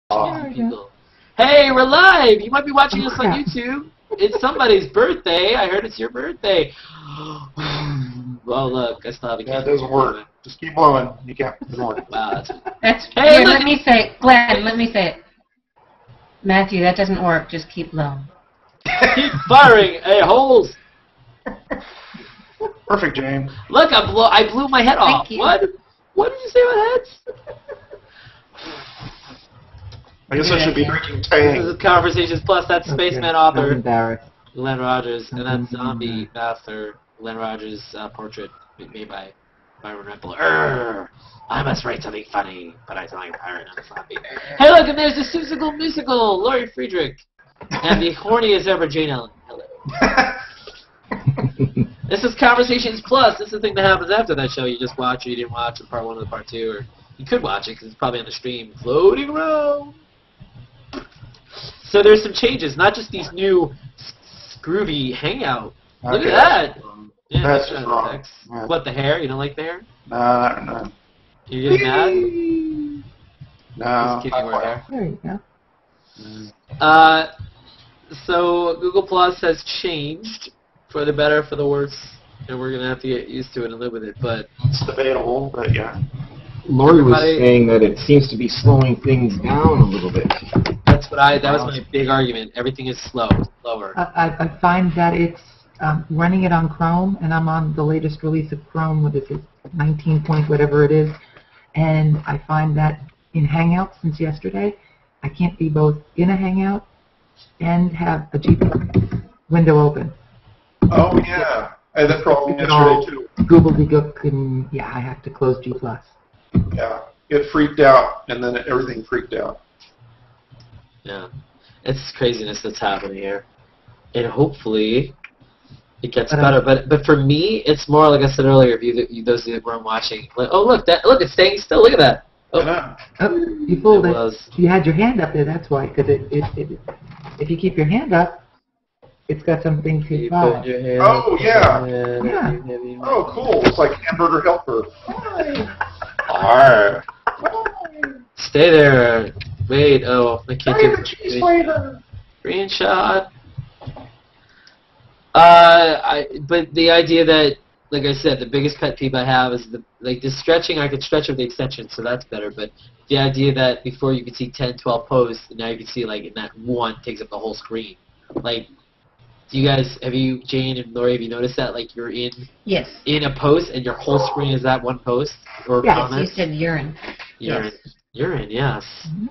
People. Hey, we're live! You might be watching us on YouTube. It's somebody's birthday. I heard it's your birthday. Well, look, I still have a camera. That doesn't work. Just keep blowing. You can't ignore it. Wow, that's hey, let me say it. Glenn, let me say it. Matthew, that doesn't work. Just keep blowing. Keep firing holes. Perfect, James. Look, I blew my head off. What? What did you say about heads? I guess I should be drinking Tang. This is Conversations Plus. That's Spaceman author Glenn Rogers, and that's Zombie Master Glenn Rogers' portrait made by Byron Rempel. I must write something funny, but I sound like Byron, not a zombie. Hey, look, and there's the Susical Musical, Laurie Friedrich, and the horniest ever Jane Ellen. Hello. This is Conversations Plus. This is the thing that happens after that show. You just watch or you didn't watch in part 1 or part 2, or you could watch it because it's probably on the stream floating around. So there's some changes, not just these new groovy hangout. Look at that. Yeah, that's just wrong. Yeah. What, the hair? You don't like the hair? No. You're getting mad? No. Just kidding, more hair. There you go. So Google Plus has changed for the better, for the worse, and we're gonna have to get used to it and live with it. But it's debatable. But yeah. Laurie was saying that it seems to be slowing things down a little bit. That's what that was my big argument. Everything is slower. I find that it's running it on Chrome, and I'm on the latest release of Chrome, what is it, 19 point whatever it is, and I find that in Hangouts since yesterday, I can't be both in a Hangout and have a G window open. Oh yeah, I had that problem yesterday too. Gobbledygook, and yeah, I have to close G+. Yeah, it freaked out, and then everything freaked out. Yeah, it's craziness that's happening here, and hopefully it gets better. But for me, it's more like I said earlier. If you those of you that weren't watching, like, oh look, it's staying still. Look at that. Oh, you pulled it. You had your hand up there. That's why. Because if you keep your hand up, it's got something to follow. Oh yeah. Oh cool. It's like Hamburger Helper. Arr. Stay there. Wait. Oh, I can't do cheese flavor. Screenshot. But the idea that, like I said, the biggest pet peeve I have is the stretching. I could stretch with the extension, so that's better. But the idea that before you could see 10, 12 posts, and now you can see like in that one takes up the whole screen. Like, do you guys Jane and Laurie, have you noticed that? Like you're in a post and your whole screen is that one post or comment? You said urine. Urine, yes. Mm-hmm.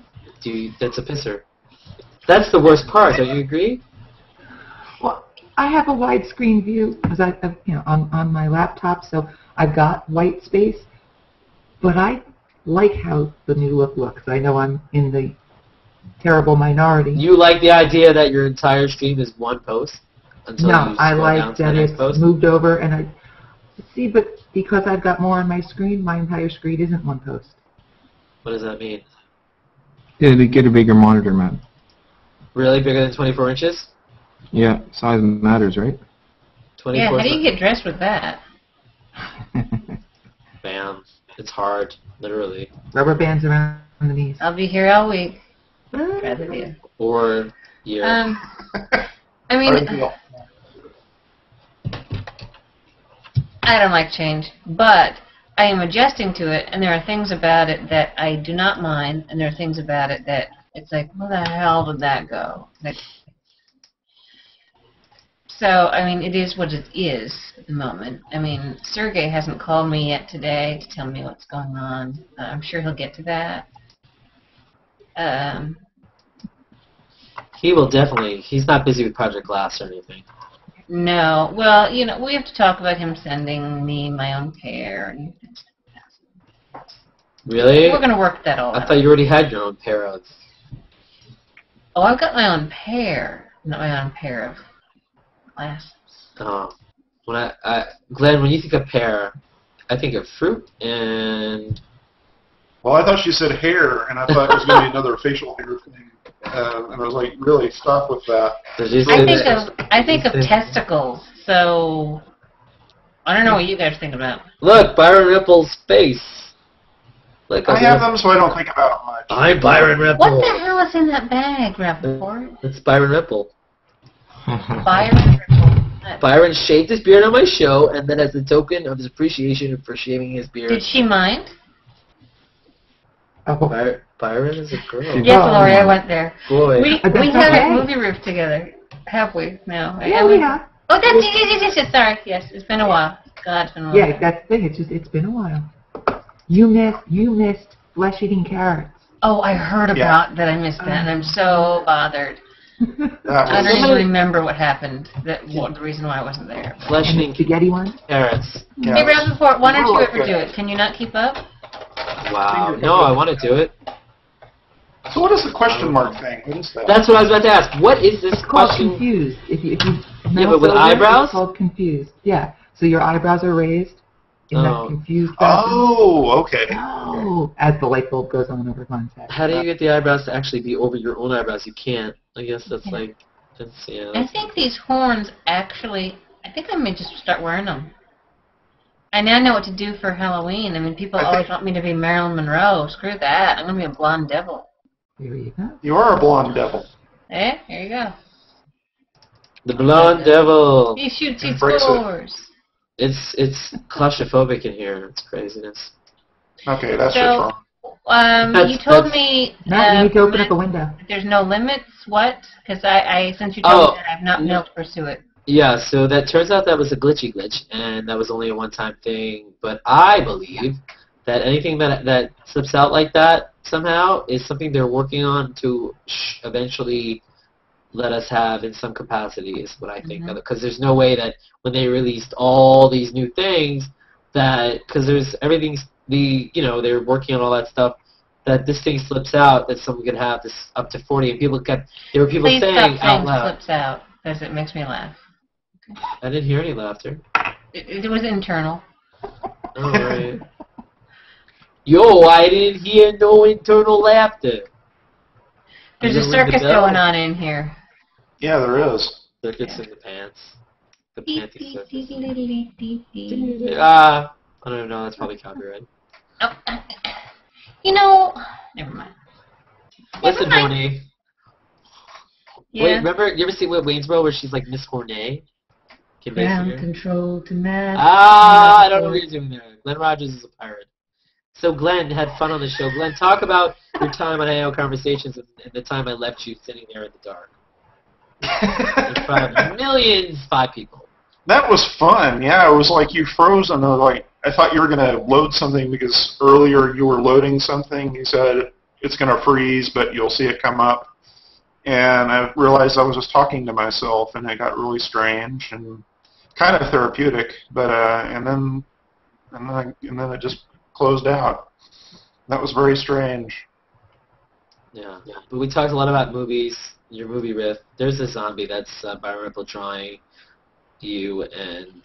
That's a pisser. That's the worst part. Don't you agree? Well, I have a widescreen view because on my laptop, so I've got white space. But I like how the new look looks. I know I'm in the terrible minority. You like the idea that your entire stream is one post? No, I like that it's moved over, and but because I've got more on my screen, my entire screen isn't one post. What does that mean? Yeah, to get a bigger monitor, man. Really? Bigger than 24 inches? Yeah, size matters, right? 24. Yeah, how do you get dressed with that? Bam. It's hard, literally. Rubber bands around the knees. I'll be here all week. Rather do. Or year. I mean, I don't like change, but I am adjusting to it, and there are things about it that I do not mind, and there are things about it that it's like, where the hell did that go? So, I mean, it is what it is at the moment. I mean, Sergey hasn't called me yet today to tell me what's going on. I'm sure he'll get to that. He will definitely. He's not busy with Project Glass or anything. No. Well, we have to talk about him sending me my own pair. Really? We're going to work that all out. I thought you already had your own pair of... Oh, I've got my own pair. Not my own pair of glasses. Oh. Glenn, when you think of pear, I think of fruit and... Well, I thought she said hair, and I thought it was going to be another facial hair thing. And I was like, really, stop with that. I think of testicles, so I don't know what you guys think about. Look, Byron Rempel's face. Look, I have them, so I don't think about it much. I'm Byron Rempel. What the hell is in that bag, Rappaport? It's Byron Rempel. Byron Rempel. Byron shaved his beard on my show, and then as a token of his appreciation for shaving his beard... Did she mind? Oh. Byron is a girl. Yes, Lori, I went there. Boy. We haven't MovieRiff together, have we? No. Yeah, we have. Oh, that's yes. Sorry, yes, it's been a while. God, it's been a while. Yeah, that's the thing. It's been a while. You missed flesh-eating carrots. Oh, I heard about that. I missed that, and I'm so bothered. I don't even remember what happened. The reason why I wasn't there. Flesh-eating spaghetti ones. Carrots. Hey, Rappaport, why don't you ever do it? Can you not keep up? Wow. No, I want to do it. So what is the question mark thing? What is that? That's what I was about to ask. What is this It's called question? confused. If you Yeah, but with eyebrows? It's called confused. Yeah. So your eyebrows are raised in that confused fashion. Oh, okay. Oh, as the light bulb goes on over Glenn's head. How do you get the eyebrows to actually be over your own eyebrows? You can't. I guess that's like, I think these horns actually, I think I may just start wearing them. I now know what to do for Halloween. I mean, people always want me to be Marilyn Monroe. Screw that. I'm going to be a blonde devil. There you go. You are a blonde devil. Eh? Here you go. The blonde devil. He shoots, he Embrace scores. It's claustrophobic in here. It's craziness. Okay, that's what's wrong. You told me Matt, you need to open up a window. there's no limits. What? Because since you told me that, I've not been able to pursue it. Yeah, so that turns out that was a glitch, and that was only a one-time thing. But I believe that anything that slips out like that somehow is something they're working on to eventually let us have in some capacity, is what I think. Because there's no way that when they released all these new things, that because they're working on all that stuff, that this thing slips out, that someone could have this up to 40, and there were people Please saying stop out loud. slips out, because it makes me laugh. I didn't hear any laughter. It was internal. All right. Yo, I didn't hear no internal laughter. There's a circus going on in here. Yeah, there is. Circus in the pants. The panty circus. Oh, I don't know. That's probably copyright. Never mind. Listen, Horny. Yeah. Wait, remember, you ever see Waynesboro where she's like Miss Hornet? Ground control to mad. I don't know what you're doing there. Glenn Rogers is a pirate. So Glenn had fun on the show. Glenn, talk about your time on Hangout Conversations and the time I left you sitting there in the dark. In front of 5 people. That was fun. Yeah, it was like you froze on I thought you were going to load something because earlier you were loading something. You said it's going to freeze, but you'll see it come up. And I realized I was just talking to myself, and it got really strange and kind of therapeutic. But and then it just closed out. That was very strange. Yeah. But we talked a lot about movies. Your MovieRiff. There's a zombie that's Byron Rempel drawing you, and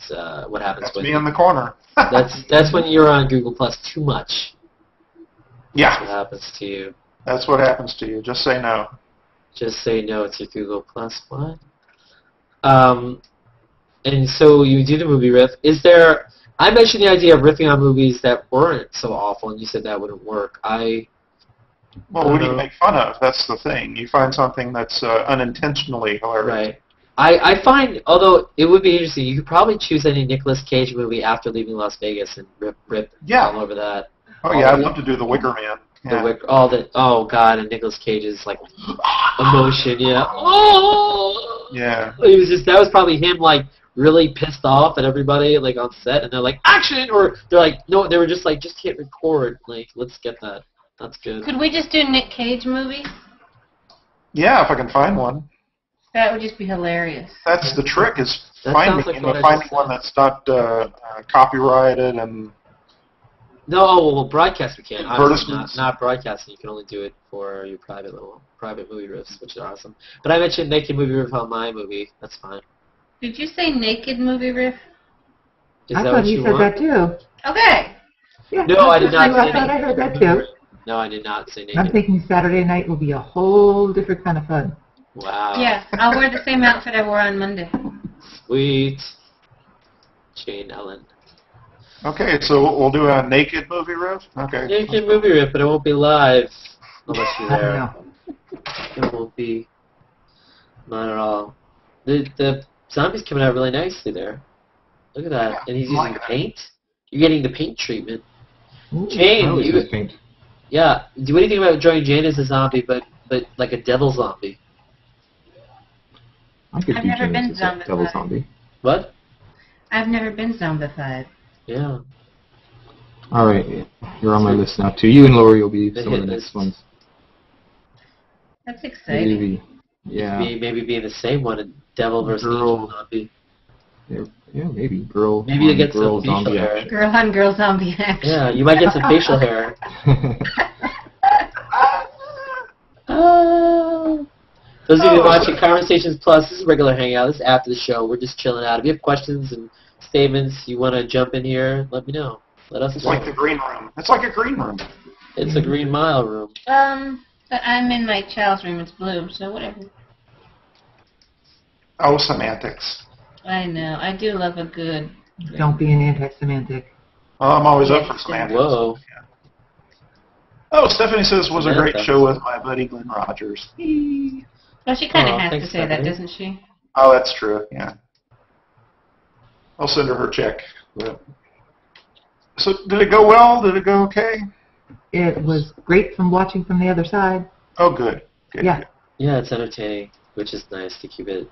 what happens That's when me in the corner. that's when you're on Google Plus too much. Yeah. That's what happens to you. That's what happens to you. Just say no. Just say no to Google Plus. What? And so you do the MovieRiff. I mentioned the idea of riffing on movies that weren't so awful, and you said that wouldn't work. Well, what do you make fun of? That's the thing. You find something that's unintentionally hilarious. Right. I find, although it would be interesting, you could probably choose any Nicolas Cage movie after leaving Las Vegas and rip all over that. Oh, yeah, I'd love to do The Wicker Man. Yeah. Oh, God, and Nicolas Cage's, like, emotion, yeah. Oh! Yeah. That was probably him, like, really pissed off at everybody, like, on set, and they're like, action! Or they're like, no, they were just like, just hit record. Like, let's get that. That's good. Could we just do Nick Cage movies? Yeah, if I can find one. That would just be hilarious. That's the trick, is That finding sounds like finding one that's not copyrighted and... No, well, broadcast we can. Obviously Advertisements. not broadcasting. You can only do it for your private MovieRiffs, which is awesome. But I mentioned naked MovieRiff on my movie. That's fine. Did you say naked MovieRiff? Is I that thought what he you said want? that too. Okay. Yeah, No, I did not say I thought I heard that too. No, I did not say naked. I'm thinking Saturday night will be a whole different kind of fun. Wow. Yeah, I'll wear the same outfit I wore on Monday. Sweet. Jane Ellen. Okay, so we'll do a naked MovieRiff? Okay. Naked MovieRiff, but it won't be live. unless you're I don't there. know. It won't be. Not at all. The zombie's coming out really nicely there. Look at that. And he's using paint. You're getting the paint treatment. Ooh. Jane, I always you, use paint. yeah. What do you think about drawing Jane as a zombie, but like a devil zombie? I could I've do never James been as a devil zombified. zombie. What? I've never been zombified. Yeah. All right, you're on my list now too. You and Lori will be The some of hit the list. next ones. That's exciting. Maybe. Yeah. Maybe be the same one, a devil versus Girl. angel zombie. Yeah, maybe. Girl. Maybe you on get girl some facial zombie hair. action. Girl on girl zombie action. Yeah, you might get some facial hair. Those of you watching Conversations Plus, this is a regular hangout. This is after the show. We're just chilling out. If you have questions and statements, you want to jump in here, let me know. Let us It's know. like the green room. It's like a green room. It's a Green Mile room. But I'm in my child's room. It's blue, so whatever. Oh, semantics. I know. I do love a good. Don't be an anti-semantic. Well, I'm always up for semantics. Whoa. Oh, Stephanie says it was a great Semantics. show with my buddy Glenn Rogers. Well, she kind of Aw, has thanks, to say that, Stephanie. doesn't she? Oh, that's true, yeah. I'll send her check. But... So, did it go well? Did it go okay? It was great from watching from the other side. Oh, good. Good. Yeah. Good. Yeah, it's entertaining, which is nice to keep it.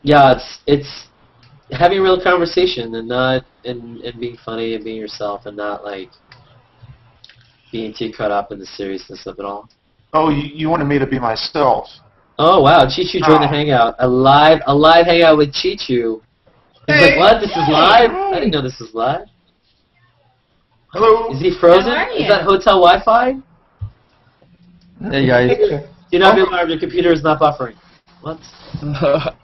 Yeah, it's having a real conversation and not and being funny and being yourself and not like being too caught up in the seriousness of it all. Oh, you wanted me to be myself. Oh wow, Chee Chew joined the hangout. A live hangout with Chee Chew. He's like, what? This is live? I didn't know this was live. Hello. Is he frozen? How are you? Is that hotel Wi-Fi? Hey guys, Do not be alarmed. Your computer is not buffering. What?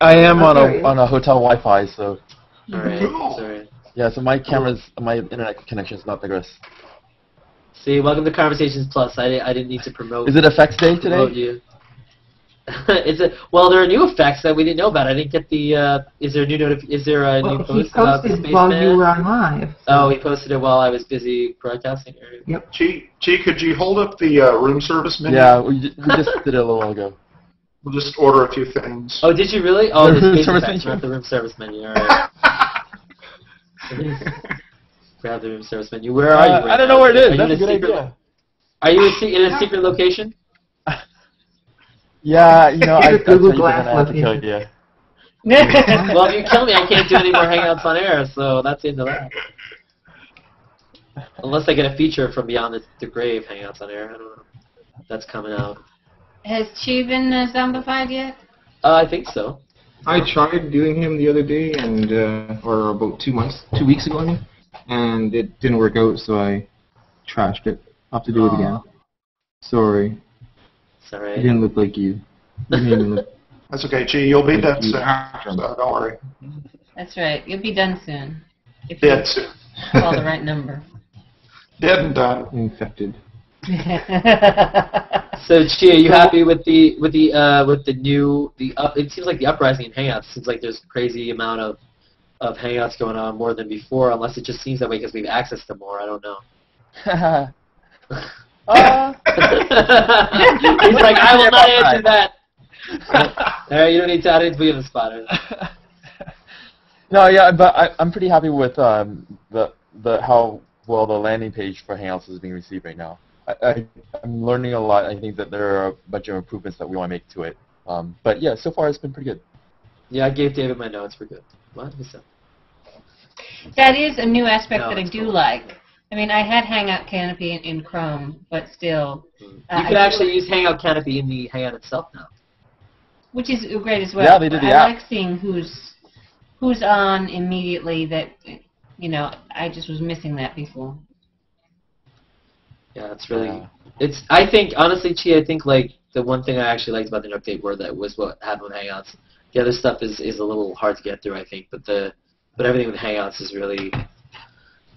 I am on Okay. a hotel Wi-Fi, so All right. Cool. Sorry. yeah. So my internet connection is not the best. See, welcome to Conversations Plus. I didn't need to promote. Is it effects day promote today? you. Well, there are new effects that we didn't know about. I didn't get the. Is there a new Is there a new Well, he post about the posted while spaceman? you were on live. Oh, he posted it while I was busy broadcasting. Or... Chee, could you hold up the room service menu? Yeah, we just did it a little while ago. We'll just order a few things. Oh, did you really? Oh, The the room space service effects, menu? not the room service menu. All right. Grab the room service menu. Where are you? Right I don't now? know where it Are is. you That's in a good secret, idea. Are you in a secret location? Yeah, you know, Your I tell Google you, Glass but then I have to kill location. you. Well, if you kill me, I can't do any more hangouts on air, so that's the end of that. Unless I get a feature from Beyond the Grave hangouts on air. I don't know. That's coming out. Has Chee been zombified yet? I think so. I tried doing him the other day, and or about 2 weeks ago, I mean, and it didn't work out, so I trashed it. I'll have to do it again. Sorry, It's all it right. didn't look like you. You didn't even look. That's okay, Chee. You'll be dead You- soon. So don't worry. That's right. You'll be done soon. If you Dead soon. call the right number. Dead and done. Infected. So, Chee, are you happy with the new it seems like the uprising in Hangouts seems like there's a crazy amount of Hangouts going on more than before, unless it just seems that way because we have access to more. I don't know. He's like, I will not answer that. All right, you don't need to. I didn't put you on the spot. No, yeah, but I'm pretty happy with the how well the landing page for Hangouts is being received right now. I'm learning a lot. I think that there are a bunch of improvements that we want to make to it. But yeah, so far it's been pretty good. Yeah, I gave David my notes. We're good. What? What's that? That is a new aspect No, that I it's do cool. like. I mean, I had Hangout Canopy in Chrome, but still. You I can do actually like- use Hangout Canopy in the Hangout itself now. Which is great as well. Yeah, they did the I app. like seeing who's on immediately that, you know, I just was missing that before. Yeah, it's really. Yeah. It's. I think honestly, Chee, I think like the one thing I actually liked about the new update was what happened with Hangouts. The other stuff is a little hard to get through, I think, but everything with Hangouts is really.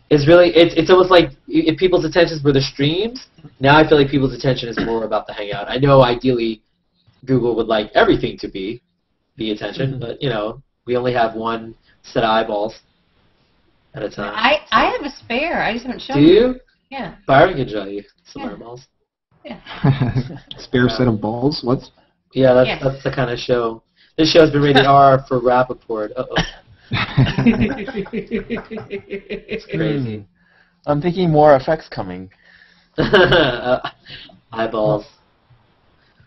It's almost like if people's attentions were the streams. Now I feel like people's attention is more about the Hangout. I know ideally, Google would like everything to be the attention, but you know we only have one set of eyeballs at a time. I have a spare. I just haven't shown Do you? Yeah. Byron can draw you some Yeah. eyeballs. Spare set of balls? What? Yeah, Yes. that's the kind of show. This show's been rated R for Rappaport. Uh-oh. It's crazy. I'm thinking more effects coming. Eyeballs.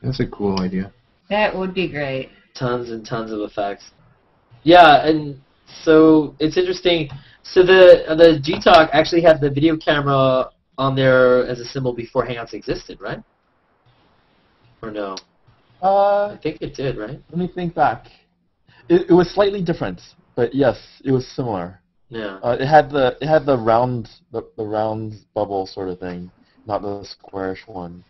That's a cool idea. That would be great. Tons and tons of effects. Yeah, and so it's interesting. So the G-Talk actually had the video camera on there as a symbol before Hangouts existed, right? Or no? I think it did, right? Let me think back. It was slightly different, but yes, it was similar. Yeah. It had the round bubble sort of thing, not the squarish one.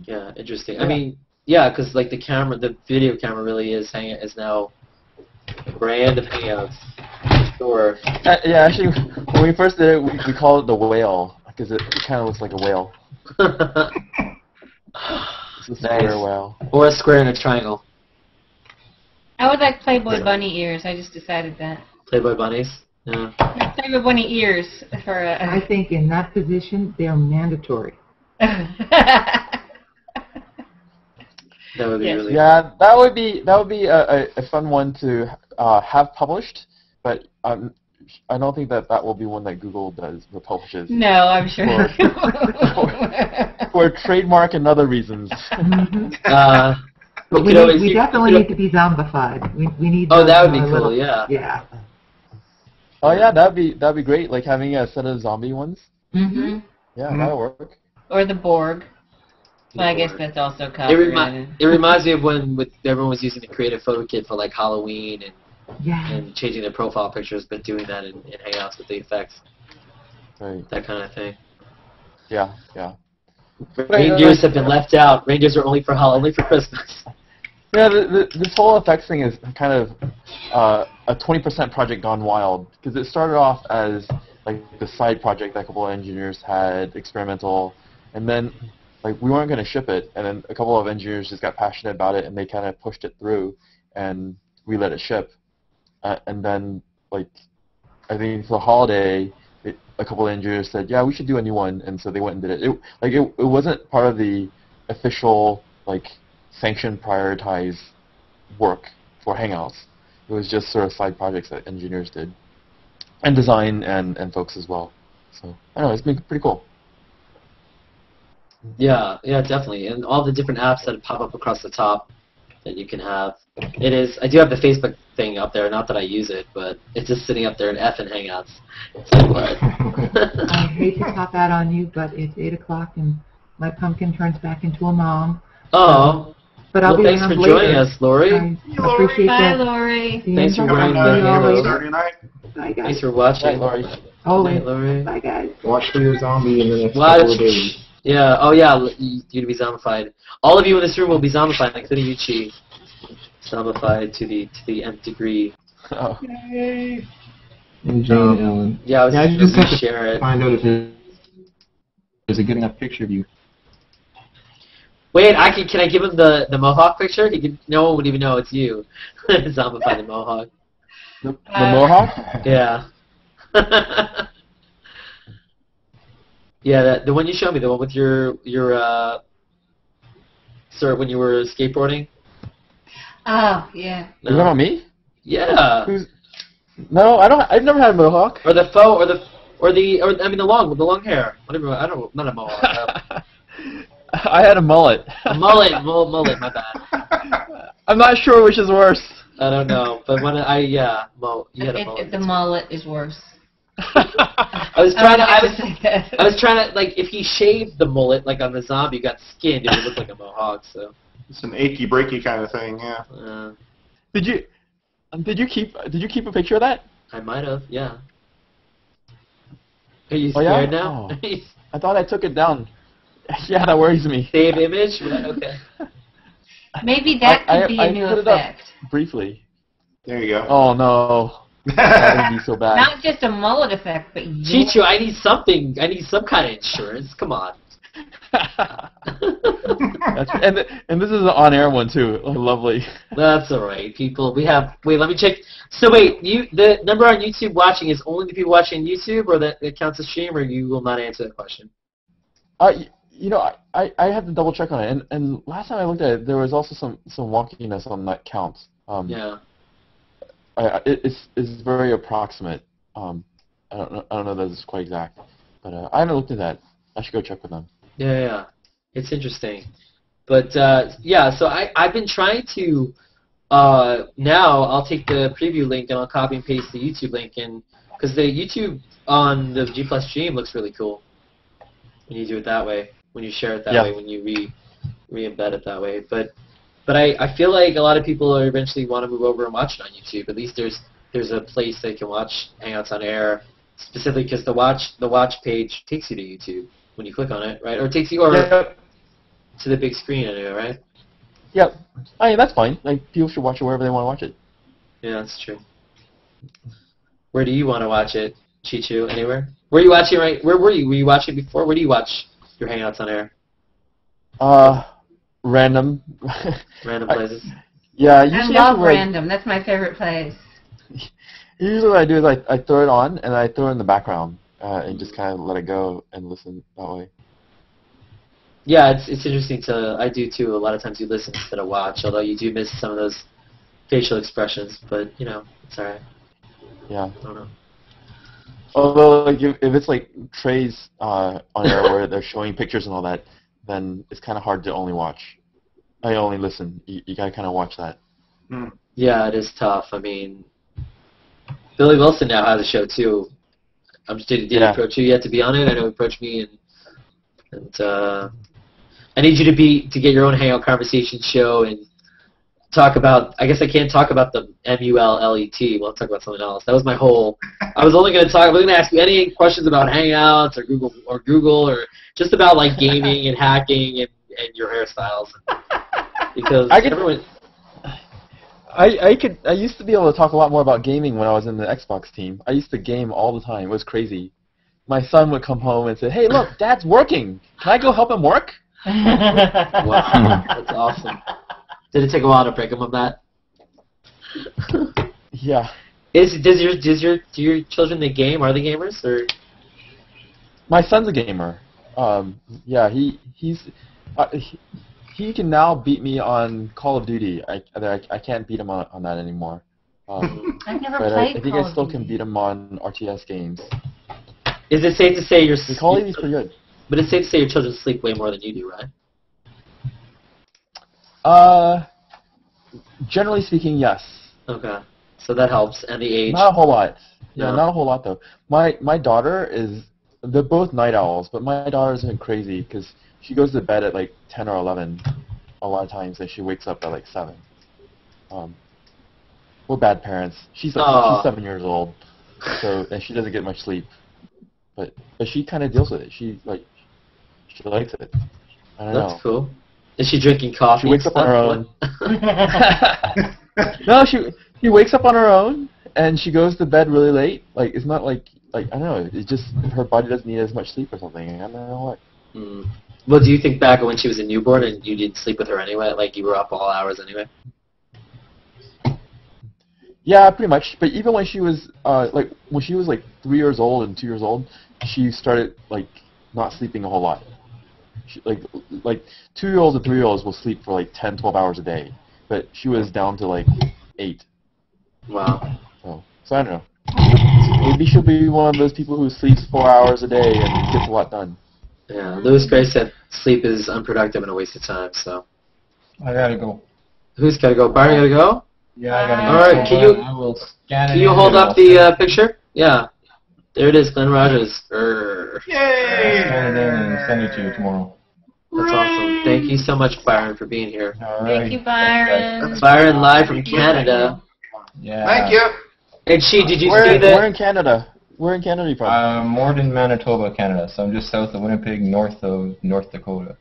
Yeah, interesting. Yeah. I mean, yeah, because like the video camera really is now the brand of Hangouts. Sure. Yeah, actually, when we first did it, we called it the whale because it kind of looks like a whale. It's a square whale. Or a square and a triangle. I would like Playboy bunny ears. I just decided that. Playboy bunnies. Yeah. Yeah, Playboy bunny ears for I think in that position, they're mandatory. That would be really. Yeah, that would be a fun one to have published, but I don't think that will be one that Google does or publishes. No, I'm sure. For trademark and other reasons. But we definitely need to be zombified. We need. Oh, that would be little, cool. Yeah. Yeah. Oh yeah, that'd be great. Like having a set of zombie ones. Mm-hmm. Yeah, that'll work. Or the Borg. But I guess that's also copyrighted. It reminds me of when everyone was using the Creative Photo Kit for like Halloween and changing their profile pictures, but doing that in Hangouts with the effects. Right. That kind of thing. Yeah, yeah. Reindeers have been left out. Reindeers are only for Christmas. Yeah, this whole effects thing is kind of a 20% project gone wild because it started off as like the side project that a couple of engineers had, experimental, and then like we weren't going to ship it, and then a couple of engineers just got passionate about it and they kind of pushed it through, and we let it ship, and then like I think for the holiday, a couple of engineers said, yeah, we should do a new one, and so they went and did it. It wasn't part of the official like sanctioned prioritized work for Hangouts. It was just sort of side projects that engineers did, and design and folks as well. So I don't know, it's been pretty cool. Yeah, definitely, and all the different apps that pop up across the top that you can have. It is. I do have the Facebook thing up there. Not that I use it, but it's just sitting up there in F and Hangouts. It's like, what? I hate to pop out on you, but it's 8 o'clock and my pumpkin turns back into a mom. Oh. But I'll be thanks for around joining later. us, Lori. I appreciate Bye, that. Lori. Thanks for Have a wearing the nice hero. Saturday night. Bye, guys. Thanks for watching. Bye, Lori. Always. Bye, Lori. Bye, guys. Watch for your zombie in the next couple of days. Yeah. Oh, yeah. You're to be zombified. All of you in this room will be zombified, including you, Chee. Zombified to the nth degree. Oh. Yay. And Jane Ellen. Yeah, I just have to share it. find out if there's a good enough picture of you. Wait, can I give him the mohawk picture? No one would even know it's you. Zombify the mohawk. The mohawk? Yeah. Yeah, the one you showed me, the one with your sir, when you were skateboarding. Oh, yeah. No. Is that on me? Yeah. No, I don't. I've never had a mohawk. Or the faux, or I mean the long hair. Whatever. I don't. Not a mohawk. I had a mullet. A mullet. My bad. I'm not sure which is worse. I don't know, but when you had a mullet. The mullet is worse. I was trying to like if he shaved the mullet like on the zombie got skinned, it would look like a mohawk. So it's an achy breaky kind of thing, yeah. Did you keep a picture of that? I might have, yeah. Are you scared now? Oh. I thought I took it down. Yeah, that worries me. Save image? Okay. Maybe that could be a new put effect. It up briefly. There you go. Oh no. That would be so bad. Not just a mullet effect, but Chee Chew, I need something. I need some kind of insurance. Come on. and this is an on-air one too. Lovely. That's all right, people. Wait, let me check. So wait, the number on YouTube watching is only the people watching YouTube, or that it counts as stream, or you will not answer that question? You know, I have to double check on it, and last time I looked at it, there was also some wonkiness on that count. Yeah. It's very approximate. I don't know that it's quite exact, but I haven't looked at that. I should go check with them. Yeah. It's interesting. But, yeah, so I've been trying to, now I'll take the preview link and I'll copy and paste the YouTube link, and because the YouTube on the G Plus Stream looks really cool when you do it that way, when you share it that way, when you re-embed it that way. But I feel like a lot of people are eventually want to move over and watch it on YouTube. At least there's a place they can watch Hangouts on Air, specifically because the watch page takes you to YouTube when you click on it, right? Or it takes you to the big screen anyway, right? Yep. I mean, that's fine. Like, people should watch it wherever they want to watch it. Yeah, that's true. Where do you want to watch it, Chee Chew? Anywhere? Where are you watching right? Where were you? Were you watching before? Where do you watch your Hangouts on Air? Random. Random places. Yeah, I usually love random. That's my favorite place. Usually what I do is I throw it on and I throw it in the background and just kind of let it go and listen that way. Yeah, it's interesting I do too. A lot of times you listen instead of watch, although you do miss some of those facial expressions, but you know, it's alright. Yeah. I don't know. Although, like, if it's like trays on air where they're showing pictures and all that, then it's kind of hard to only watch. I only listen. You gotta kind of watch that. Yeah, it is tough. I mean, Billy Wilson now has a show too. Did he approach you yet to be on it? I know he approached me, and I need you to get your own Hangout Conversation show and talk about. I guess I can't talk about the MULLET. We'll talk about something else. That was my whole. I was only going to ask you any questions about Hangouts or Google or just about like gaming and hacking and your hairstyles. Because everyone. I used to be able to talk a lot more about gaming when I was in the Xbox team. I used to game all the time. It was crazy. My son would come home and say, "Hey, look, Dad's working. Can I go help him work?" Wow, that's awesome. Did it take a while to break him of that? Yeah. Do your children the game? Are they gamers or? My son's a gamer. Yeah, he can now beat me on Call of Duty. I can't beat him on that anymore. I've never but played I think I still can beat him on RTS games. Is it safe to say Call of Duty's pretty good. But it's safe to say your children sleep way more than you do, right? Generally speaking, yes. Okay, so that helps, and the age. Not a whole lot. Yeah, not a whole lot though. My daughter they're both night owls, but my daughter's been crazy because she goes to bed at like 10 or 11 a lot of times, and she wakes up at like 7. We're bad parents. She's 7 years old, and she doesn't get much sleep. But she kind of deals with it. She likes it. I don't know. That's cool. Is she drinking coffee? She wakes up on her own. No, she wakes up on her own and she goes to bed really late. Like it's not like I don't know. It's just her body doesn't need as much sleep or something. I don't know what. Well, do you think back when she was a newborn and you didn't sleep with her anyway? Like you were up all hours anyway? Yeah, pretty much. But even when she was when she was like 3 years old and 2 years old, she started like not sleeping a whole lot. She, like 2-year-olds and 3-year-olds will sleep for like 10, 12 hours a day, but she was down to like 8. Wow. So I don't know. Maybe she'll be one of those people who sleeps 4 hours a day and gets a lot done. Yeah, Louis Gray said sleep is unproductive and a waste of time. So. I gotta go. Who's gotta go? Byron, you gotta go? Yeah, I gotta go. All right, can you hold up the picture? Yeah. There it is, Glenn Rogers. Yay! Scan it in and send it to you tomorrow. That's awesome. Thank you so much, Byron, for being here. All right. Thank you, Byron. Byron, live from Canada. Yeah. Thank you. And Chee, did you see We're in Canada. Where in Canada are you from? Morden, Manitoba, Canada. So I'm just south of Winnipeg, north of North Dakota.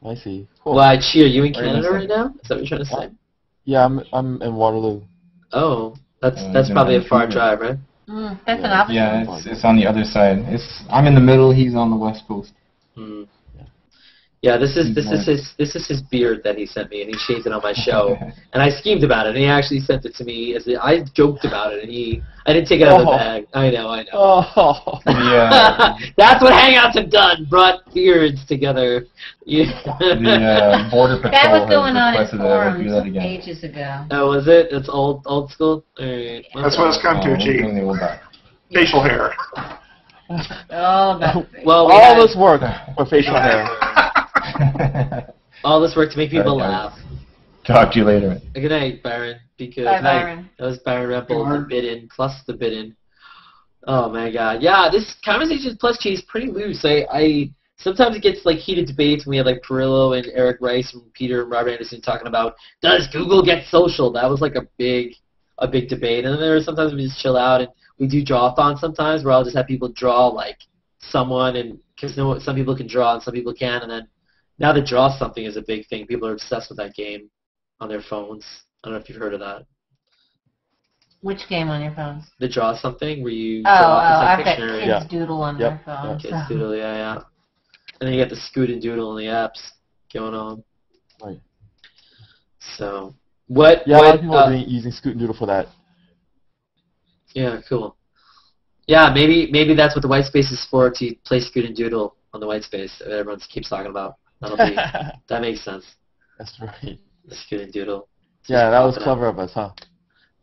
I see. Cool. Why, Chee, are you in Where are you Canada from? right now? Is that what you're trying to say? Yeah, I'm in Waterloo. Oh, that's probably a far drive, right? That's an option. Yeah, it's on the other side. I'm in the middle. He's on the west coast. Mm. Yeah, this is his beard that he sent me, and he shaved it on my show, and I schemed about it, and he actually sent it to me. I joked about it, and I didn't take it out of the bag. I know. Oh. Yeah. That's what Hangouts have done, brought beards together. Yeah. The Border Patrol That was going on in has requested that I do that forums again. ages ago. Oh, was it? It's old school? All right. That's what it's come to, We're Chee. doing the old back. Facial hair. All about Well, we All had this work for facial hair. all this work to make people Alright, laugh. Talk to you later. Good night, Byron. Because Bye, Byron. that was Byron Rempel, the bid-in, plus the bid-in. Oh, my God. Yeah, this Conversations Plus Chee is pretty loose. I sometimes it gets, like, heated debates when we had, like, Perillo and Eric Rice and Peter and Robert Anderson talking about, does Google get social? That was, like, a big debate. And then there are sometimes we just chill out, and we do draw-a-thon sometimes where I'll just have people draw, like, someone, and because some people can draw and some people can, and then now the draw something is a big thing. People are obsessed with that game on their phones. I don't know if you've heard of that. Which game on your phones? The draw something where you Oh, draw I've got Pictionary. Kids Doodle on their phones. Kids Doodle, yeah. And then you got the Scoot and Doodle and the apps going on. Right. So, what? Yeah, a lot of people are using Scoot and Doodle for that. Yeah, cool. Yeah, maybe that's what the white space is for, to play Scoot and Doodle on the white space that everyone keeps talking about. That makes sense. That's right. The Scoot and Doodle. Yeah, that was clever of us, huh?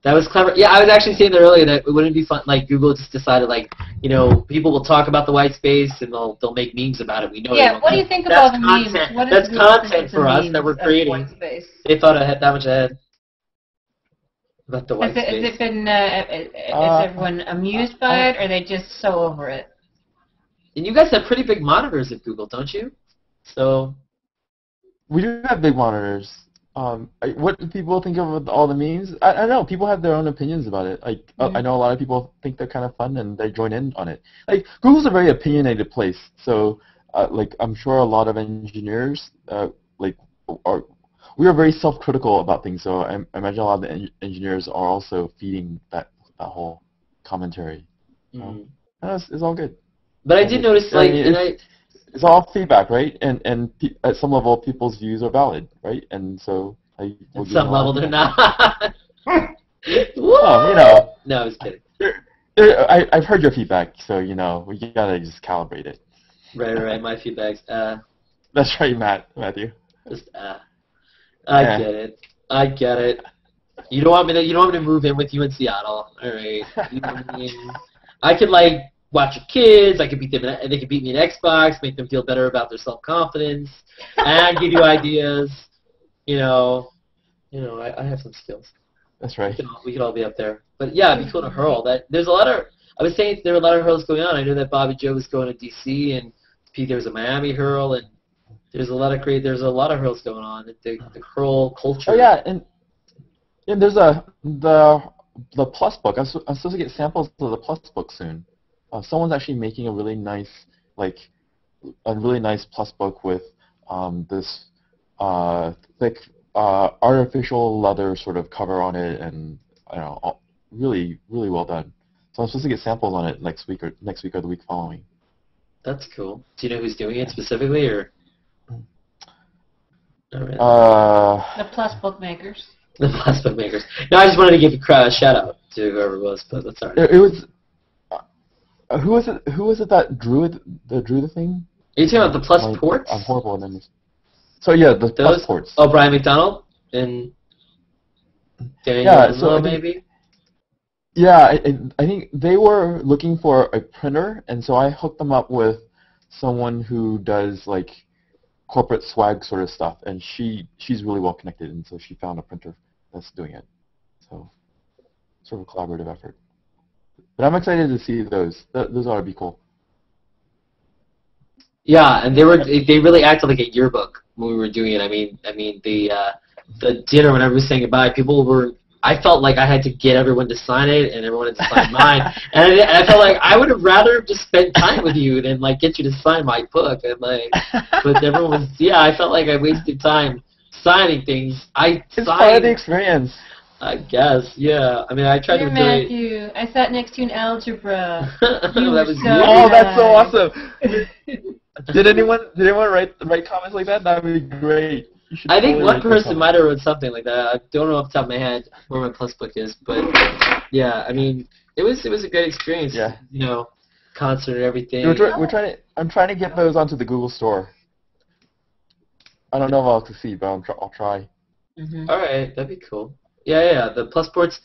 That was clever. Yeah, I was actually saying that earlier that it wouldn't be fun. Like Google just decided, like, you know, people will talk about the white space and they'll make memes about it. We know. Yeah, what do you think of all the memes? What That's Google content think for of us memes that we're of creating. white space? They thought I had that much ahead about the white space. Has it been? Is everyone amused by it, or are they just so over it? And you guys have pretty big monitors at Google, don't you? So. We do have big monitors. What do people think of all the memes? I don't know. People have their own opinions about it. Like I know a lot of people think they're kind of fun and they join in on it. Like Google's a very opinionated place, so like I'm sure a lot of engineers we are very self-critical about things. So I imagine a lot of the engineers are also feeding that whole commentary. It's all good. But I did notice, like, it's all feedback, right? And at some level, people's views are valid, right? And so at some level, they're not. Oh, you know. No, I was kidding. I've heard your feedback, so you know we gotta just calibrate it. Right. My feedback's That's right, Matthew. Just I get it. You don't want me to move in with you in Seattle, all right? You know what I mean? I could like watch your kids. I could beat them. They could beat me in Xbox, make them feel better about their self-confidence, and give you ideas. You know, I have some skills. That's right. We could all be up there. But yeah, it'd be cool to hurl. There's a lot of. I was saying there were a lot of hurls going on. I know that Bobby Joe was going to DC, and Pete, there was a Miami hurl, and there's a lot of hurls going on. The hurl culture. Oh yeah, and there's the Plus book. I'm supposed to get samples of the Plus book soon. Someone's actually making a really nice Plus book with this thick artificial leather sort of cover on it, and really well done. So I'm supposed to get samples on it next week or the week following. That's cool. Do you know who's doing it specifically, or? Not really. The Plus bookmakers. The Plus bookmakers. No, I just wanted to give a shout out to whoever it was, but that's alright. It was. Who was it that drew the thing? Are you talking about the Plus ports? I'm horrible at names. So yeah, the Plus ports. Oh, Brian McDonald and Daniel maybe? Yeah, I think they were looking for a printer, and so I hooked them up with someone who does like corporate swag sort of stuff, and she's really well connected, and so she found a printer that's doing it. So sort of a collaborative effort. But I'm excited to see those. Those ought to be cool. Yeah, and they really acted like a yearbook when we were doing it. I mean the dinner when everyone was saying goodbye, I felt like I had to get everyone to sign it, and everyone had to sign mine. And I felt like I would have rather just spent time with you than like get you to sign my book. And but everyone was I felt like I wasted time signing things. It's part of the experience. I guess, yeah. I mean, I tried to do it. Matthew, I sat next to you in algebra. That was so Oh, that's so awesome. Did anyone write comments like that? That would be great. I think one person might have wrote something like that. I don't know off the top of my head where my plus book is, but yeah, I mean, it was a great experience. Yeah. You know, concert and everything. I'm trying to get those onto the Google store. I don't know if I'll succeed, but I'll try. All right, that'd be cool. Yeah. The plus boards.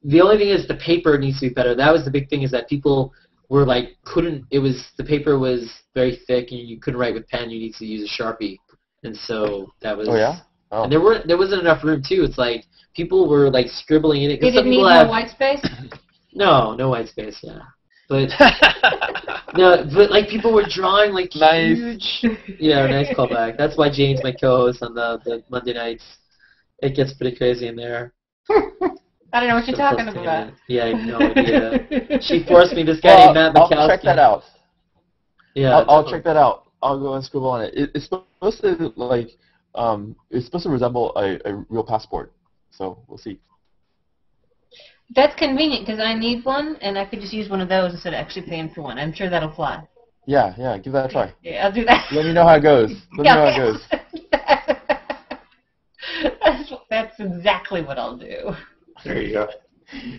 The only thing is the paper needs to be better. That was the big thing, is that people were like the paper was very thick and you couldn't write with pen. You need to use a Sharpie, and so that was. Oh yeah. Oh. And there wasn't enough room too. It's like people were like scribbling in it. They didn't need no white space. No white space. Yeah, but but like people were drawing like huge. Yeah, nice callback. That's why Jane's my co-host on the Monday nights. It gets pretty crazy in there. I don't know what you're talking about. Yeah, I have no idea. She forced me. This guy named Matt Mikowski. I'll check that out. Yeah, I'll check that out. I'll go and scribble on it. It's supposed to it's supposed to resemble a real passport. So we'll see. That's convenient because I need one, and I could just use one of those instead of actually paying for one. I'm sure that'll fly. Yeah, give that a try. Yeah, I'll do that. Let me know how it goes. Let me know how it goes. That's exactly what I'll do. There you go.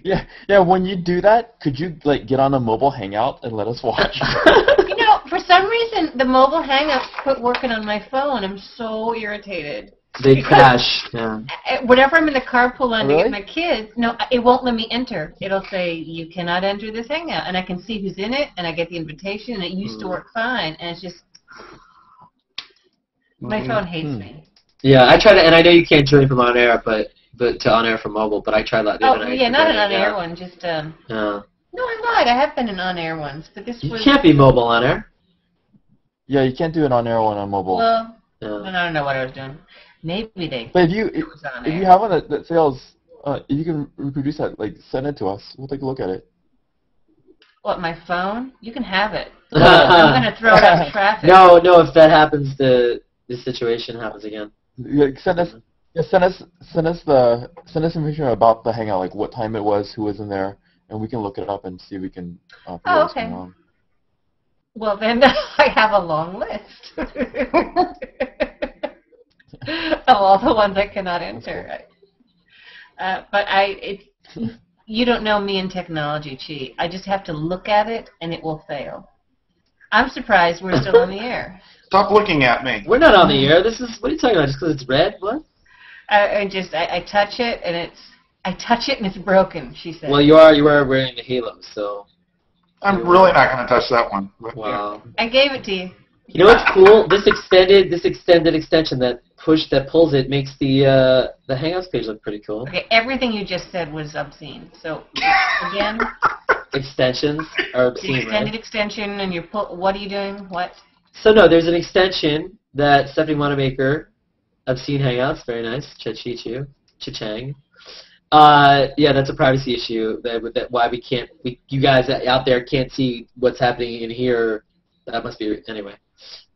Yeah. When you do that, could you get on a mobile hangout and let us watch? You know, for some reason, the mobile hangouts quit working on my phone. I'm so irritated. They crash. Yeah. Whenever I'm in the carpool line to Really? get my kids, no, it won't let me enter. It'll say you cannot enter this hangout, and I can see who's in it, and I get the invitation, and it used to work fine, and it's just my phone hates me. Yeah, I try to, and I know you can't join from on air, but to on air from mobile. But I tried that the other night. Yeah, not an on air one, just Yeah. No, I lied. I have been in on air ones, but this You was. can't be mobile on air. Yeah, you can't do an on-air one on mobile. Well, Yeah. I don't know what I was doing. Maybe they. But if it was on you air. have one that fails, if you can reproduce that, send it to us. We'll take a look at it. What, my phone? You can have it. I'm going to throw it out in traffic. No, if that happens, this situation happens again. Send us information about the hangout, like what time it was, who was in there, and we can look it up and see if we can figure out what's going on. Well, then I have a long list of all the ones I cannot enter. But you don't know me in technology, Chee. I just have to look at it, and it will fail. I'm surprised we're still on the air. Stop looking at me. We're not on the air. What are you talking about? Just because it's red? What? I touch it, and it's broken, she said. Well, you are wearing the halo, so. I'm really not going to touch that one. But, Wow. I gave it to you. You know what's cool? This extended extension that pulls it makes the Hangouts page look pretty cool. Okay, everything you just said was obscene. So again, Extensions are the obscene, extended right? extension, and what are you doing? What? So no, there's an extension that Stephanie Wanamaker, obscene Hangouts, very nice, Chee Chew, cha-chang. Yeah, that's a privacy issue. That why you guys out there can't see what's happening in here. That must be anyway.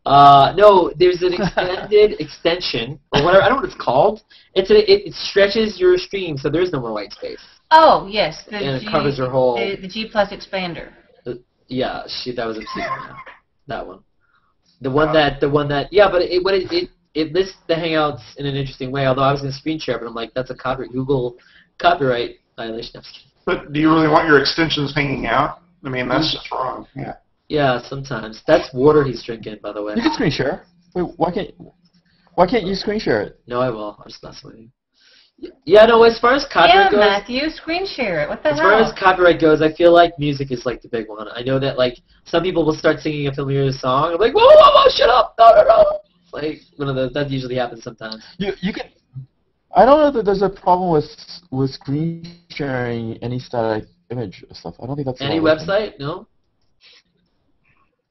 No, there's an extended extension or whatever. I don't know what it's called. It stretches your stream, so there's no more white space. Oh yes, And it covers your whole. the G Plus expander. Yeah, that was obscene. Yeah, that one. The one that. Yeah, but it lists the Hangouts in an interesting way. Although I was going to screen share, but I'm like, that's a Google copyright violation. but do you really want your extensions hanging out? I mean, that's just wrong. Yeah. Yeah, sometimes. That's water he's drinking, by the way. You can screen share. Wait, why can't you screen share it? No, I will. I'm just messing with you. Yeah, no, as far as copyright goes... Matthew, screen share it. What the hell? As far as copyright goes, I feel like music is like the big one. I know that some people will start singing a familiar song. I'm like, whoa, shut up! No. It's like one of those. That usually happens sometimes. You can. I don't know that there's a problem with screen sharing any static image stuff. I don't think that's Any website? No.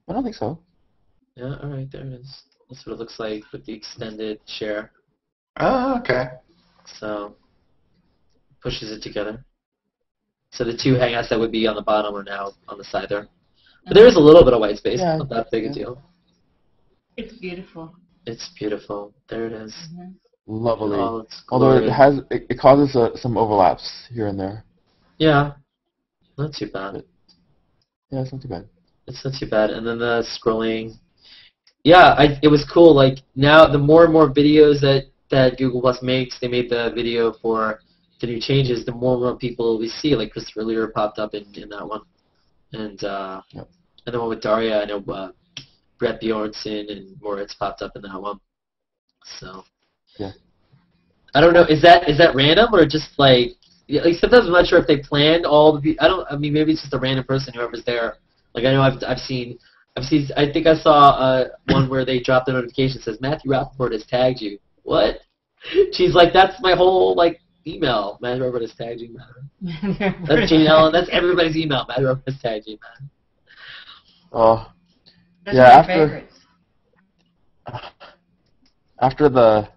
I don't think so. Yeah. All right. There it is. That's what it looks like with the extended share. Oh, okay. So pushes it together. So the two Hangouts that would be on the bottom are now on the side there. But there is a little bit of white space. Yeah. Not that big a deal. It's beautiful. It's beautiful. There it is. Mm-hmm. Lovely. Oh, it's Although glorious. it causes some overlaps here and there. Yeah. Not too bad. Yeah, it's not too bad. It's not too bad. And then the scrolling. Yeah, it was cool. Like now, the more and more videos that Google Plus makes, they made the video for the new changes. The more and more people we see, like Christopher Lear popped up in that one, and and the one with Daria. I know Brett Bjornson and Moritz popped up in that one. So yeah, I don't know. Is that random or just like sometimes I'm not sure if they planned all the. I mean, maybe it's just a random person whoever's there. Like I know I've seen. I think I saw one where they dropped a notification that says Matthew Rappaport has tagged you. What? She's like, that's my whole like email. Matthew Rappaport has tagged you, man. That's Jane Ellen. That's everybody's email. Matthew Rappaport has tagged you, man. Oh, Those yeah. are my favorites. After the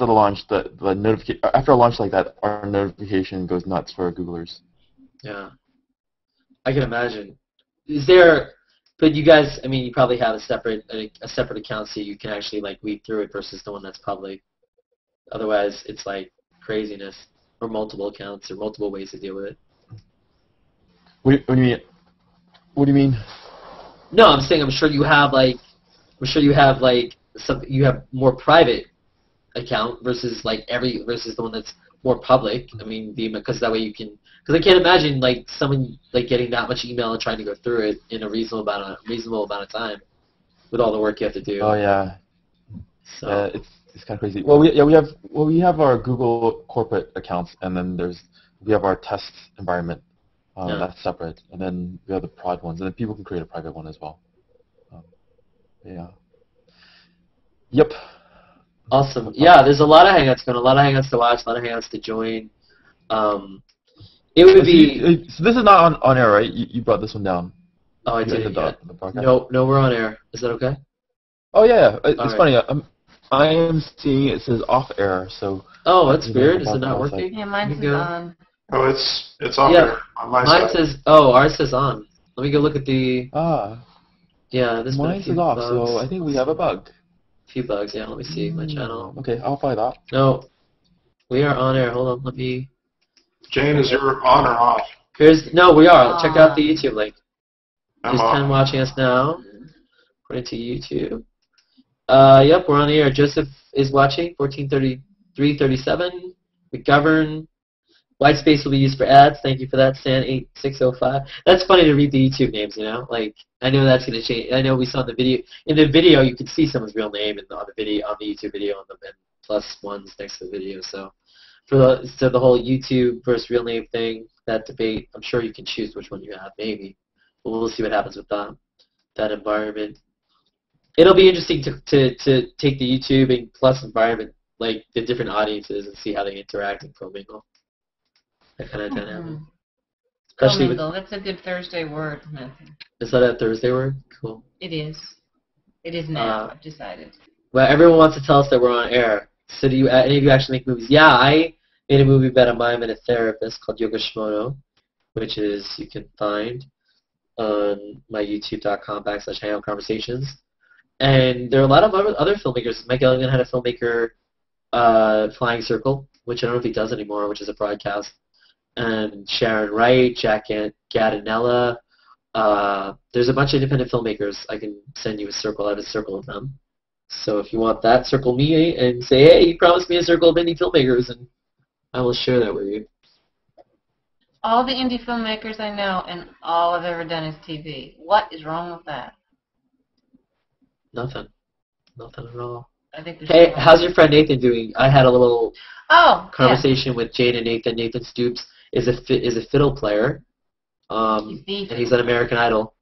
launch, the notification after a launch like that, our notification goes nuts for Googlers. Yeah, I can imagine. Is there? But you guys, I mean, you probably have a separate account so you can actually like weed through it versus the one that's public. Otherwise, it's like craziness, or multiple accounts, or multiple ways to deal with it. What do you mean? What do you mean? No, I'm saying I'm sure you have you have more private account versus versus the one that's more public. I mean, because that way you can. Because I can't imagine like someone like getting that much email and trying to go through it in a reasonable amount of time, with all the work you have to do. Oh yeah. So it's kind of crazy. Well, we have our Google corporate accounts, and then we have our test environment. That's separate, and then we have the prod ones, and then people can create a private one as well. Yeah. Yep. Awesome. Yeah, there's a lot of Hangouts going, a lot of Hangouts to watch, a lot of Hangouts to join. It would be. So this is not on air, right? You brought this one down. Oh, I did. The No, we're on air. Is that okay? Oh yeah, it's right. funny. I am seeing it says off air, so. Oh, that's weird. Is it not working? Yeah, mine says on. Oh, it's off there on my mine side. says. Oh, ours says on. Let me go look at the. Yeah, this mine says off, so I think we have a bug. Few bugs. Yeah, let me see my channel. Okay, I'll find that. No, we are on air. Hold on, let me. Jane, is your on or off? No, we are. Check out the YouTube link. I'm There's off. 10 watching us now. According to YouTube. Yep, we're on the air. Joseph is watching. 1433:37. McGovern. White space will be used for ads. Thank you for that, Stan8605. That's funny to read the YouTube names, you know? Like, I know that's going to change. I know we saw in the video. In the video, you could see someone's real name on the YouTube video, and plus ones next to the video. So, for the whole YouTube versus real name thing, that debate, I'm sure you can choose which one you have, maybe. But we'll see what happens with that environment. It'll be interesting to take the YouTube and plus environment, like the different audiences, and see how they interact and commingle. That kind of dynamic. Especially Commingle. That's a good Thursday word, Matthew. Is that a Thursday word? Cool. It is. It is now. I've decided. Well, everyone wants to tell us that we're on air. So do any of you actually make movies? Yeah, I made a movie about a mind-minute therapist called Yogashimono, which you can find on my youtube.com/hangoutconversations. And there are a lot of other filmmakers. Mike Ellington had a filmmaker, Flying Circle, which I don't know if he does anymore, which is a broadcast. And Sharon Wright, Jack Gadanella. There's a bunch of independent filmmakers. I can send you a circle. I have a circle of them. So if you want that, circle me and say, hey, you promised me a circle of indie filmmakers, and I will share that with you. All the indie filmmakers I know, and all I've ever done is TV. What is wrong with that? Nothing. Nothing at all. I think hey, how's your friend Nathan doing? I had a little conversation with Jane and Nathan. Nathan Stoops is a fiddle player, and he's on American Idol.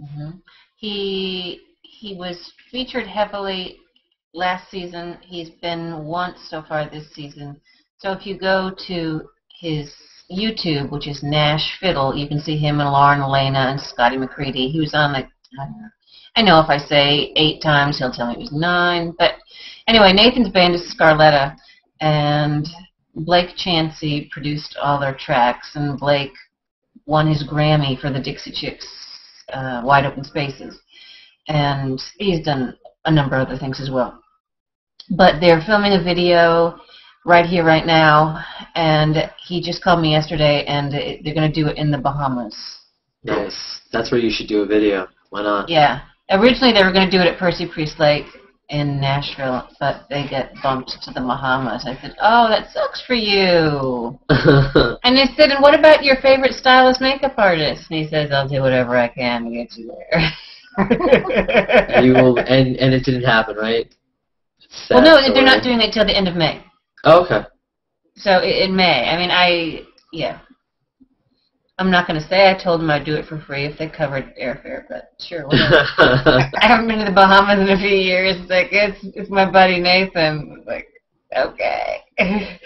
Mm-hmm. He was featured heavily last season. He's been once so far this season. So if you go to his YouTube, which is Nash Fiddle, you can see him and Lauren Elena and Scotty McCready. He was on I know if I say 8 times, he'll tell me it was 9. But anyway, Nathan's band is Scarletta, and Blake Chansey produced all their tracks, and Blake won his Grammy for the Dixie Chicks, Wide Open Spaces. And he's done a number of other things as well. But they're filming a video right here, right now, and he just called me yesterday, and they're going to do it in the Bahamas. Nice. That's where you should do a video. Why not? Yeah. Originally, they were going to do it at Percy Priest Lake in Nashville, but they get bumped to the Bahamas. I said, oh, that sucks for you. And they said, and what about your favorite stylist makeup artist? And he says, I'll do whatever I can to get you there. You will, and it didn't happen, right? Well, no, they're not doing it till the end of May. Oh, okay. So in May. I mean, yeah. I'm not going to say I told them I'd do it for free if they covered airfare, but sure, whatever. I haven't been to the Bahamas in a few years. It's like, it's my buddy Nathan. It's like, okay.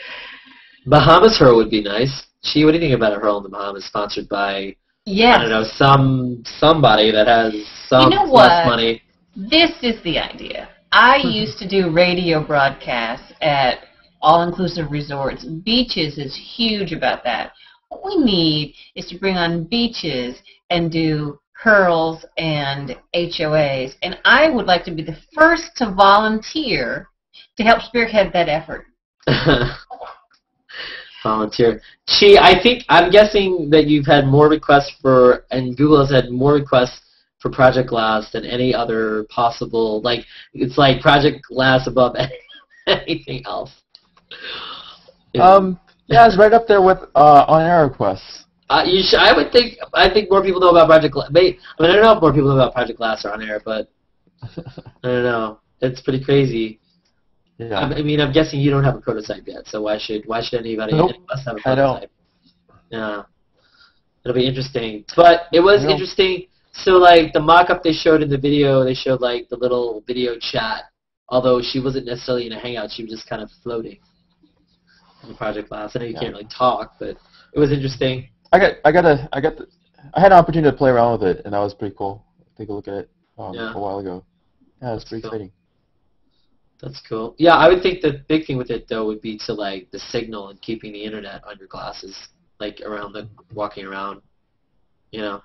Bahamas Hurl would be nice. Chee, what do you think about a Hurl in the Bahamas sponsored by, yes. I don't know, somebody that has some you know less money? This is the idea. I used to do radio broadcasts at all-inclusive resorts. Beaches is huge about that. What we need is to bring on beaches and do hurls and HOAs. And I would like to be the first to volunteer to help spearhead that effort. Volunteer. Chee, I'm guessing that you've had more requests for, and Google has had more requests for Project Glass than any other possible, like, it's like Project Glass above anything else. Yeah, it's right up there with on-air requests. I think more people know about Project Glass. I mean, I don't know if more people know about Project Glass or on air, but I don't know. It's pretty crazy. Yeah. I mean, I'm guessing you don't have a prototype yet, so why should anybody nope, else have a prototype? I don't. Yeah. It'll be interesting. But it was interesting. So, like, the mock-up they showed in the video, they showed, like, the little video chat. Although she wasn't necessarily in a hangout, she was just kind of floating in the Project Glass. I know you can't really talk, but it was interesting. I had an opportunity to play around with it, and that was pretty cool. Take a look at it a while ago. Yeah, it's pretty exciting. That's cool. Yeah, I would think the big thing with it, though, would be to, like, the signal and keeping the internet on your glasses, like, around walking around, you know,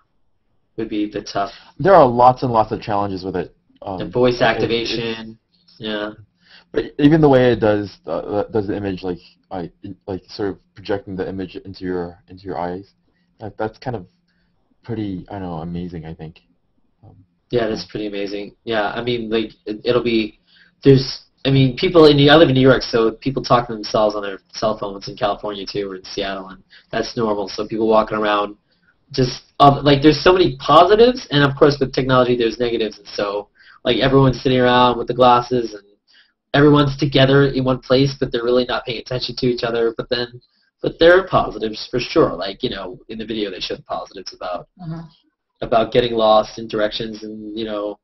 would be the tough. There are lots and lots of challenges with it. And voice activation, yeah. But even the way it does the image, like sort of projecting the image into your eyes, that's kind of pretty, I don't know, amazing, I think. Yeah, that's pretty amazing. Yeah, I mean, like, it'll be, I live in New York, so people talk to themselves on their cell phones in California, too, or in Seattle, and that's normal. So people walking around, just, like, there's so many positives, and of course with technology there's negatives, and so, like, everyone's sitting around with the glasses, and everyone's together in one place, but they're really not paying attention to each other, but there are positives for sure. Like, you know, in the video they showed positives about getting lost in directions, and, you know,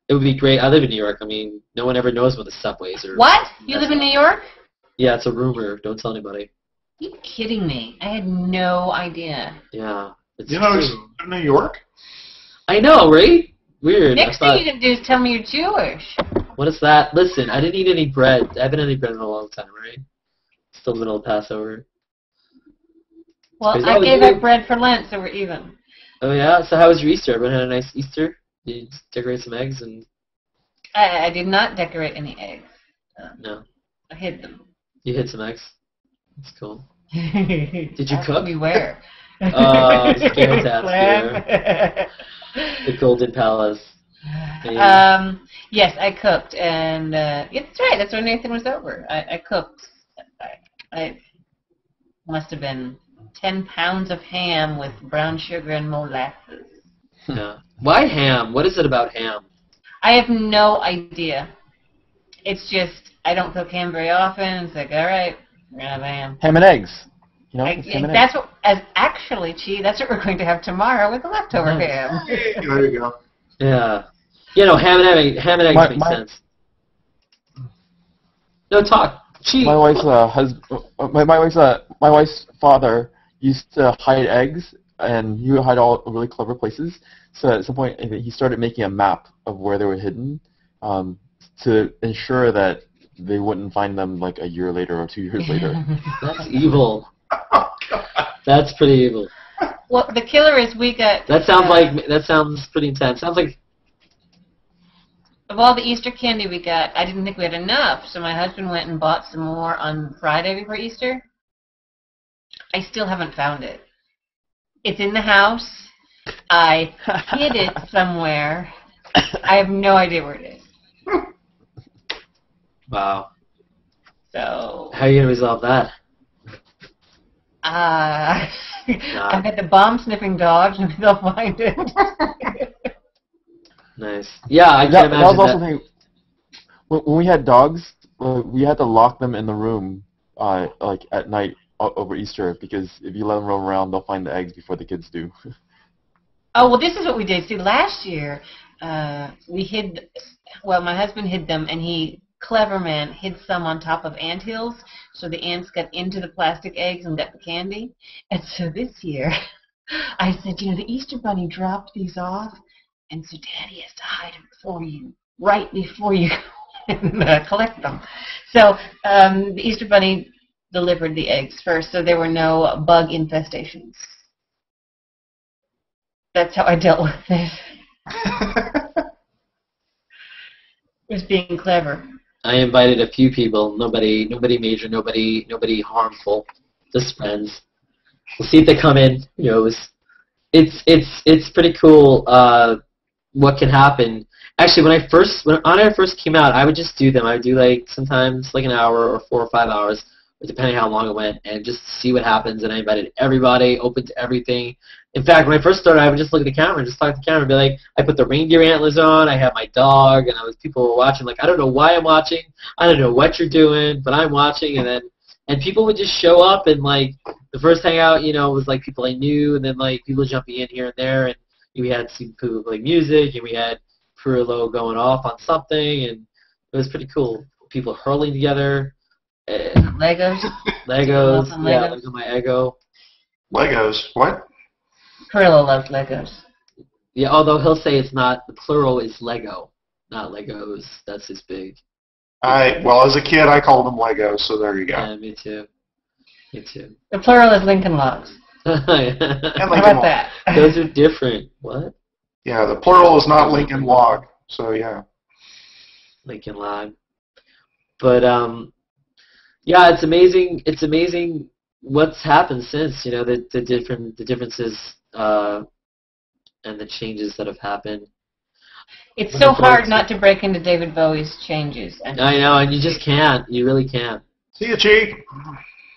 it would be great. I live in New York. I mean, no one ever knows what the subways are. What? You live in New York? Yeah, it's a rumor. Don't tell anybody. Are you kidding me? I had no idea. Yeah. You know, he's in New York? I know, right? Weird. Next thing you can do is tell me you're Jewish. What is that? Listen, I didn't eat any bread. I haven't had any bread in a long time, right? Still the middle of Passover. Well, I gave up bread for Lent, so we're even. Oh, yeah? So how was your Easter? Everyone had a nice Easter? Did you decorate some eggs? And I did not decorate any eggs. No. I hid them. You hid some eggs? That's cool. Did you cook? Beware. Oh, scare task. The Golden Palace. Yes, I cooked, and it's right. That's when Nathan was over. I cooked. I must have been 10 pounds of ham with brown sugar and molasses. Yeah. Why ham? What is it about ham? I have no idea. It's just I don't cook ham very often. It's like, all right, we're gonna have ham. Ham and eggs. You know, that's what. Actually, Chee, that's what we're going to have tomorrow with the leftover ham. There you go. Yeah. You know, ham and eggs make sense. No, talk. Chee. My wife's father used to hide eggs, and he would hide all really clever places. So at some point, he started making a map of where they were hidden, to ensure that they wouldn't find them like a year later or 2 years later. That's evil. That's pretty evil. Well, the killer is we got. That sounds pretty intense. Sounds like. Of all the Easter candy we got, I didn't think we had enough, so my husband went and bought some more on Friday before Easter. I still haven't found it. It's in the house. I hid it somewhere. I have no idea where it is. Wow. So. How are you gonna resolve that? I've got the bomb-sniffing dogs, and they'll find it. Nice. Yeah, I can That imagine was also the thing. When we had dogs, we had to lock them in the room, like at night over Easter, because if you let them roam around, they'll find the eggs before the kids do. Oh, well, this is what we did. See, last year, we hid, well, my husband hid them, and he, clever man, hid some on top of anthills, so the ants got into the plastic eggs and got the candy. And so this year, I said, you know, the Easter Bunny dropped these off, and so Daddy has to hide them for you, right before you and collect them. So the Easter Bunny delivered the eggs first, so there were no bug infestations. That's how I dealt with it. It was being clever. I invited a few people. Nobody major. Nobody harmful. Just friends. We'll see if they come in. Who knows? It's pretty cool. What can happen? Actually, when On-Air first came out, I would just do them. I would do like sometimes like an hour or 4 or 5 hours, depending how long it went, and just see what happens. And I invited everybody, open to everything. In fact, when I first started, I would just look at the camera and just talk to the camera and be like, I put the reindeer antlers on, I have my dog, and people were watching. Like, I don't know why I'm watching, I don't know what you're doing, but I'm watching. And people would just show up, and like the first hangout, you know, was like people I knew, and then like people jumping in here and there, and we had some people play music, and we had Perillo going off on something, and it was pretty cool. People hurling together. Legos. Legos. Yeah, look at my ego. Legos. What? Perillo loves Legos. Yeah, although he'll say it's not, the plural is Lego, not Legos. That's his big. Well, as a kid, I called them Legos, so there you go. Yeah, me too. Me too. The plural is Lincoln Logs. And How Lincoln about Log. that? Those are different. What? Yeah, the plural is not Lincoln Log, so yeah. Lincoln Log. But yeah, it's amazing. It's amazing what's happened since. You know, the differences and the changes that have happened. It's so hard not to break into David Bowie's changes. I know, and you just can't. You really can't. See you, Chee.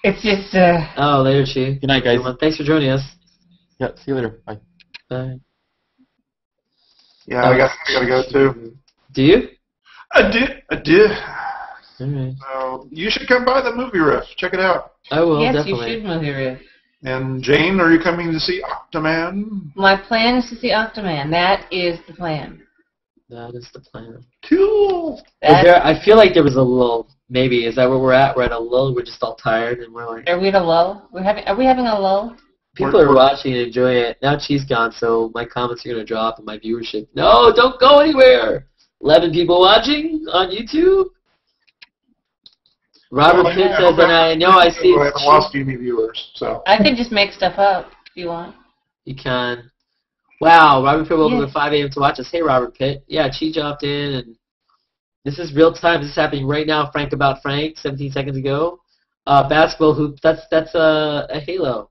It's just. Oh, later, Chee. Good night, guys. Thanks for joining us. Yeah, see you later. Bye. Bye. Yeah, I gotta go too. Do you? I did. All right. So you should come by the MovieRiff. Check it out. I will, yes, definitely. you should, MovieRiff. And Jane, are you coming to see Octoman? My plan is to see Octoman. That is the plan. That is the plan. Cool. I feel like there was a lull. Maybe is that where we're at? We're at a lull. We're just all tired, and we're like. Are we at a lull? Are we having a lull? People are watching and enjoying it. Now Chee's gone, so my comments are gonna drop and my viewership. No, don't go anywhere. 11 people watching on YouTube. Robert Pitt says, and I know I see. I haven't lost any viewers, so. I can just make stuff up if you want. You can. Wow, Robert Pitt woke up Yes. at 5 a.m. to watch us. Hey, Robert Pitt. Yeah, Chee jumped in, and this is real time. This is happening right now. Frank about Frank, 17 seconds ago. Basketball hoop. That's a halo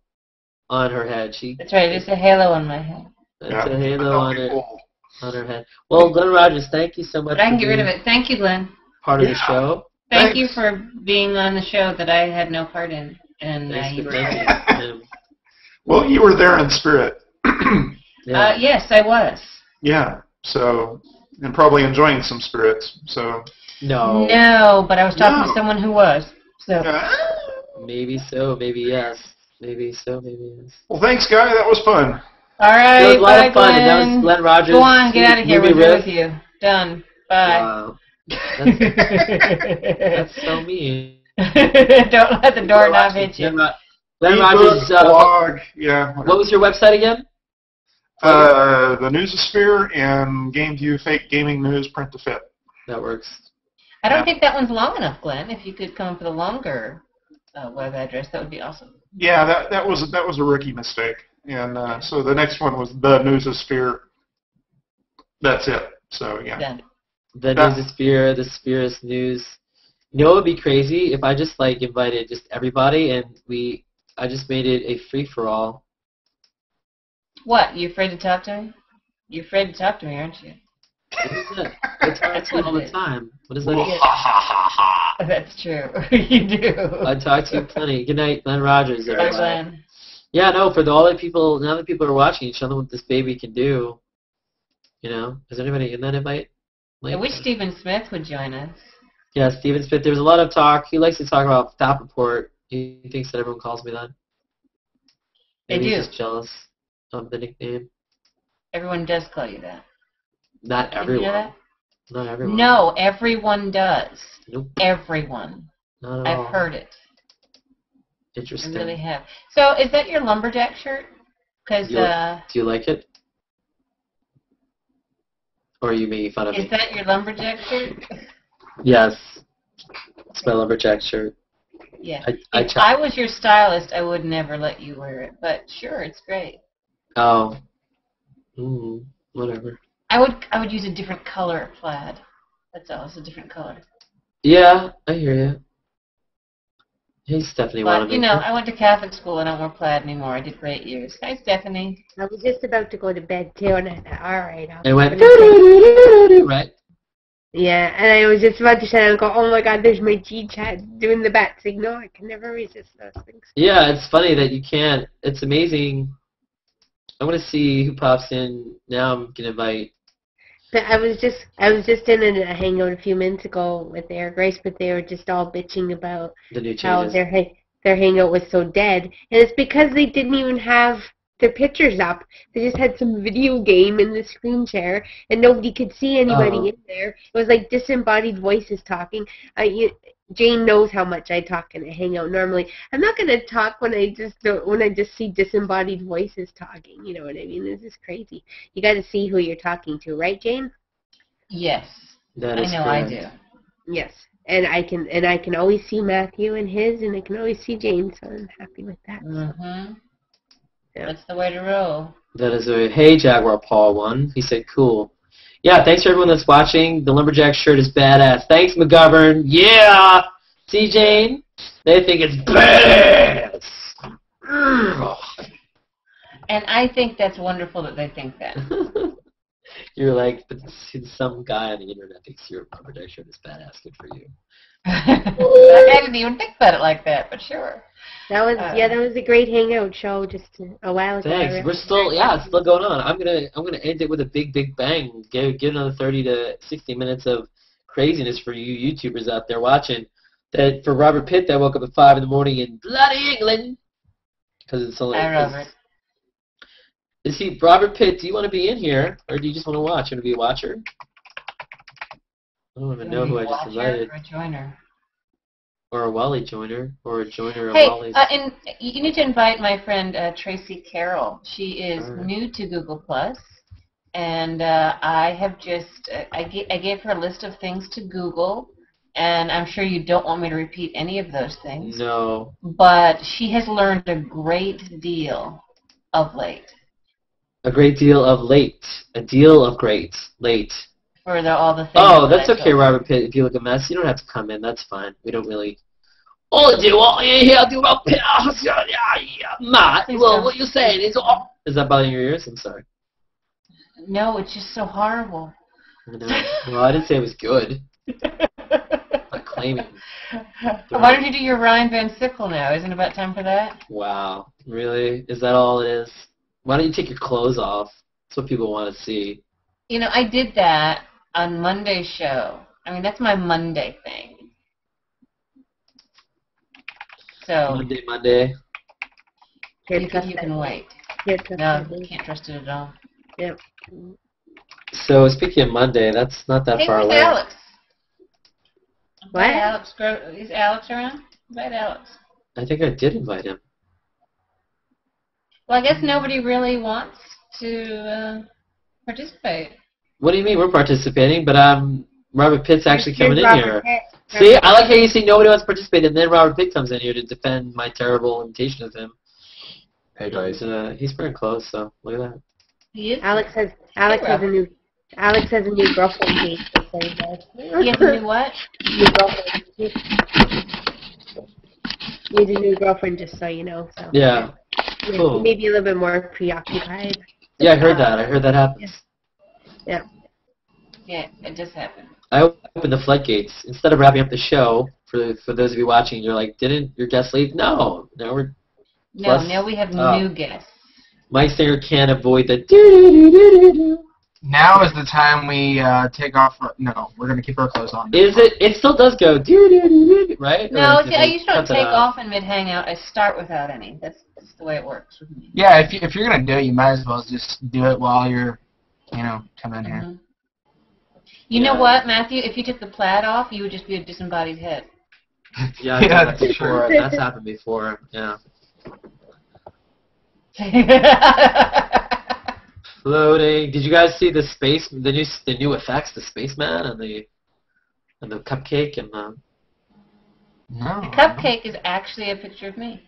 on her head. That's right. There's a halo on my head. That's a halo on her head. Well, Glenn Rogers, thank you so much. But I can get rid of it. Thank you, Glenn. Part of the show. Thank you for being on the show that I had no part in. And you were Thank Well, you were there in spirit. Yeah. yes, I was. Yeah. So, and probably enjoying some spirits. So. No. No, but I was talking to someone who was. So. Maybe so. Maybe yes. Maybe so. Maybe yes. Well, thanks, Guy. That was fun. All right. It was a lot bye, of fun. Glenn. And that was Glenn Rogers. Go on, get out of here. We're MovieRiff. through with you. Done. Bye. Wow. That's so mean. Don't let the doorknob hit you. Glenn Rogers. Blog. Yeah. What was your website again? The Newsosphere and GameView Fake Gaming News Print to Fit. That works. I don't think that one's long enough, Glenn. If you could come up with a longer web address, that would be awesome. Yeah, that was a rookie mistake. And so the next one was the Newsosphere. That's it. So yeah. Done. The Newsosphere, the Spherus News. You know, it would be crazy if I just like invited just everybody and I just made it a free for all. What? You afraid to talk to me? You're afraid to talk to me, aren't you? What is that? I talk to you all the time. What is that? That's true. You do. I talk to you plenty. Good night, Glenn Rogers. Bye, Everybody. Glenn. Yeah, no, for all the people, now that people are watching, show them what this baby can do. You know? Is anybody in that invite? I wish Stephen Smith would join us. Yeah, Stephen Smith. There was a lot of talk. He likes to talk about Rappaport. He thinks that everyone calls me that. Maybe They do. he's just jealous of the nickname. Everyone does call you that. Not Did everyone. you know that? Not everyone. No, everyone does. Nope. Everyone. Not at all. I've heard it. I Interesting. really have. So, is that your lumberjack shirt? Because Do you like it? Or are you making fun of me? is that your lumberjack shirt? Yes. It's my lumberjack shirt. Yeah. I If I was your stylist, I would never let you wear it. But sure, it's great. Oh. Whatever. I would use a different color of plaid. That's all. It's a different color. Yeah, I hear you. Hey, Stephanie. But, Wanamaker. you know, I went to Catholic school. I don't wear plaid anymore. I did for 8 years. Hi, Stephanie. I was just about to go to bed too, and all right. It went right. Yeah, and I was just about to say, and go, oh my God, there's my G chat doing the bat signal. I can never resist those things. Yeah, it's funny that you can't. It's amazing. I want to see who pops in. Now I'm gonna invite. But I was just in a hangout a few minutes ago with Air Grace, but they were just all bitching about The new how changes. their hangout was so dead, and it's because they didn't even have their pictures up. They just had some video game in the screen share, and nobody could see anybody in there. It was like disembodied voices talking. Jane knows how much I talk in a hangout normally. I'm not gonna talk when I just see disembodied voices talking. You know what I mean? This is crazy. You got to see who you're talking to, right, Jane? Yes. That I is know correct. I do. Yes. And I can always see Matthew and his, and I can always see Jane, so I'm happy with that. Mm-hmm. Yeah. That's the way to roll. That is a hey Jaguar Paul one. He said cool. Yeah, thanks for everyone that's watching. The lumberjack shirt is badass. Thanks McGovern. Yeah. See Jane? They think it's badass. And I think that's wonderful that they think that. You're like, but some guy on the internet thinks your lumberjack shirt is badass. Good for you. I didn't even think about it like that, but sure. That was a great hangout show just a while ago. Thanks. We're still, it's still going on. I'm gonna end it with a big bang. Give another 30 to 60 minutes of craziness for you YouTubers out there watching. That for Robert Pitt, that woke up at 5 in the morning in bloody England. Because it's only. Hi, Robert. Is he Robert Pitt? Do you want to be in here, or do you just want to watch? You want to be a watcher? I don't even know who I just invited. Or a joiner. Or a Wally joiner, or a joiner of Hey, Wally's. and you need to invite my friend Tracy Carroll. She is new to Google Plus, and I have just I gave her a list of things to Google, and I'm sure you don't want me to repeat any of those things. No. But she has learned a great deal of late. A great deal of late. A deal of great. Late. For all the things. Oh, that's okay, Robert Pitt. If you look a mess, you don't have to come in. That's fine. We don't really. Matt, well, what you're saying is. Is that bothering your ears? I'm sorry. No, it's just so horrible. No. Well, I didn't say it was good. I'm not claiming. Why don't you do your Ryan Van Sickle now? Isn't it about time for that? Wow. Really? Is that all it is? Why don't you take your clothes off? That's what people want to see. You know, I did that on Monday's show. I mean, that's my Monday thing. So Monday. you can wait. No, you can't trust it at all. Yep. So speaking of Monday, that's not that far away. Hey, where's Alex? What? Alex, is Alex around? Invite Alex. I think I did invite him. Well, I guess nobody really wants to participate. What do you mean we're participating? But Robert Pitt's actually coming in here. Pitt. See, I like how you see nobody wants to participate, and then Robert Pitt comes in here to defend my terrible imitation of him. Hey guys. He's pretty close, so look at that. He is. Alex has a new girlfriend. He He has a new what? New girlfriend. He has a new girlfriend, just so you know. So. Yeah. Yeah, Cool. maybe a little bit more preoccupied. Yeah, I heard that. I heard that happens. Yeah. Yeah, it just happened. I opened the floodgates. Instead of wrapping up the show, for those of you watching, you're like, didn't your guests leave? No. Now we're... No, Plus- now we have oh. new guests. Mike Stenger can't avoid the do-do-do-do-do-do. Now is the time we take off. No, we're gonna keep our clothes on. Is it? It still does go do-do-do-do, right? No, Or see, did I they usually don't cut that take out? off in mid-hangout. I start without any. That's the way it works with me. Yeah, if you're gonna do it, you might as well just do it while you're, coming in here. Mhm. You know what, Matthew? If you took the plaid off, you would just be a disembodied head. Yeah, I've Yeah, done that that's before. true. That's happened before. Yeah. Floating. Did you guys see the new effects, the spaceman and the cupcake and the? No. The cupcake is actually a picture of me.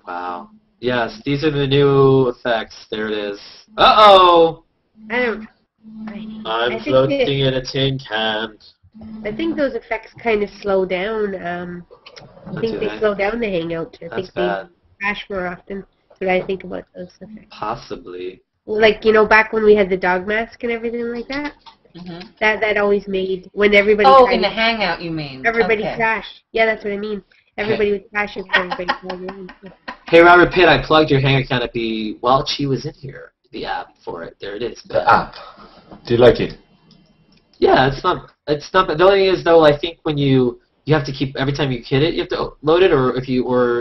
Wow. Yes, these are the new effects. There it is. Uh-oh! I don't. I'm I think floating in a tin can. I think those effects kind of slow down. I think they slow down the hangout. I That's think bad. they crash more often. That's what I think about those effects. Possibly. Like, back when we had the dog mask and everything like that. Mm-hmm. That always made when everybody. Oh, tried in the to- hangout, you mean? Everybody Okay. crashed. Yeah, that's what I mean. Everybody would crash if everybody plugged in. Hey, Robert Pitt, I plugged your Hangout Canopy while she was in here. The app for it. There it is. The app. Do you like it? Yeah, it's not. The only thing is though, I think when you have to keep every time you hit it, you have to load it, or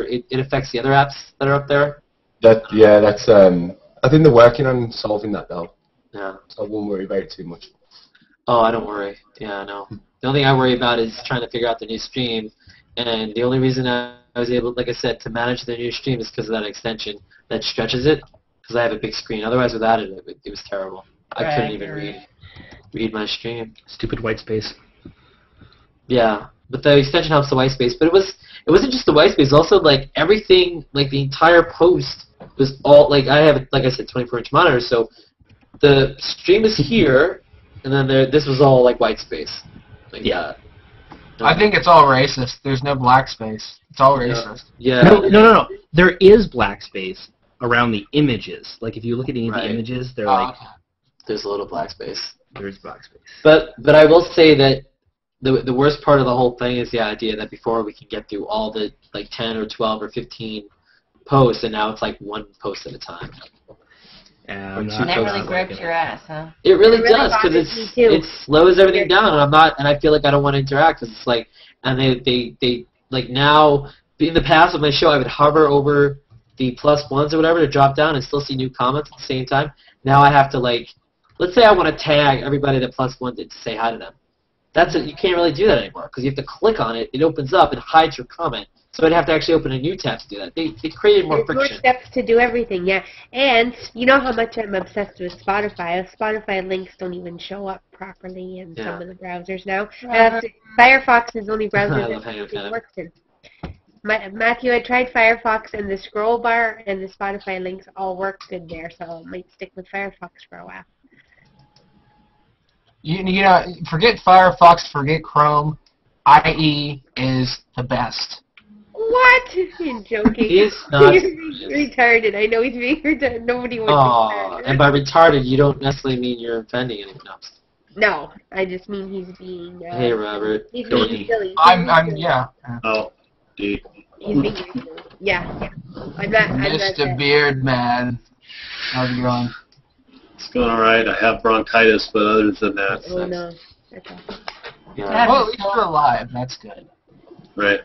it affects the other apps that are up there. That's. I think they're working on solving that now, Yeah. so I won't worry about it too much. Oh, I don't worry. Yeah, I know. The only thing I worry about is trying to figure out the new stream, and the only reason I was able, like I said, to manage the new stream is because of that extension that stretches it, because I have a big screen. Otherwise, without it, it was terrible. I couldn't even read my stream. Stupid white space. Yeah, but the extension helps the white space. But it wasn't just the white space. Also, like everything, like the entire post was all like I have, like I said, 24-inch monitor. So the stream is here, and then this was all like white space. Like that. I think it's all racist. There's no black space. It's all racist. Yeah. No. There is black space around the images. Like if you look at any of the images, they're like There's a little black space. there is black space. But I will say that the worst part of the whole thing is the idea that before we can get through all the like 10 or 12 or 15 posts, and now it's like one post at a time. And that really gripes your ass, huh? It really It really does, because bothers me too. it slows everything down, and I feel like I don't want to interact, because it's like, and they like now, in the past with my show, I would hover over the +1s or whatever to drop down and still see new comments at the same time. Now I have to, like, let's say I want to tag everybody that +1 did to say hi to them. That's it. You can't really do that anymore, because you have to click on it, it opens up, and hides your comment. So I'd have to actually open a new tab to do that. They created more There's more friction. steps to do everything, yeah. And you know how much I'm obsessed with Spotify. Spotify links don't even show up properly in some of the browsers now. Firefox is the only browser I love that Hangout it works in. Matthew, I tried Firefox, and the scroll bar and the Spotify links all work good there, so I might stick with Firefox for a while. You know, forget Firefox, forget Chrome. IE is the best. What? You're joking. He's not. He's retarded. I know he's being retarded. Nobody wants Aw, and by retarded, you don't necessarily mean you're offending anyone else. No, I just mean he's being. Hey, Robert. He's being silly. Yeah. Oh, dude. He's being silly. Yeah. I'm not. Mr. Beard Man. How's it going? It's going all right. I have bronchitis, but other than that, Oh no. That's awesome. Yeah. Well, at least you're alive. That's good. right.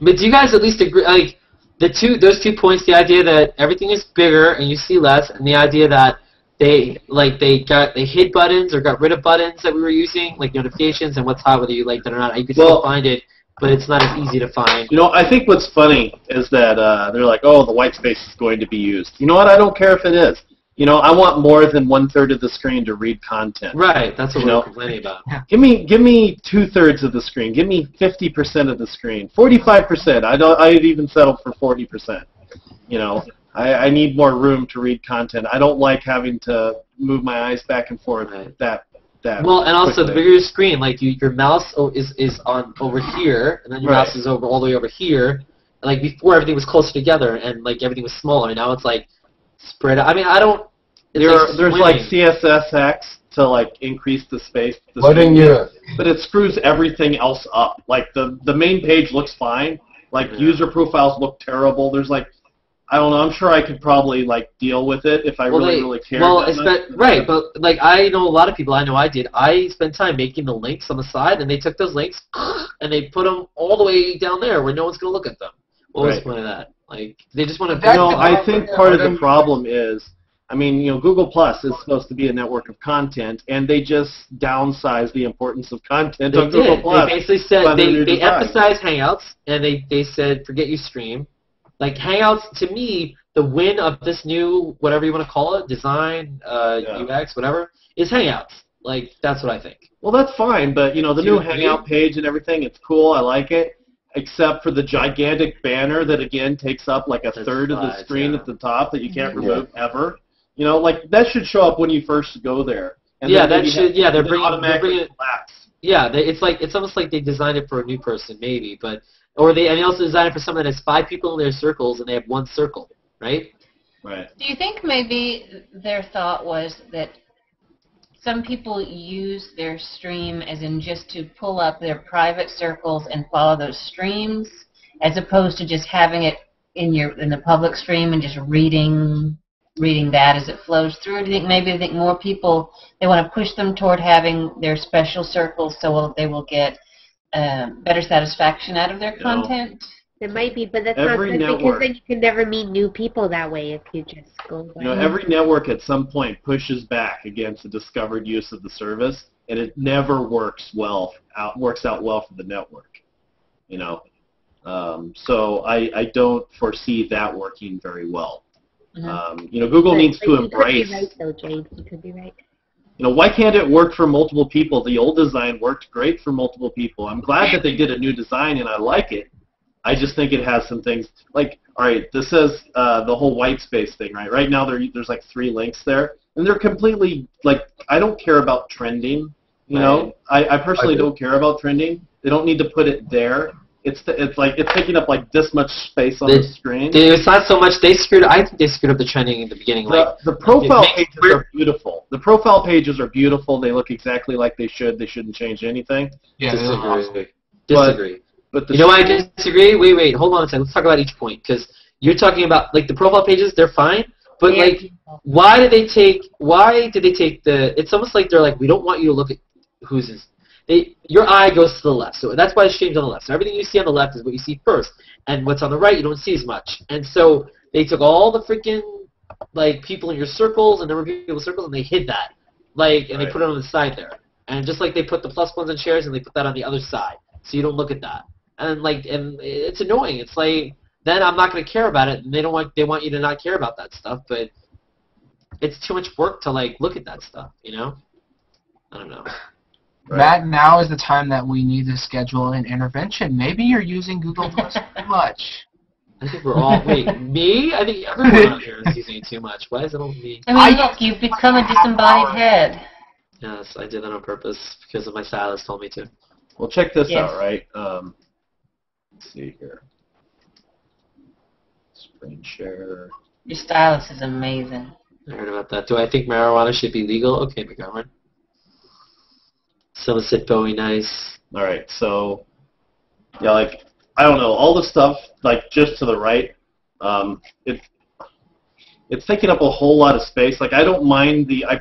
But do you guys at least agree, like, those 2 points, the idea that everything is bigger and you see less, and the idea that they hid buttons or got rid of buttons that we were using, like notifications and what's hot, whether you like that or not. You can still find it, but it's not as easy to find. You know, I think what's funny is that they're like, oh, the white space is going to be used. You know what? I don't care if it is. You know, I want more than 1/3 of the screen to read content. Right, that's what You we're know? complaining about. Give me 2/3 of the screen. Give me 50% of the screen. 45%. I'd even settle for 40%. You know, I need more room to read content. I don't like having to move my eyes back and forth that Well, and also the quickly. bigger your screen, like your mouse is on over here, and then your mouse is all the way over here. like before everything was closer together and like everything was smaller. Now it's like spread out. I mean, I don't. There's like CSS hacks to like increase the space. Why didn't you? But it screws everything else up. Like the main page looks fine. Like user profiles look terrible. There's like, I don't know. I'm sure I could probably like deal with it if I really cared. Well, right, but like I know a lot of people. I know I did. I spent time making the links on the side, and they took those links and they put them all the way down there where no one's gonna look at them. What was the point of that? Like they just want to. I think part of the problem is. I mean, Google Plus is supposed to be a network of content, and they just downsized the importance of content on Google Plus. They basically said they emphasized Hangouts, and they said forget you stream. Like Hangouts, to me, the win of this new whatever you want to call it, design, UX, whatever, is Hangouts. Like that's what I think. Well, that's fine, but the new Hangout page and everything, it's cool. I like it. Except for the gigantic banner that again takes up like a third of the screen at the top that you can't remove ever. Like that should show up when you first go there. And that should. They're bringing it. Yeah, it's almost like they designed it for a new person, maybe, and they also designed it for someone that has 5 people in their circles and they have 1 circle, right? Right. Do you think maybe their thought was that some people use their stream as in just to pull up their private circles and follow those streams, as opposed to just having it in the public stream and just reading that as it flows through? Do you think maybe more people, they want to push them toward having their special circles so they will get better satisfaction out of their content? It might be, but that's not good because then you can never meet new people that way if you just go by. Every network at some point pushes back against the discovered use of the service, and it never works out well for the network. So I don't foresee that working very well. Google needs to embrace. You could be right, though, James. You could be right. Why can't it work for multiple people? The old design worked great for multiple people. I'm glad that they did a new design, and I like it. I just think it has some things like, all right, this says the whole white space thing, right? Right now there's like 3 links there, and they're completely like, I don't care about trending. I personally don't care about trending. They don't need to put it there. It's taking up like this much space on the screen. It's not so much I think they screwed up the trending in the beginning. The profile pages are beautiful. The profile pages are beautiful. They look exactly like they should. They shouldn't change anything. Yeah, disagree. But you know why I disagree? Wait, hold on a second. Let's talk about each point, because you're talking about like the profile pages. They're fine, but like, why did they take the? It's almost like they're like, we don't want you to look at who's in. Your eye goes to the left, so that's why it's changed on the left. So everything you see on the left is what you see first, and what's on the right you don't see as much. And so they took all the freaking like people in your circles and number of people in circles, and they hid that, they put it on the side there. And just like they put the plus ones and shares, and they put that on the other side, so you don't look at that. And it's annoying. It's like then I'm not going to care about it, and they want you to not care about that stuff, but it's too much work to like look at that stuff, I don't know. Right. Matt, now is the time that we need to schedule an intervention. Maybe you're using Google Plus too much. I think we're all... Wait, me? I think everyone out here is using it too much. Why is it only me? I mean, look, you've become a disembodied head. Yes, I did that on purpose because of my stylist told me to. Well, check this out, right? Let's see here. Screen share. Your stylist is amazing. I heard about that. Do I think marijuana should be legal? Okay, McGovern. Solicit Bowie, nice. All right, so yeah, like I don't know, all the stuff like just to the right, it's taking up a whole lot of space. Like I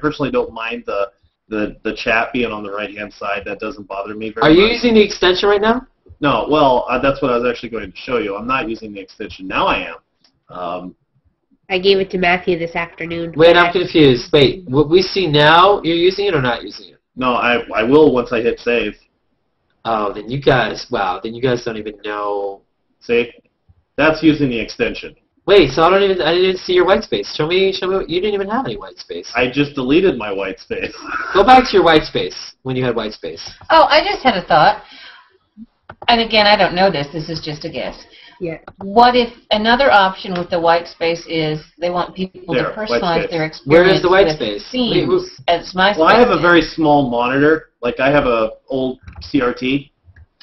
personally don't mind the chat being on the right hand side. That doesn't bother me very much. Are you using the extension right now? No, well that's what I was actually going to show you. I'm not using the extension now. I am. I gave it to Matthew this afternoon. Wait, I'm confused. Wait, what we see now, you're using it or not using it? No, I will once I hit save. Oh, then you guys don't even know. See? That's using the extension. Wait, so I didn't even see your white space. Show me, you didn't even have any white space. I just deleted my white space. Go back to your white space when you had white space. Oh, I just had a thought. And again, I don't know this. This is just a guess. Yeah. What if another option with the white space is they want people to personalize their experience? Where is the white space? Themes as my space. Well, I have a very small monitor. Like I have a old CRT,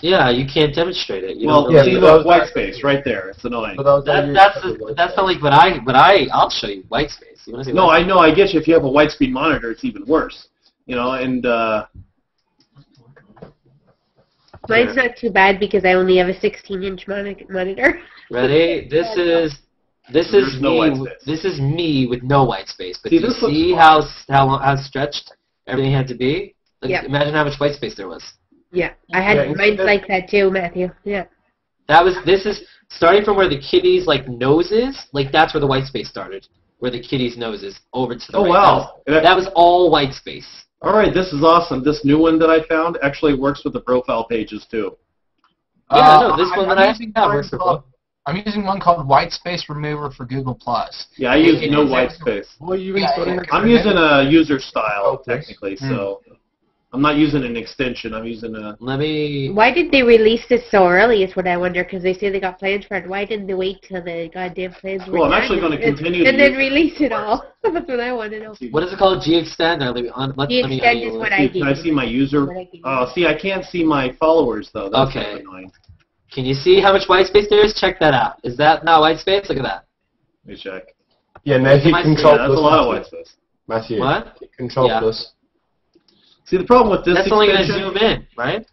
Yeah, you can't demonstrate it. You Well, don't yeah, see, but look, those- white space right there. It's annoying. But that was That's not like what I'll show you white space. You want to see? No, white I know. I get you. If you have a widescreen monitor, it's even worse. You know, and Mine's not too bad because I only have a 16-inch monitor. Ready? This is There's no white me. space. This is me with no white space. But See, do you this looks see fun. how stretched everything had to be? Like, Yeah. imagine how much white space there was. Yeah, I had Yeah, mine's like that too, Matthew. Yeah. This is starting from where the kitty's like nose is. Like that's where the white space started. Where the kitty's nose is over to the oh right. wow. That was all white space. All right, this is awesome. This new one that I found actually works with the profile pages too. Yeah, no, this one that I using have one works for called- both. I'm using one called White Space Remover for Google+. Yeah, I use It no is white actually- space. What are you Yeah, installing? yeah. I'm using a user style Okay. technically, so I'm not using an extension. I'm using a. Let me. Why did they release this so early? Is what I wonder. Because they say they got plans for it. Why didn't they wait till the goddamn plans were Well, I'm done actually going to continue to and then use- release it all? That's what I want to know. What is it called? G-Extend? Or let me G-Extend is what I Can I see my user? What I can Oh, see, I can't see my followers though. That's Okay. kind of annoying. Can you see how much white space there is? Check that out. Is that not white space? Look at that. Let me check. Yeah, now hit Yeah, Control Yeah, that's a plus. lot of white space. Matthew. What? Hit Control Yeah. plus. See, the problem with this That's only going to extension. zoom in, right?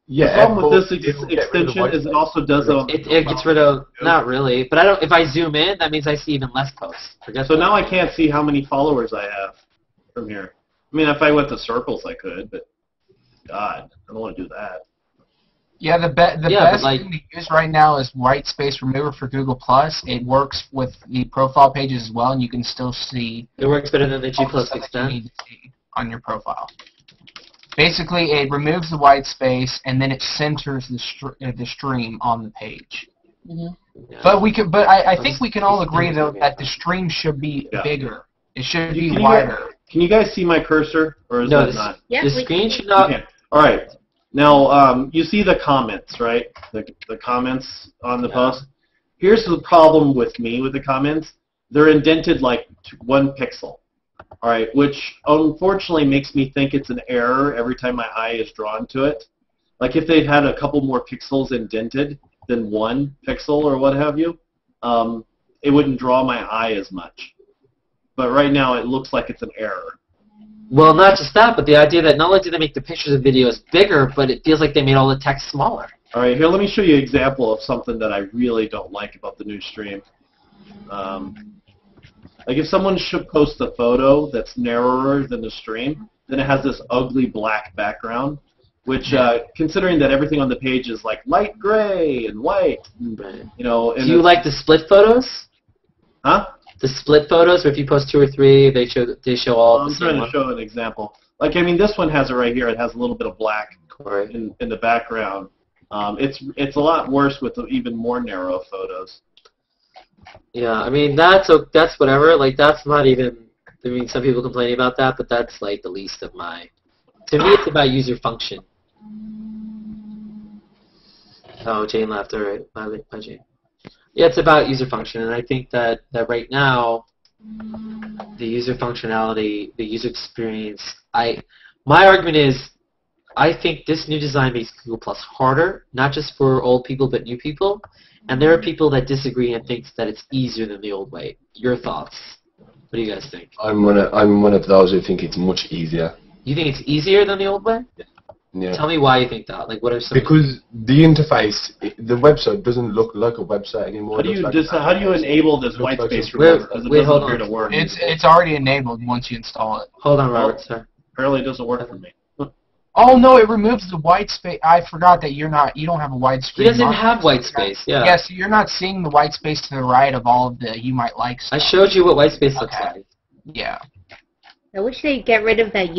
Yeah. The problem with this but it'll get rid of the extension white is it space. also does a. It gets rid of. Not really, but I don't. If I zoom in, that means I see even less posts. Forget So that. now I can't see how many followers I have from here. I mean, if I went to circles, I could, but God, I don't want to do that. Yeah, the Yeah, but best like- thing to use right now is White Space Remover for Google+. It works with the profile pages as well, and you can still see It works better than the G all the plus stuff that you extend. need to see on your profile. Basically, it removes the white space, and then it centers the stream on the page. Yeah. But I Let's think we can all just agree, though, demonstrate that that. the stream should be Yeah. bigger. It should Can be you wider. Can you guys see my cursor, or is No, that this- not? Yeah, the we screen can. should not. Okay. All right. Now, you see the comments, right? The comments on the Yeah. post. Here's the problem with me with the comments. They're indented like 1 pixel. All right, which unfortunately makes me think it's an error every time my eye is drawn to it. Like if they'd had a couple more pixels indented than 1 pixel or what have you, it wouldn't draw my eye as much. But right now it looks like it's an error. Well, not just that, but the idea that not only do they make the pictures and videos bigger, but it feels like they made all the text smaller. All right, here, let me show you an example of something that I really don't like about the new stream. Like if someone should post a photo that's narrower than the stream, then it has this ugly black background, which, considering that everything on the page is like light gray and white, Right. you know. Do And you like the split photos? Huh? The split photos, where if you post 2 or 3, they show all I'm the trying same to one. show an example. Like, I mean, this one has it right here. It has a little bit of black Right. in the background. It's a lot worse with the even more narrow photos. Yeah, I mean that's whatever. Like that's not even. I mean, some people complaining about that, but that's like the least of my. To me, it's about user function. Oh, Jane left. All right, bye, Jane. Yeah, it's about user function, and I think that right now, the user functionality, the user experience. My argument is, I think this new design makes Google Plus harder, not just for old people but new people. And there are people that disagree and think that it's easier than the old way. Your thoughts? What do you guys think? I'm one of those who think it's much easier. You think it's easier than the old way? Yeah. Tell me why you think that. Like, what are some? Because the interface, the website doesn't look like a website anymore. How do It you looks like how do you enable this Looks white like space a- remover? Because it Wait, doesn't hold appear on. to work. It's already enabled once you install it. Hold on, Robert, sir. Apparently, it doesn't work for me. Oh no, it removes the white space. I forgot that you don't have a wide He screen. doesn't monitor. have white space. Yeah. Yeah, so you're not seeing the white space to the right of all of the you might like I stuff. showed you what white space looks Okay. like. Yeah. I wish they'd get rid of that.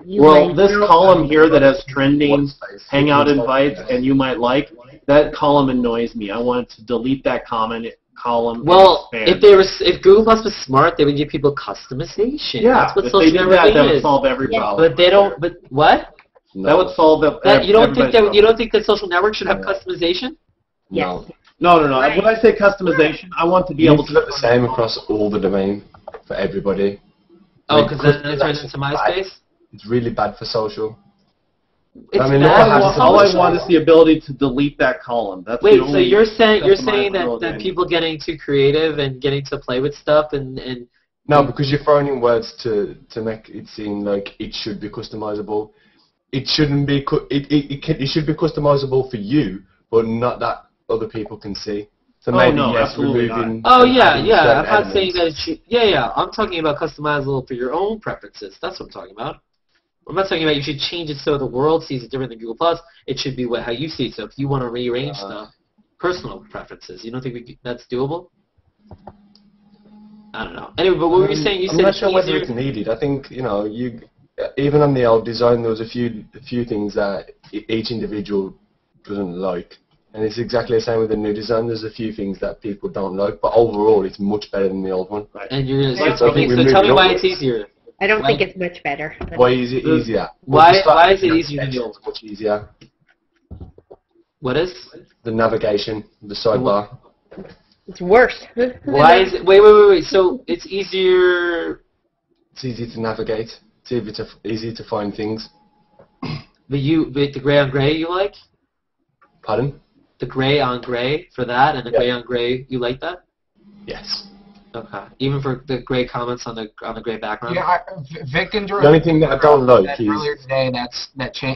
Well, this column here that has trending, Hangout invites, and you might like, that column annoys me. I wanted to delete that column. Well, and expand. if Google Plus was smart, they would give people customization. Yeah, That's what if social they did that, networking that would is. solve every problem. But they don't. But what? No. That would solve the. That, you don't think everybody's that you don't think that social networks should have customization? No. No. Right. When I say customization, I want to be You able need to to. look the same across all the domain for everybody. Oh, Like, because then it turns into bad. MySpace. It's really bad for social. It's I mean, bad. all I want is the ability to delete that column. That's Wait, the so only you're saying customizable that thing. people getting too creative and getting to play with stuff and No, because you're throwing in words to make it seem like it should be customizable. It shouldn't be. It should be customizable for you, but not that other people can see. So maybe no, yes, absolutely removing. Oh yeah, adding yeah. certain I'm not saying elements. that it should. Yeah. I'm talking about customizable for your own preferences. That's what I'm talking about. I'm not talking about you should change it so the world sees it different than Google Plus. It should be how you see it. So if you want to rearrange stuff, personal preferences. You don't think that's doable? I don't know. Anyway, but what were you saying? You I'm said not it's sure whether easier. it's needed. I think you even on the old design there was a few things that each individual doesn't like, and it's exactly the same with the new design. There's a few things that people don't like, but overall it's much better than the old one. And you're So I so think we're tell me moving why upwards. it's easier. I don't Why- think it's much better. Why is it easier? Why Well, to start, is it easier than the old? Much easier. What is? The navigation, the sidebar. It's worse. Why is it? Wait. So it's easier. It's easy to navigate. It's easy to find things. But the gray on gray you like? Pardon? The gray on gray for that, and the gray on gray you like that? Yes. Okay. Even for the gray comments on the gray background. Yeah, Vic and Drew. The only thing that I don't like is earlier today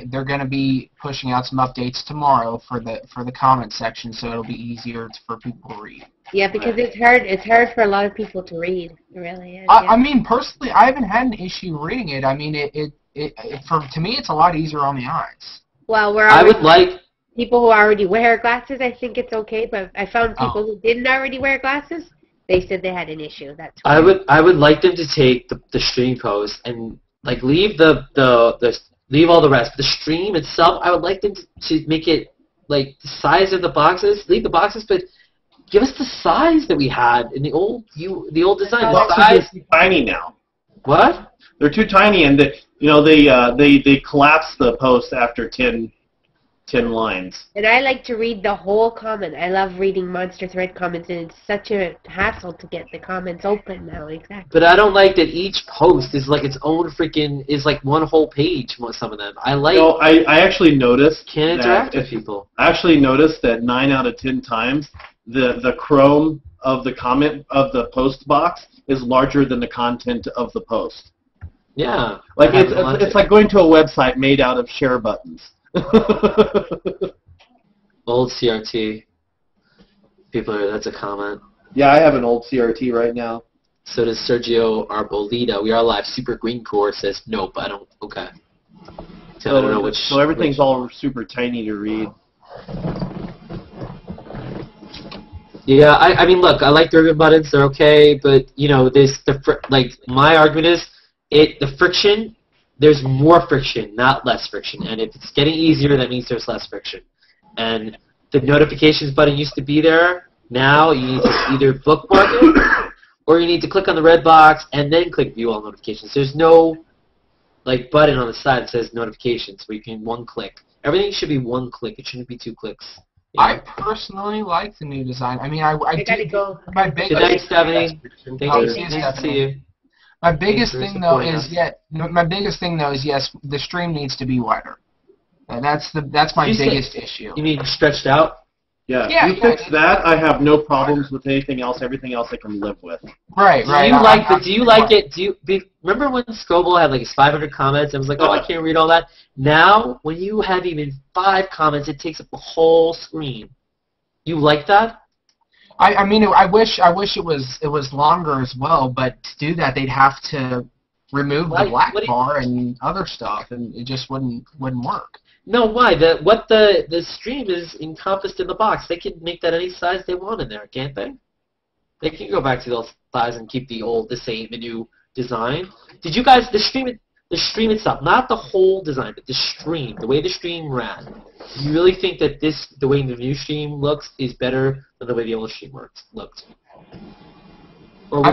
they're going to be pushing out some updates tomorrow for the comment section, so it'll be easier for people to read. Yeah, because it's hard. It's hard for a lot of people to read. It really is. I mean, personally, I haven't had an issue reading it. I mean, to me, it's a lot easier on the eyes. Well, I would like. people who already wear glasses. I think it's okay, but I found people who didn't already wear glasses. They said they had an issue. That's why. I would like them to take the stream post and like leave leave all the rest. But the stream itself, I would like them to make it like the size of the boxes. Leave the boxes, but give us the size that we had in the old design. The Boxes size. are too tiny now. What? They're too tiny, and they collapse the post after 10 lines. And I like to read the whole comment. I love reading Monster Thread comments, and it's such a hassle to get the comments open now. Exactly. But I don't like that each post is like its own is like one whole page. Some of them. I like. No, I actually noticed. Can't interact with people. I actually noticed that 9 out of 10 times the Chrome of the comment of the post box is larger than the content of the post. Yeah. Like it's like going to a website made out of share buttons. Old CRT. That's a comment. Yeah, I have an old CRT right now. So does Sergio Arbolita. We are live. Super Green Core says nope. I don't. Okay. So I don't know which. So everything's all super tiny to read. Yeah, I mean, look, I like the ribbon buttons. They're okay, but my argument is the friction. There's more friction, not less friction. And if it's getting easier, that means there's less friction. And the notifications button used to be there. Now you need to either bookmark it, or you need to click on the red box and then click View All Notifications. There's no button on the side that says Notifications where you can one click. Everything should be one click. It shouldn't be two clicks. You know? I personally like the new design. I mean, I gotta go. My biggest. Good night, Stephanie. Thank Oh, you. see you, Nice to see Stephanie. you. My biggest Thanks for thing though supporting is us. yes, the stream needs to be wider. And that's my You said- biggest issue. You mean stretched out? Yeah, Yeah, if you fix that, I have no problems with anything else. Everything else I can live with. Right. Do you like it? Remember when Scoble had his 500 comments and was like, oh, I can't read all that? Now, when you have even 5 comments, it takes up the whole screen. You like that? I mean, I wish it was longer as well, but to do that, they'd have to remove the black bar and other stuff, and it just wouldn't work. No, why? The stream is encompassed in the box. They can make that any size they want in there, can't they? They can go back to those size and keep the new design. Did you guys the stream itself, not the whole design, but the stream, the way the stream ran? Do you really think that the way the new stream looks is better than the way the old stream looked? Or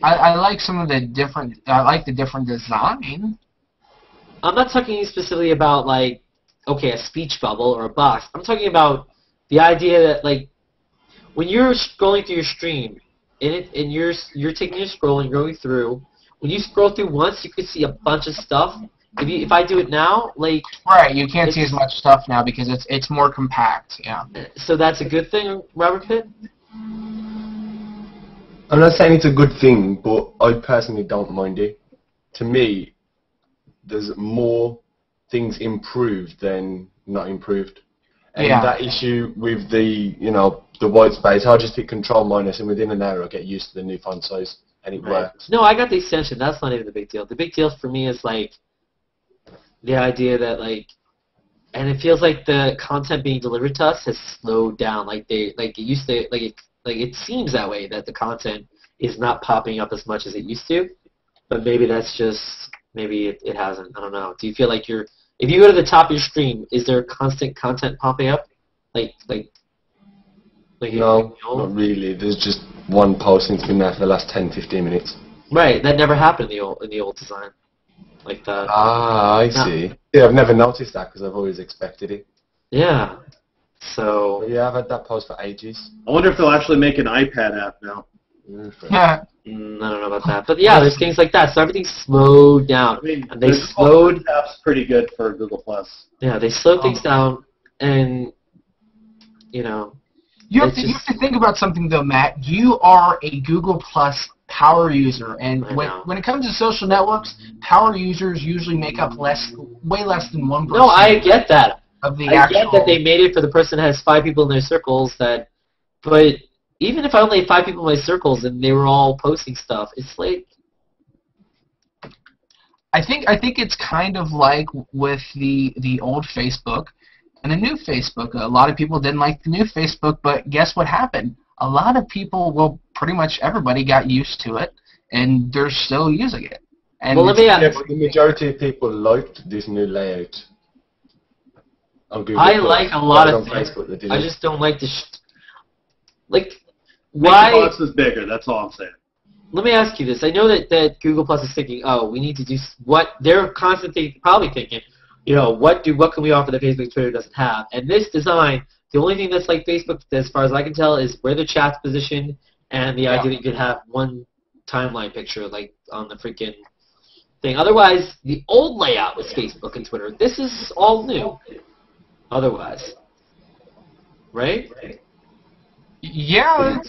I like some of the different. I like the different design. I'm not talking specifically about a speech bubble or a box. I'm talking about the idea that when you're scrolling through your stream and you're taking your scroll and going through, when you scroll through once, you can see a bunch of stuff. if I do it now, like right, you can't see as much stuff now because it's more compact. Yeah. So that's a good thing, Robert Pitt. I'm not saying it's a good thing, but I personally don't mind it. To me, there's more things improved than not improved. And that issue with the, the white space, I'll just hit Control minus, and within an hour I'll get used to the new font size, and it works. No, I got the extension. That's not even the big deal. The big deal for me is, like, the idea that, like, and it feels like the content being delivered to us has slowed down. Like, it used to, it seems that way, that the content is not popping up as much as it used to. But maybe that's just, maybe it hasn't. I don't know. Do you feel like if you go to the top of your screen, is there constant content popping up? No, not really. There's just one post and it's been there for the last 10-15 minutes. Right, that never happened in the old design. Like that. Ah, I see. Yeah, I've never noticed that because I've always expected it. Yeah. So. But yeah, I've had that post for ages. I wonder if they'll actually make an iPad app now. I don't know about that, but yeah, there's things like that. So everything's slowed down, and they slowed. App's pretty good for Google Plus. Yeah, they slowed things down, and you have to think about something though, Matt. You are a Google Plus power user, and when it comes to social networks, power users usually make up way less than 1%. No, I get that. Of the I get that they made it for the person that has 5 people in their circles. But even if I only had 5 people in my circles and they were all posting stuff, it's like. I think it's kind of like with the old Facebook and the new Facebook. A lot of people didn't like the new Facebook, but guess what happened? A lot of people, well, pretty much everybody got used to it, and they're still using it. And well, let me ask. The majority of people liked this new layout. On Google I like a lot of things. Facebook, I just don't like the. Make why? the boxes bigger. That's all I'm saying. Let me ask you this. I know that Google Plus is thinking, oh, we need to do what they're constantly probably thinking. What can we offer that Facebook Twitter doesn't have? And this design, the only thing that's like Facebook, as far as I can tell, is where the chat's positioned and the idea that you could have one timeline picture like on the freaking thing. Otherwise, the old layout was Facebook and Twitter. This is all new. Otherwise, right? Yeah.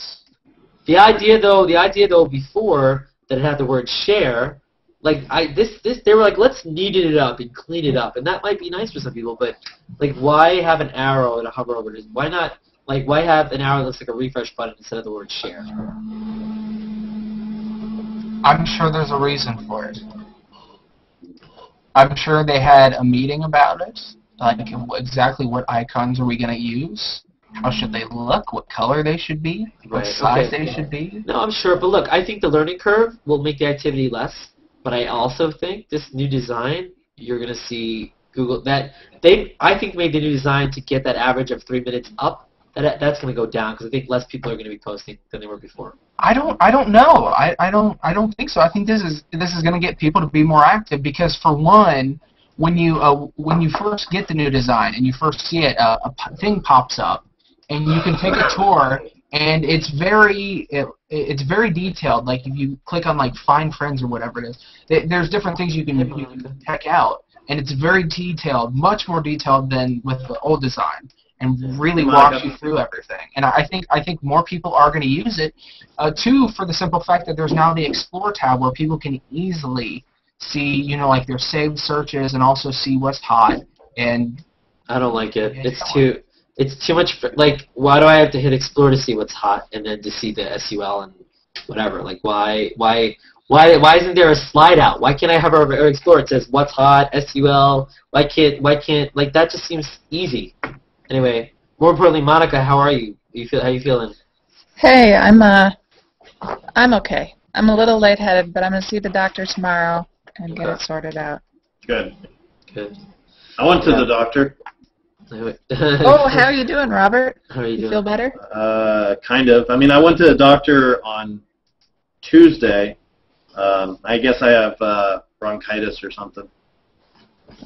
The idea though before that it had the word share, like they were like, let's neaten it up and clean it up, and that might be nice for some people, but like, why have an arrow and a hover over it? Why not, like, why have an arrow that looks like a refresh button instead of the word share? I'm sure there's a reason for it. I'm sure they had a meeting about it, like exactly what icons are we going to use. How should they look? What color they should be? What size they should be? No, I'm sure. But look, I think the learning curve will make the activity less. But I also think this new design, you're going to see Google I think made the new design to get that average of 3 minutes up. That's going to go down because I think less people are going to be posting than they were before. I don't know. I don't think so. I think this is going to get people to be more active because, for one, when you first get the new design and you first see it, a thing pops up. And you can take a tour, and it's very detailed. Like if you click on like Find Friends or whatever it is, there's different things you can check out, and it's very detailed, much more detailed than with the old design, and really walks you through everything. And I think more people are going to use it, too, for the simple fact that there's now the Explore tab where people can easily see, like their saved searches and also see what's hot. And I don't like it. It's too much. Like, why do I have to hit Explore to see what's hot and then to see the SUL and whatever? Like, why isn't there a slide out? Why can't I hover over Explore? It says what's hot, SUL. Why can't like that? Just seems easy. Anyway, more importantly, Monica, how are you? How you feeling? Hey, I'm okay. I'm a little lightheaded, but I'm gonna see the doctor tomorrow and get it sorted out. Good. I went to the doctor. Oh, how are you doing, Robert? How are you doing? Feel better? Kind of. I mean, I went to the doctor on Tuesday. I guess I have bronchitis or something.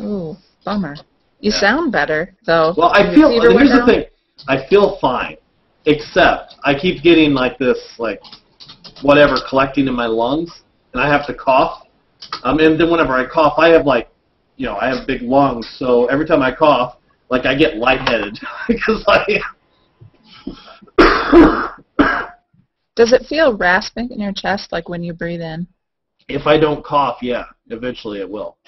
Ooh, bummer. You sound better, though. Well, here's the thing. I feel fine, except I keep getting like this, like, whatever collecting in my lungs, and I have to cough. And then whenever I cough, I have like, I have big lungs, so every time I cough, like I get lightheaded because Does it feel rasping in your chest, like when you breathe in? If I don't cough, yeah, eventually it will.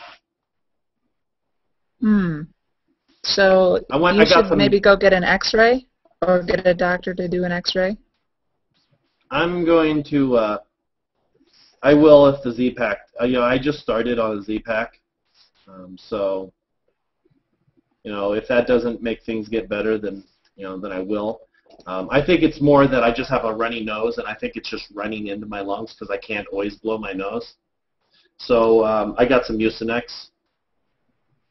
So I you got should maybe go get an X-ray or get a doctor to do an X-ray. I'm going to. I will if the Z-Pack. I just started on a Z-Pack, so if that doesn't make things get better, then then I will. I think it's more that I just have a runny nose, and I think it's just running into my lungs because I can't always blow my nose. So I got some Mucinex.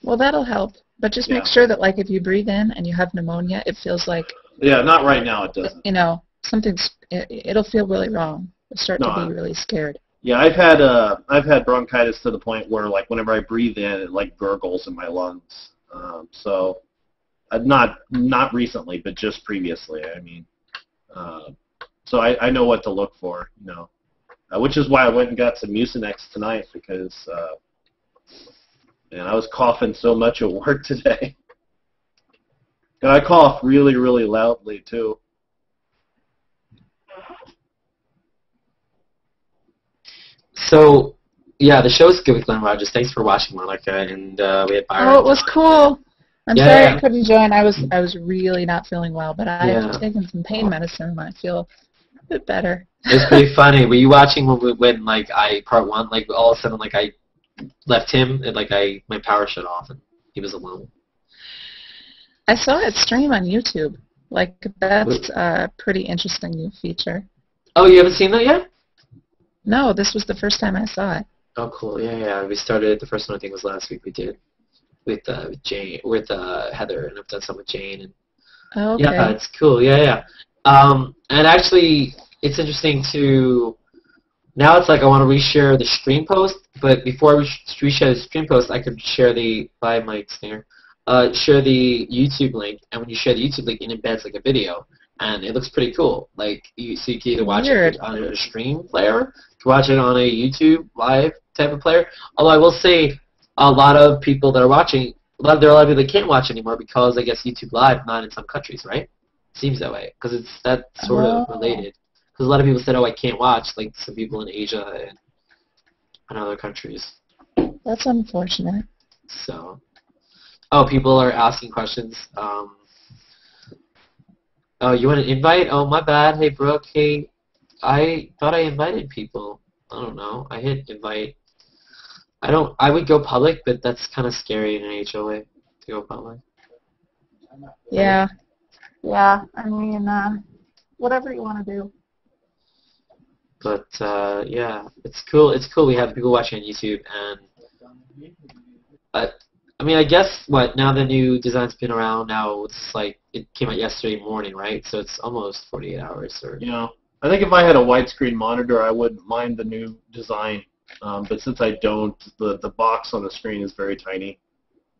Well, that'll help, but just make sure that, like, if you breathe in and you have pneumonia, it feels like. Yeah, not right now. It doesn't. It'll feel really wrong. You'll start to be really scared. Yeah, I've had bronchitis to the point where, like, whenever I breathe in, it like gurgles in my lungs. So, not recently, but just previously. I mean, so I know what to look for, which is why I went and got some Mucinex tonight because, man, I was coughing so much at work today. And I cough really, really loudly too. So, yeah, the show's good with Glenn Rogers. Thanks for watching, Monica, and we had Byron. Oh, it was cool. I'm Yeah, sorry yeah. I couldn't join. I was really not feeling well, but I've taken some pain medicine and I feel a bit better. It was pretty funny. Were you watching when like part one, like all of a sudden like I left him and like my power shut off and he was alone? I saw it stream on YouTube. Like, that's a pretty interesting new feature. Oh, you haven't seen that yet? No, this was the first time I saw it. Oh, cool. Yeah. We started, the first one I think was last week we did with Jane, with Heather, and I've done some with Jane. And oh, okay. yeah, it's cool. Yeah. And actually, it's interesting to, now it's like I want to reshare the stream post, but before I reshare the stream post, I could share the, by Mike Stenger, share the YouTube link, and when you share the YouTube link, it embeds like a video, and it looks pretty cool. Like, so you can either watch it on a stream player, you can watch it on a YouTube live type of player. Although I will say, a lot of people that are watching, there are a lot of people that can't watch anymore because I guess YouTube Live not in some countries, right? Seems that way because that's sort of related. Because a lot of people said, "Oh, I can't watch," like some people in Asia and other countries. That's unfortunate. So, people are asking questions. Oh, you want an invite? Oh, my bad. Hey, Brooke. Hey, I thought I invited people. I don't know. I hit invite. I would go public, but that's kind of scary in an HOA to go public. Yeah. Yeah. I mean, whatever you want to do. But yeah, it's cool. It's cool. We have people watching on YouTube, and I mean, I guess now the new design's been around. Now it's like it came out yesterday morning, right? So it's almost 48 hours. Or I think if I had a widescreen monitor, I wouldn't mind the new design. But since I don't, the box on the screen is very tiny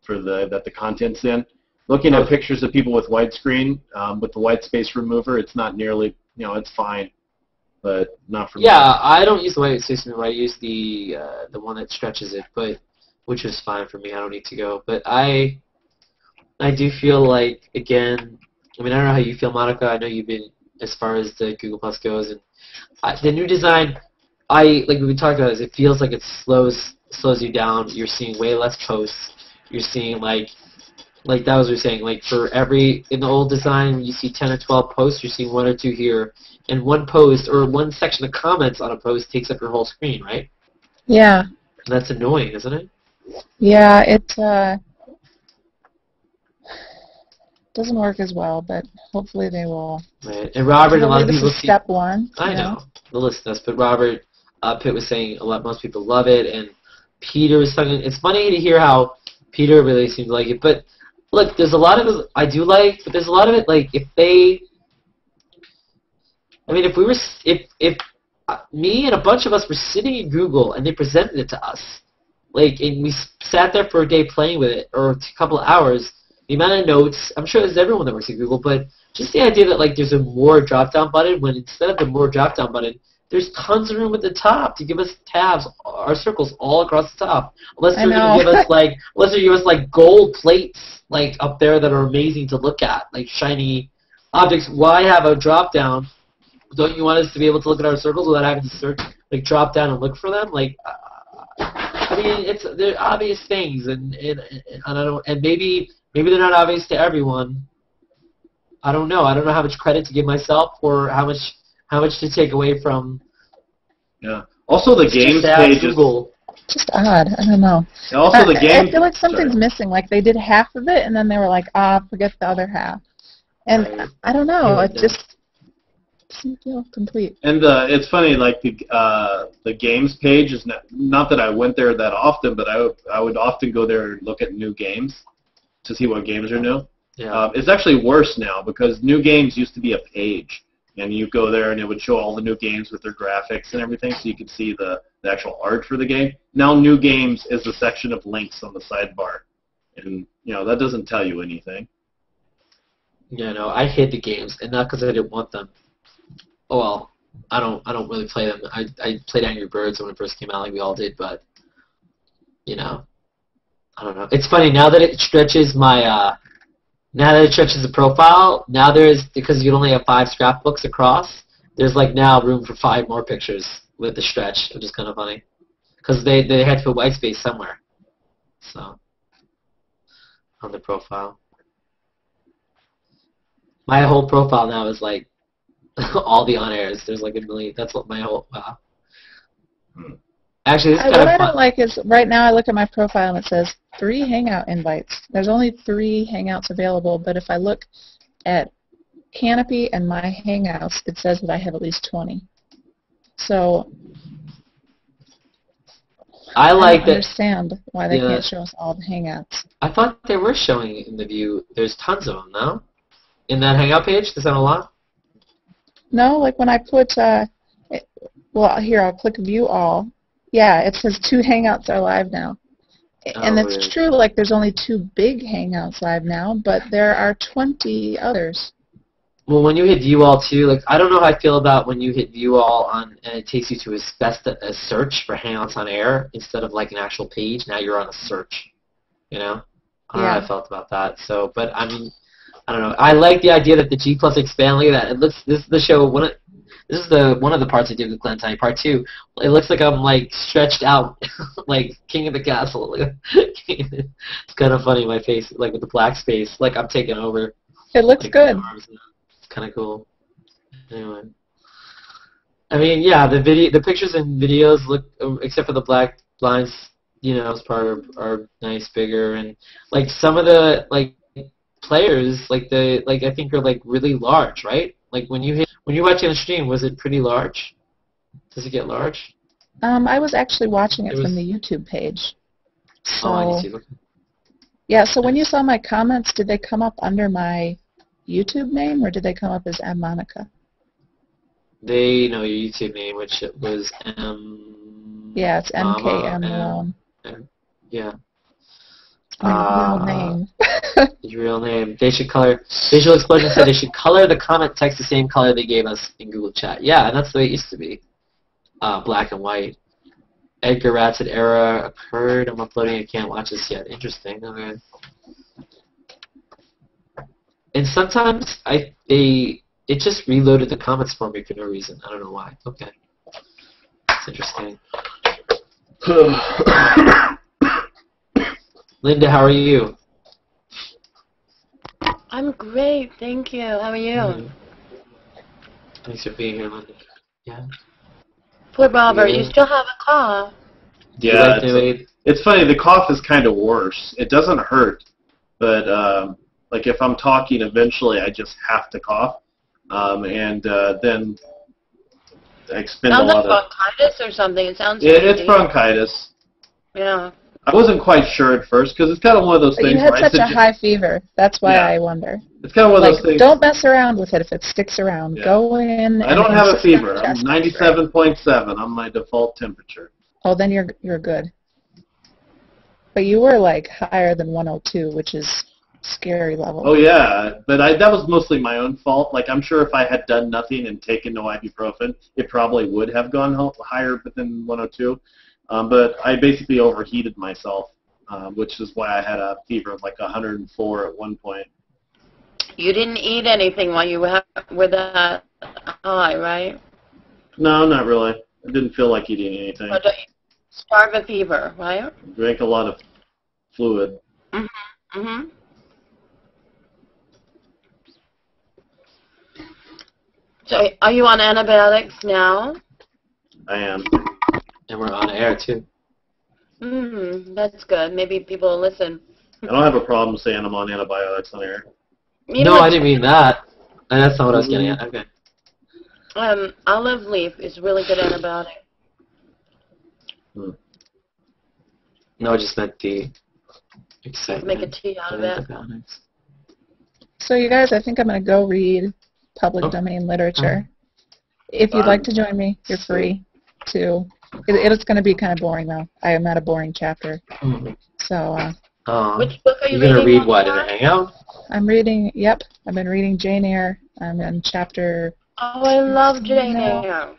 for that the content's in. Looking at pictures of people with widescreen, with the white space remover, it's not nearly, it's fine, but not for me. Yeah, I don't use the white space remover. I use the one that stretches it, which is fine for me. I don't need to go. But I do feel like, again, I mean, I don't know how you feel, Monica. I know you've been, as far as the Google Plus goes, and the new design, like we talked about, is it feels like it slows you down. You're seeing way less posts. You're seeing like that was what we were saying. Like in the old design, when you see 10 or 12 posts, you're seeing 1 or 2 here, and one post or one section of comments on a post takes up your whole screen, right? Yeah. And that's annoying, isn't it? Yeah, it doesn't work as well, but hopefully they will. Right. And Robert, a lot of people see. Step one. I know. They'll listen to us, but Robert Pitt was saying most people love it, and Peter was talking. It's funny to hear how Peter really seemed to like it, but look, there's a lot of it I do like, but there's a lot of it like if me and a bunch of us were sitting in Google and they presented it to us, like, and we sat there for a day playing with it or a couple of hours, the amount of notes, I'm sure there's everyone that works at Google, but just the idea that like there's a more drop-down button when instead of the more drop-down button, there's tons of room at the top to give us tabs, our circles all across the top. Unless they're I going to give us like gold plates like up there that are amazing to look at, like shiny objects. Why have a drop down? Don't you want us to be able to look at our circles without having to search, like drop down and look for them? Like, I mean, they're obvious things, and I don't know, and maybe they're not obvious to everyone. I don't know. I don't know how much credit to give myself or how much to take away from. Yeah. Also, the games page is just odd. I don't know. Also, the game. I feel like something's missing. Like they did half of it, and then they were like, forget the other half. And I don't know. It just doesn't feel complete. And it's funny, like the games page is not that I went there that often, but I would often go there and look at new games to see what games are new. Yeah. It's actually worse now because new games used to be a page, and you go there and it would show all the new games with their graphics and everything, so you could see the actual art for the game. Now new games is a section of links on the sidebar, and that doesn't tell you anything. Yeah, no, I hid the games, and not because I didn't want them. Oh well, I don't really play them. I played Angry Birds when it first came out, like we all did, but I don't know. It's funny now that it stretches my now that it stretches the profile. Now because you only have 5 scrapbooks across. There's like now room for 5 more pictures with the stretch, which is kind of funny because they had to put white space somewhere. So on the profile, my whole profile now is like. All the on-airs. There's like a million. That's what my whole. Wow. Actually, this is kind of what fun. I don't like is right now I look at my profile and it says 3 Hangout invites. There's only 3 Hangouts available, but if I look at Canopy and my Hangouts, it says that I have at least 20. So I don't understand why they can't show us all the Hangouts. I thought they were showing it in the view. There's tons of them now. In that Hangout page, there's not a lot. No, like when I put, well, here, I'll click View All. Yeah, it says 2 Hangouts are live now. And it's really? true, like there's only 2 big Hangouts live now, but there are 20 others. Well, when you hit View All, too, like, I don't know how I feel about when you hit View All and it takes you to a search for Hangouts on Air instead of, like, an actual page. Now you're on a search, I don't know how I felt about that. So, but, I mean... I don't know. I like the idea that the G plus expand. Look at that. It looks. This is the show. This is one of the parts I did with Glenn Tiny. Part 2. It looks like I'm like stretched out, like King of the Castle. It's kind of funny. My face, like with the black space, like I'm taking over. It looks good. It's kind of cool. Anyway, I mean, yeah, the pictures and videos look, except for the black lines, as part are nice, bigger, and like some of the players, I think are like really large, right? Like when you're watching a stream, was it pretty large? Does it get large? I was actually watching it from the YouTube page. So, on YouTube. Yeah, so when you saw my comments, did they come up under my YouTube name or did they come up as M. Monica? They know your YouTube name, which was M. Yeah, it's MKM Malone. Yeah. My real name. Your real name. They should color. Visual Explosion said they should color the comment text the same color they gave us in Google Chat. Yeah, and that's the way it used to be. Black and white. Edgar Rat said error occurred. I'm uploading. I can't watch this yet. Interesting. Okay. And sometimes it just reloaded the comments for me for no reason. I don't know why. Okay. That's interesting. Linda, how are you? I'm great, thank you. How are you? Thanks for being here, Linda. Yeah. Poor Robert, you still have a cough. Yeah, it's funny. The cough is kind of worse. It doesn't hurt, but like if I'm talking, eventually I just have to cough, and then I expend a lot of. Sounds like bronchitis or something. It sounds. Yeah, it's bronchitis. Yeah. I wasn't quite sure at first because it's kind of one of those things. You had such a high fever. That's why I wonder. It's kind of one of those things. Don't mess around with it if it sticks around. Yeah. Go in. I don't have a fever. I'm 97.7 on my default temperature. Oh, then you're good. But you were like higher than 102, which is scary level. Oh yeah, but that was mostly my own fault. Like, I'm sure if I had done nothing and taken no ibuprofen, it probably would have gone higher than 102. But I basically overheated myself, which is why I had a fever of like 104 at one point. You didn't eat anything while you were that high, right? No, not really. I didn't feel like eating anything. So don't you starve a fever, right? Drank a lot of fluid. Mm-hmm. Mm-hmm. So are you on antibiotics now? I am. And we're on air, too. That's good. Maybe people will listen. I don't have a problem saying I'm on antibiotics on air. No, I didn't mean that. That's not what I was getting at. Okay. Olive leaf is really good antibiotic. No, I just meant the excitement. Make a tea out of it. So you guys, I think I'm going to go read public domain literature. If you'd like to join me, you're free to. It's going to be kind of boring, though. I am at a boring chapter. So. Which book are you reading? You're going to read what, in now? a hangout? I'm reading, I've been reading Jane Eyre. I'm in chapter... Oh, I love Jane Eyre.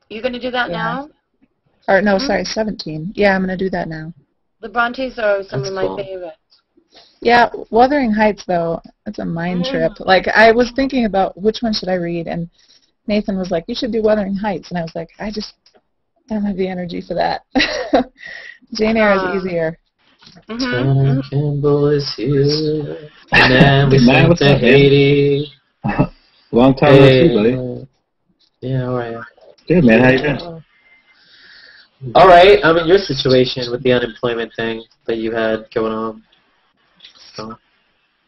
You going to do that now? Or, no, sorry, 17. Yeah, I'm going to do that now. The Brontes are some of my favorites. Yeah, Wuthering Heights, though, it's a mind trip. Like, I was thinking about which one should I read, and Nathan was like, you should do Wuthering Heights. And I was like, I don't have the energy for that. Jane Eyre is easier. Campbell is here. And then we sent to Haiti. Long time no see, buddy. Yeah, how are you? Good, man. How you doing? All right. I'm in your situation with the unemployment thing that you had going on. So.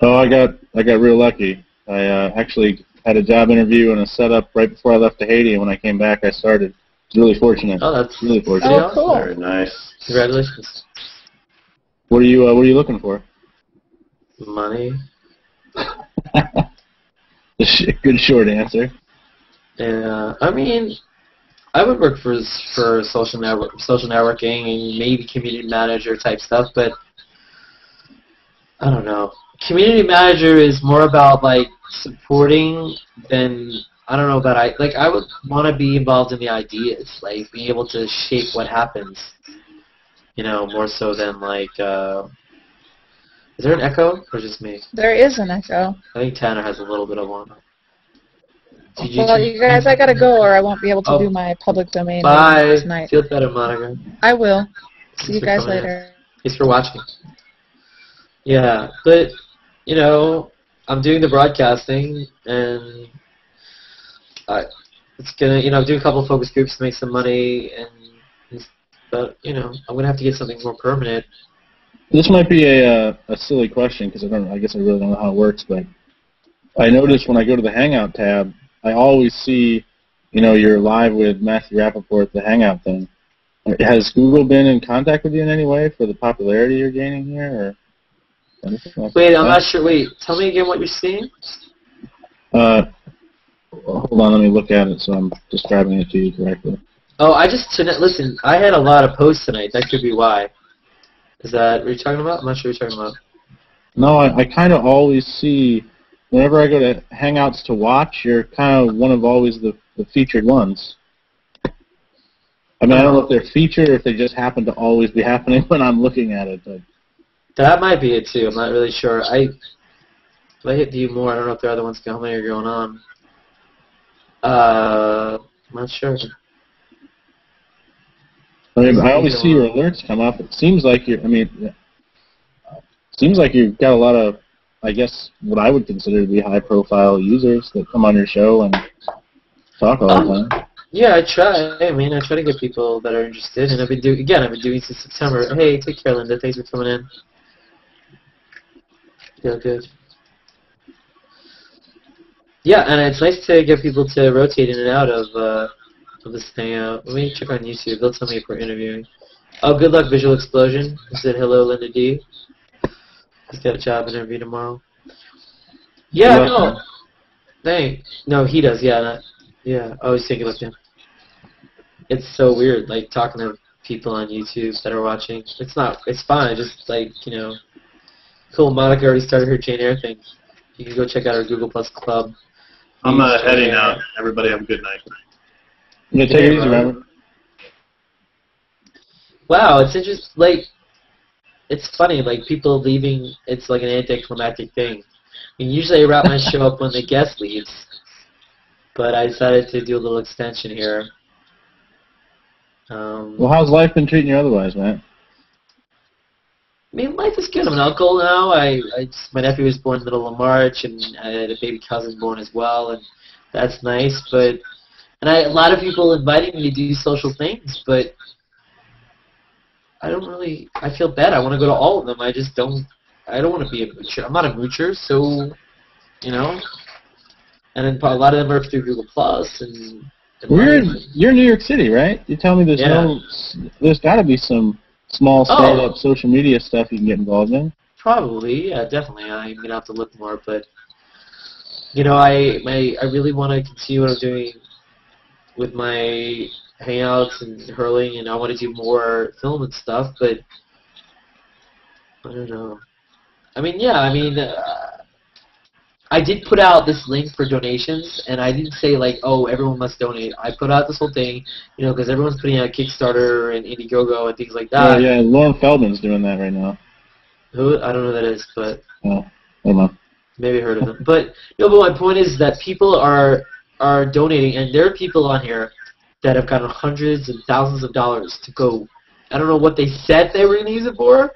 Oh, I got real lucky. I actually had a job interview and a setup right before I left to Haiti, and when I came back, I started. It's really fortunate. Oh, that's really fortunate. Oh, cool. Very nice. Congratulations. What are you looking for? Money. Good short answer. Yeah, I mean, I would work for social networking and maybe community manager type stuff, but I don't know. Community manager is more about like supporting than I don't know about I would want to be involved in the ideas, like being able to shape what happens. You know, more so than like. Is there an echo or just me? There is an echo. I think Tanner has a little bit of one. Well, you guys, I gotta go, or I won't be able to do my public domain tonight. Feel better, Monica. I will. See you guys later. Thanks for watching. Yeah, but you know, I'm doing the broadcasting, and it's gonna, you know, do a couple of focus groups to make some money, but you know, I'm gonna have to get something more permanent. This might be a silly question because I guess I really don't know how it works, but I notice when I go to the Hangout tab, I always see, you know, you're live with Matthew Rappaport, the Hangout thing. Has Google been in contact with you in any way for the popularity you're gaining here, or anything like Wait, that? I'm not sure. Wait, tell me again what you're seeing. Hold on, let me look at it so I'm describing it to you correctly. Oh, listen, I had a lot of posts tonight. That could be why. Is that what you're talking about? I'm not sure what you're talking about. No, I kind of always see, whenever I go to Hangouts to watch, you're kind of one of always the featured ones. I mean, I don't know if they're featured or if they just happen to always be happening when I'm looking at it. But that might be it, too. I'm not really sure. If I hit view more, I don't know if there are other ones how many are going on. I'm not sure. I mean, I always see your alerts come up. It seems like you've got a lot of, I guess, what I would consider to be high-profile users that come on your show and talk all the time. Yeah, I try. I mean, I try to get people that are interested, and I've been doing since September. Hey, take care, Linda. Thanks for coming in. Feel good. Yeah, and it's nice to get people to rotate in and out of this hangout. Let me check on YouTube. They'll tell me if we're interviewing. Oh, good luck, Visual Explosion. He said hello, Linda D. He's got a job interview tomorrow. Yeah, no. Thanks. No, he does. Yeah, yeah. I was thinking about him. It's so weird, like talking to people on YouTube that are watching. It's fine. Just like, you know, Cool. Monica already started her Jane Eyre thing. You can go check out our Google Plus Club. I'm heading out. Everybody have a good night. Yeah, take it easy, Robert. Wow, it's interesting. Like, it's funny. Like, people leaving, it's like an anticlimactic thing. I mean, usually I wrap my show up when the guest leaves, but I decided to do a little extension here. Well, how's life been treating you otherwise, man? I mean, life is good. I'm an uncle now. My nephew was born in the middle of March, and I had a baby cousin born as well, and that's nice. But a lot of people inviting me to do social things, but I don't really. I feel bad. I want to go to all of them. I just don't. I don't want to be a moocher. I'm not a moocher, so you know. And then a lot of them are through Google Plus and. You're in New York City, right? You tell me there's got to be some small startup social media stuff you can get involved in. Probably, yeah, definitely. I'm gonna have to look more, but you know, I really want to continue what I'm doing with my hangouts and hurling, and I want to do more film and stuff, but I don't know. I mean, yeah, I did put out this link for donations, and I didn't say, like, oh, everyone must donate. I put out this whole thing, you know, because everyone's putting out Kickstarter and Indiegogo and things like that. Yeah, Lauren Feldman's doing that right now. Who? I don't know who that is, but... Oh, never mind. Maybe heard of them. But my point is that people are donating, and there are people on here that have gotten hundreds and thousands of dollars to go. I don't know what they said they were going to use it for,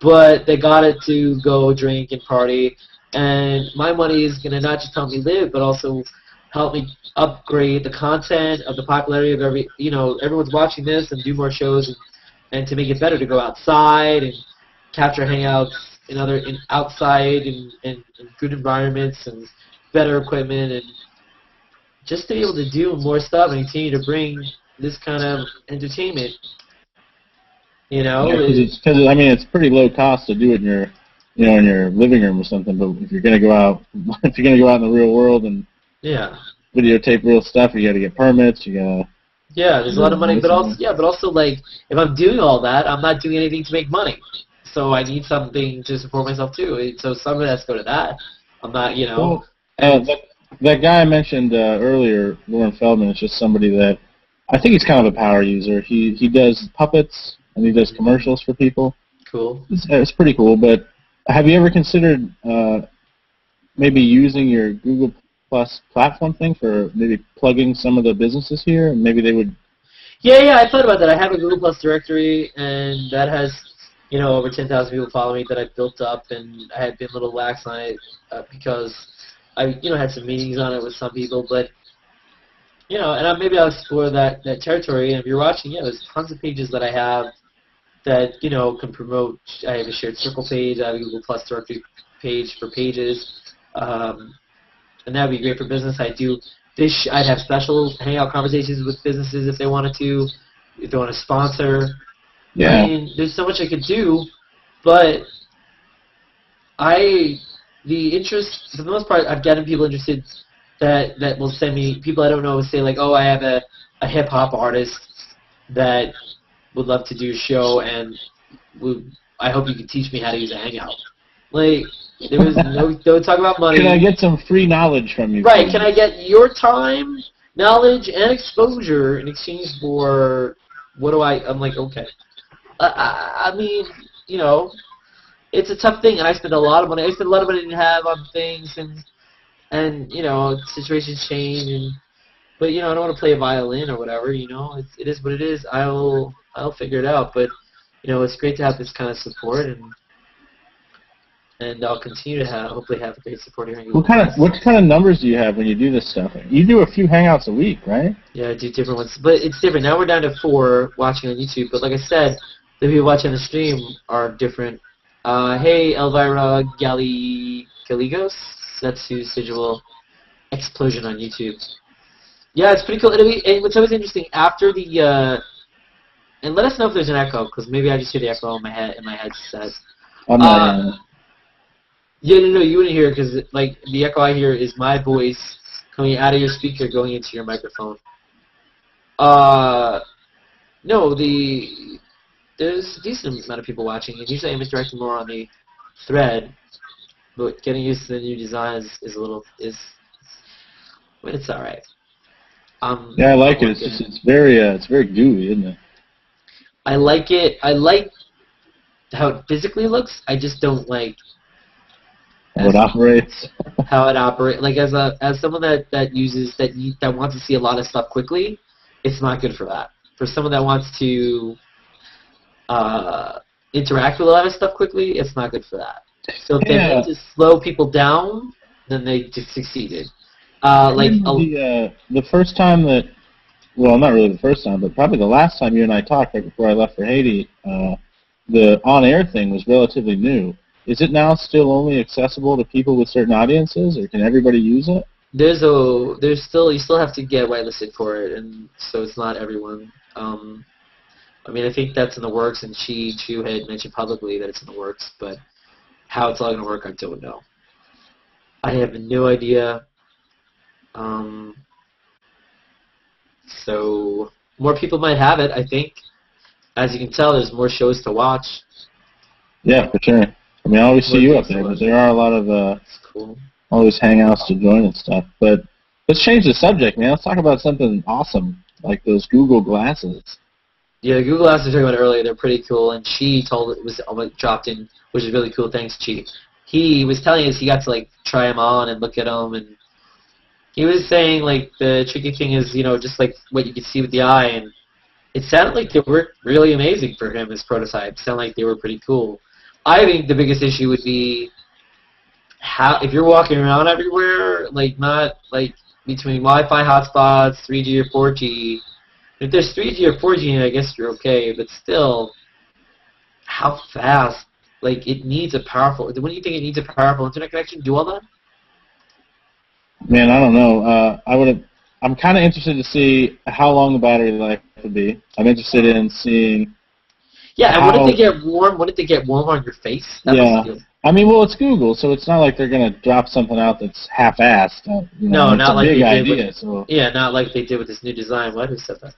but they got it to go drink and party. And my money is going to not just help me live, but also help me upgrade the content of the popularity of everyone's watching this and do more shows and to make it better to go outside and capture hangouts outside and good environments and better equipment and just to be able to do more stuff and continue to bring this kind of entertainment. You know, because it's pretty low cost to do it in your living room or something. But if you're gonna go out, in the real world and videotape real stuff, you got to get permits. There's a lot of money, but also like if I'm doing all that, I'm not doing anything to make money. So I need something to support myself too. So some of that's go to that. I'm not, Well, that guy I mentioned earlier, Lauren Feldman, is just somebody that I think he's kind of a power user. He does puppets and he does commercials for people. Cool. It's pretty cool. But have you ever considered maybe using your Google Plus platform thing for maybe plugging some of the businesses here? And maybe they would. Yeah, I thought about that. I have a Google Plus directory, and that has over 10,000 people follow me that I've built up, and I had been a little lax on it because I had some meetings on it with some people, but and maybe I'll explore that territory. And if you're watching, there's tons of pages that I have that can promote. I have a shared circle page. I have a Google Plus directory page for pages, and that'd be great for business. I'd have special hangout conversations with businesses if they wanted to, if they want to sponsor. Yeah. I mean, there's so much I could do, but the interest, for the most part, I've gotten people interested that will send me, people I don't know will say like, oh, I have a hip-hop artist that would love to do a show, and I hope you could teach me how to use a hangout. Like, there was no talk about money. Can I get some free knowledge from you? Right, can I get your time, knowledge, and exposure in exchange for I'm like, okay. I mean, it's a tough thing, and I spend a lot of money. I spend a lot of money to have on things, and situations change, but I don't want to play a violin or whatever. It is what it is. I'll figure it out. But it's great to have this kind of support, and I'll continue to hopefully have great support here. What kind of numbers do you have when you do this stuff? You do a few hangouts a week, right? Yeah, I do different ones, but it's different. Now we're down to 4 watching on YouTube. But like I said, the people watching the stream are different. Hey, Elvira Gallegos. That's whose visual explosion on YouTube. Yeah, it's pretty cool. And what's always interesting after the and let us know if there's an echo, because maybe I just hear the echo in my headset. I'm not. Yeah, no, you wouldn't hear it because like the echo I hear is my voice coming out of your speaker going into your microphone. No, there's a decent amount of people watching, and usually I'm interacting more on the thread, but getting used to the new design is a little but it's all right. Yeah, I like it. It's very gooey, isn't it? I like it. I like how it physically looks. I just don't like how it operates. How it operates. Like as someone that wants to see a lot of stuff quickly, it's not good for that. For someone that wants to interact with a lot of stuff quickly, it's not good for that. So if they need to slow people down, then they just succeeded. The first time that, well, not really the first time, but probably the last time you and I talked right before I left for Haiti, the on-air thing was relatively new. Is it now still only accessible to people with certain audiences, or can everybody use it? You still have to get whitelisted for it, and so it's not everyone. I mean, I think that's in the works, and Chee Chew had mentioned publicly that it's in the works, but how it's all going to work, I don't know. I have no idea. So more people might have it, I think. As you can tell, there's more shows to watch. Yeah, for sure. I mean, I always see you up there, but there are a lot of all these hangouts to join and stuff. But let's change the subject, man. Let's talk about something awesome, like those Google glasses. Yeah, the Google glasses I was talking about earlier, they're pretty cool, and Chee dropped in, which is really cool. Thanks, Chee. He was telling us he got to like try them on and look at them, and he was saying like the tricky thing is, just like what you could see with the eye, and it sounded like they were really amazing for him as prototypes. Sounded like they were pretty cool. I think the biggest issue would be if you're walking around everywhere, like not like between Wi-Fi hotspots, 3G or 4G. If there's 3G or 4G, I guess you're okay, but still, how fast? Like it needs a powerful. When do you think it needs a powerful internet connection to do all that? Man, I don't know. I'm kind of interested to see how long the battery life would be. I'm interested in seeing. Yeah, and wouldn't they get warm? Wouldn't they get warm on your face? I mean, well, it's Google, so it's not like they're gonna drop something out that's half-assed. No, not like big they idea. Did So. Yeah, not like they did with this new design. What? Who said that?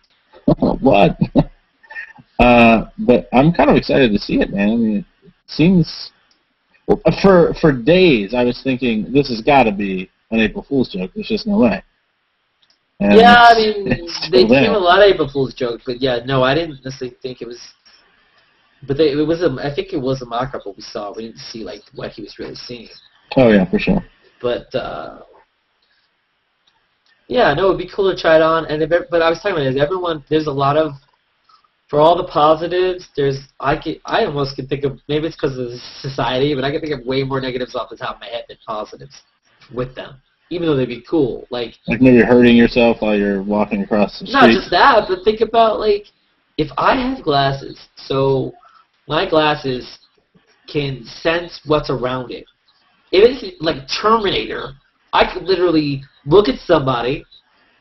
What? But I'm kind of excited to see it, man. I mean, it seems for days I was thinking this has got to be an April Fool's joke. There's just no way. And yeah, I mean, they came a lot of April Fool's jokes, but yeah, no, I didn't necessarily think it was. But I think it was a mock-up what we saw. We didn't see like what he was really seeing. Oh yeah, for sure. But yeah, no, it'd be cool to try it on. But I was talking about there's a lot of, for all the positives, I almost can think of, maybe it's because of society, but I can think of way more negatives off the top of my head than positives with them, even though they'd be cool. Like maybe hurting yourself while you're walking across the street. Not just that, but think about like, if I have glasses, so my glasses can sense what's around it. If it's like Terminator, I could literally look at somebody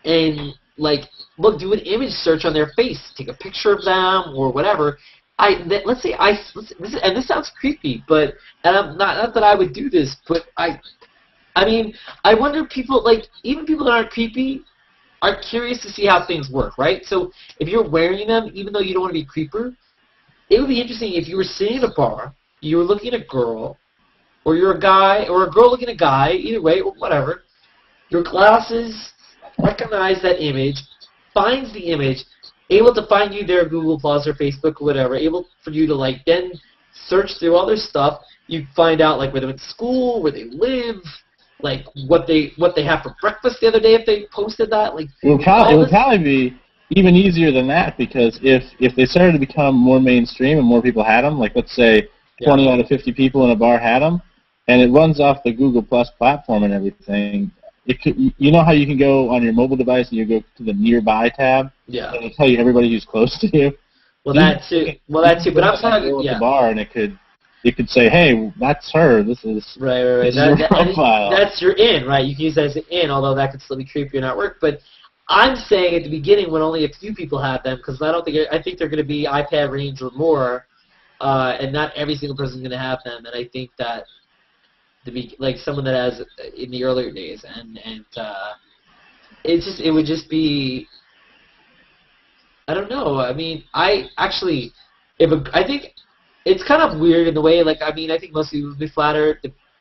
and do an image search on their face, take a picture of them or whatever. Let's say and this sounds creepy, but not that I would do this, but I mean, I wonder if people even people that aren't creepy are curious to see how things work, right? So if you're wearing them, even though you don't want to be a creeper, it would be interesting if you were sitting in a bar, you were looking at a girl, or you're a guy, or a girl looking at a guy, either way, or whatever. Your glasses recognize that image, finds the image, able to find you their Google Plus or Facebook or whatever, able for you to then search through all their stuff. You find out where they went to school, where they live, what they have for breakfast the other day if they posted that. It would probably be even easier than that, because if they started to become more mainstream and more people had them, let's say 20 out of 50 people in a bar had them, and it runs off the Google Plus platform and everything, you know how you can go on your mobile device and you go to the nearby tab, and it'll tell you everybody who's close to you. That too. But I'm talking the bar, and it could say, hey, that's her. This is right. This is your profile. That's your in, right? You can use that as an in, although that could still be creepy and not work. But I'm saying at the beginning when only a few people have them, because I think they're going to be iPad range or more, and not every single person is going to have them. And I think that to be someone that has in the earlier days, and it would just be, I don't know. I mean, I think it's kind of weird in the way, like, I mean, I think most people would be flattered.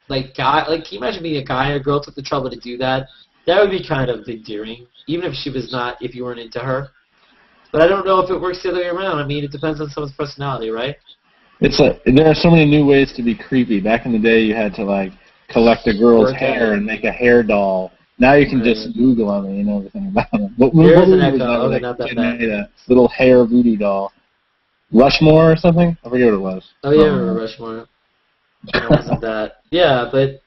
Like, can you imagine being a guy and a girl took the trouble to do that? That would be kind of endearing, even if she was not, if you weren't into her. But I don't know if it works the other way around. I mean, it depends on someone's personality, right? It's like, there are so many new ways to be creepy. Back in the day, you had to, like, collect a girl's hair and make a hair doll. Now you can just Google them and you know everything about them. Here's an echo. Okay, not that bad. Made a little hair voodoo doll. Rushmore or something? I forget what it was. Oh, yeah, I remember Rushmore. It wasn't that. Yeah, but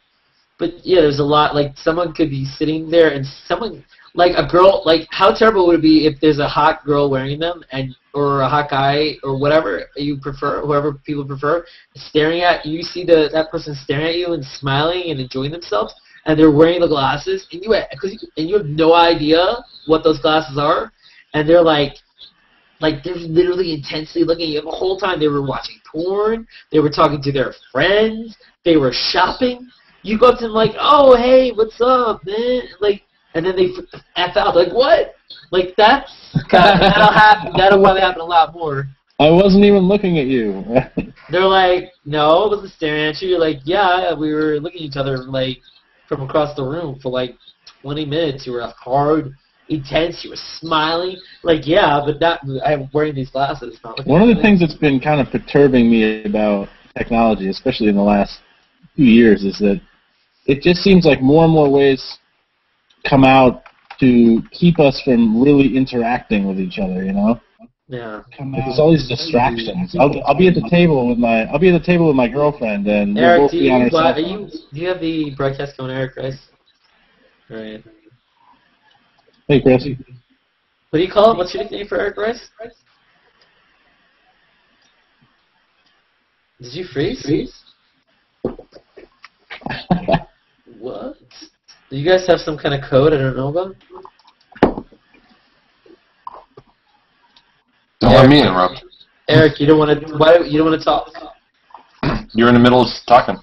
yeah, there's a lot, like, someone could be sitting there and someone, like, a girl, like, how terrible would it be if there's a hot girl wearing them, and or a hot guy, or whatever you prefer, whoever people prefer, staring at you, see that person staring at you and smiling and enjoying themselves, and they're wearing the glasses, and you have no idea what those glasses are, and they're like they're literally intensely looking at you the whole time. They were watching porn, they were talking to their friends, they were shopping. You go up to them like, oh, hey, what's up, man? Like, and then they F out. Like, what? Like, that'll happen. That'll probably happen a lot more. I wasn't even looking at you. They're like, no, I wasn't staring at you. You're like, yeah, we were looking at each other, like, from across the room for, like, 20 minutes. You were hard, intense. You were smiling. Like, yeah, but I'm wearing these glasses. One of the things that's been kind of perturbing me about technology, especially in the last few years, is that it just seems like more and more ways come out to keep us from really interacting with each other, you know? Yeah. There's all these distractions. I'll be at the table with my girlfriend, and Eric, we'll both be on our cell phones. Do you have the broadcast going, Eric, Chris? All right. Hey, Chris. What do you call it? What's your nickname for Eric Rice? Did you freeze? What? Do you guys have some kind of code I don't know about? Don't let me interrupt. Eric, you don't want to. Why you don't want to talk? You're in the middle of talking.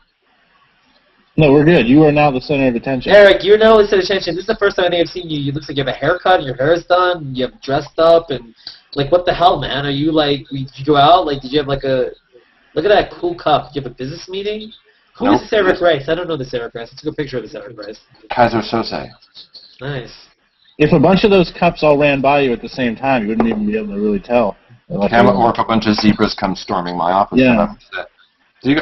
No, we're good. You are now the center of attention. Eric, you're now the center of attention. This is the first time I think I've seen you. You look like you have a haircut, and your hair is done, and you have dressed up, and like, what the hell, man? Are you like? Did you go out? Like, did you have like a? Look at that cool cup. Did you have a business meeting? Who is this Eric Rice? I don't know this Eric Rice. I took a picture of this Eric Rice. Kaiser Sose. Nice. If a bunch of those cups all ran by you at the same time, you wouldn't even be able to really tell. Or if a bunch of zebras come storming my office. Yeah.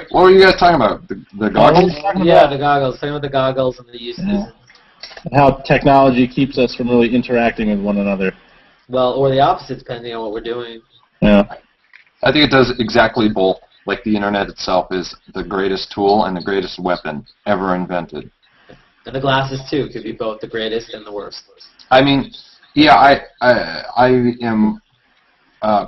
What were you guys talking about? The goggles? Yeah, the goggles. Talking about the goggles and the uses. Yeah. How technology keeps us from really interacting with one another. Well, or the opposite, depending on what we're doing. Yeah. I think it does exactly both. Like the internet itself is the greatest tool and the greatest weapon ever invented. And the glasses, too, could be both the greatest and the worst. I mean, yeah, I am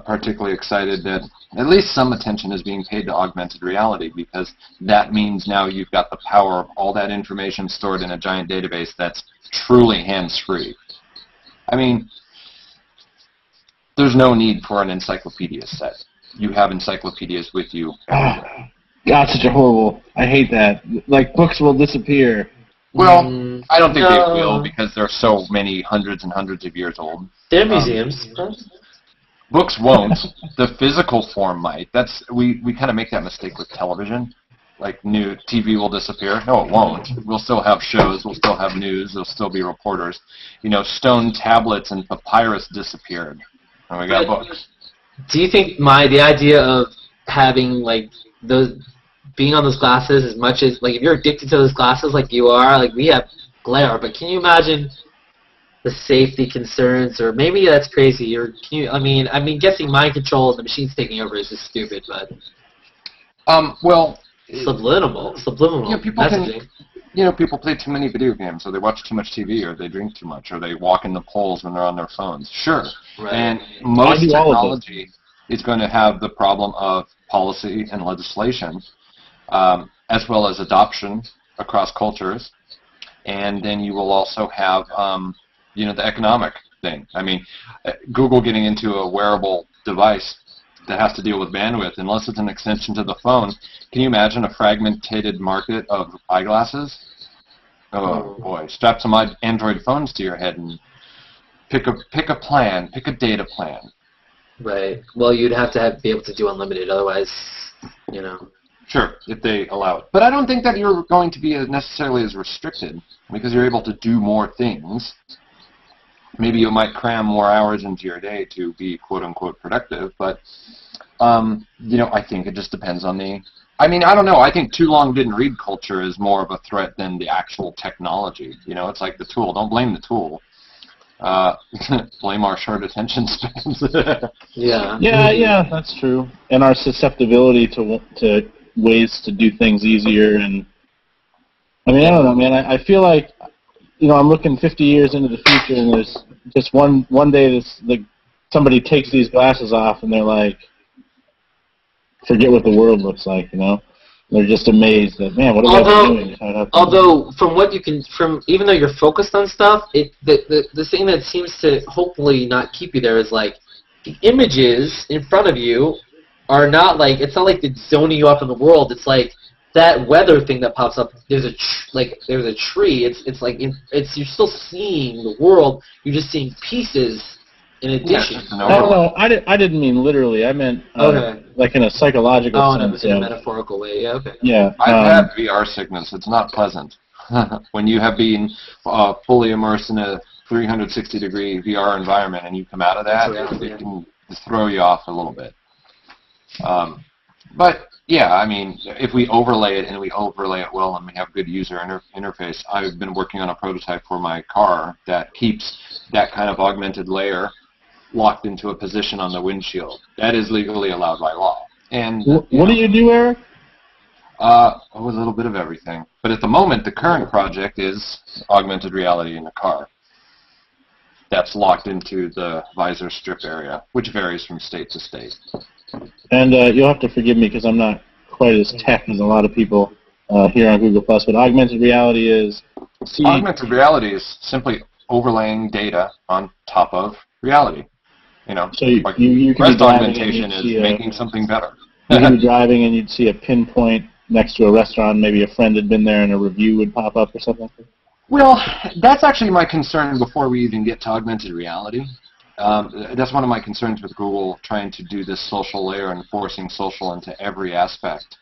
particularly excited that at least some attention is being paid to augmented reality, because that means now you've got the power of all that information stored in a giant database that's truly hands-free. I mean, there's no need for an encyclopedia set. You have encyclopedias with you. God, such a horrible. I hate that. Like, books will disappear. Well, I don't think they will, because they're so many hundreds and hundreds of years old. They're museums. Books won't. The physical form might. We kind of make that mistake with television. Like, new TV will disappear. No, it won't. We'll still have shows. We'll still have news. There'll still be reporters. You know, stone tablets and papyrus disappeared. And we got books. Do you think the idea of having, like, those, being on those glasses as much as, like, if you're addicted to those glasses like you are, like, we have glare, but can you imagine the safety concerns, or maybe that's crazy, or can you, I mean, guessing mind control and the machines taking over is just stupid, but... well... Subliminal yeah, messaging. People play too many video games, or they watch too much TV, or they drink too much, or they walk in the polls when they're on their phones. Sure. Right. And most technology is going to have the problem of policy and legislation, as well as adoption across cultures. And then you will also have, the economic thing. I mean, Google getting into a wearable device that has to deal with bandwidth, unless it's an extension to the phone. Can you imagine a fragmented market of eyeglasses? Oh boy, strap some Android phones to your head and pick a plan, pick a data plan. Right. Well, you'd have to be able to do unlimited, otherwise You know. Sure, if they allow it. But I don't think that you're going to be necessarily as restricted because you're able to do more things. Maybe you might cram more hours into your day to be quote-unquote productive, but, you know, I think it just depends on the... I mean, I don't know. I think too long didn't read culture is more of a threat than the actual technology. You know, it's like the tool. Don't blame the tool. Blame our short attention spans. Yeah, that's true. And our susceptibility to ways to do things easier. And I mean, I don't know, man. I feel like, you know, I'm looking 50 years into the future, and there's just one day somebody takes these glasses off, and they're like, forget what the world looks like, you know. They're just amazed that, man, what are we doing? Although, from what you can, even though you're focused on stuff, the thing that seems to hopefully not keep you there is like the images in front of you are not like, it's not like it's zoning you off in the world. It's like that weather thing that pops up. There's a tree. It's like you're still seeing the world. You're just seeing pieces. In addition, no, I didn't mean literally. I meant like in a psychological sense. In a metaphorical way. Yeah, okay. Yeah, I've had VR sickness. It's not pleasant. When you have been fully immersed in a 360-degree VR environment and you come out of that, it can throw you off a little bit. But yeah, I mean, if we overlay it and we overlay it well and we have good user interface, I've been working on a prototype for my car that keeps that kind of augmented layer locked into a position on the windshield. That is legally allowed by law. And what do you do, Eric? A little bit of everything. But at the moment, the current project is augmented reality in the car. That's locked into the visor strip area, which varies from state to state. And you'll have to forgive me because I'm not quite as tech as a lot of people here on Google+, but augmented reality is... Augmented reality is simply overlaying data on top of reality. You know, so you can REST augmentation is making something better. You can be driving and you'd see a pinpoint next to a restaurant, maybe a friend had been there and a review would pop up or something? Well, that's actually my concern before we even get to augmented reality. That's one of my concerns with Google trying to do this social layer and forcing social into every aspect.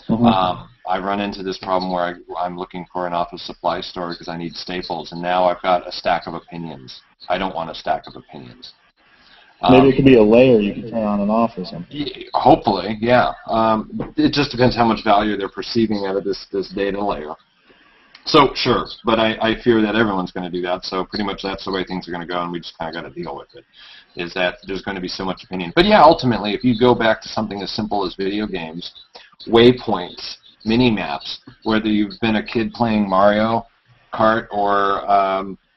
I run into this problem where I'm looking for an office supply store because I need staples, and now I've got a stack of opinions. I don't want a stack of opinions. Maybe it could be a layer you can turn on and off or something. Hopefully, yeah. It just depends how much value they're perceiving out of this data layer. So, sure, but I fear that everyone's going to do that, so pretty much that's the way things are going to go, and we just kind of got to deal with it, is that there's going to be so much opinion. But yeah, ultimately, if you go back to something as simple as video games, waypoints, mini-maps, whether you've been a kid playing Mario Kart or,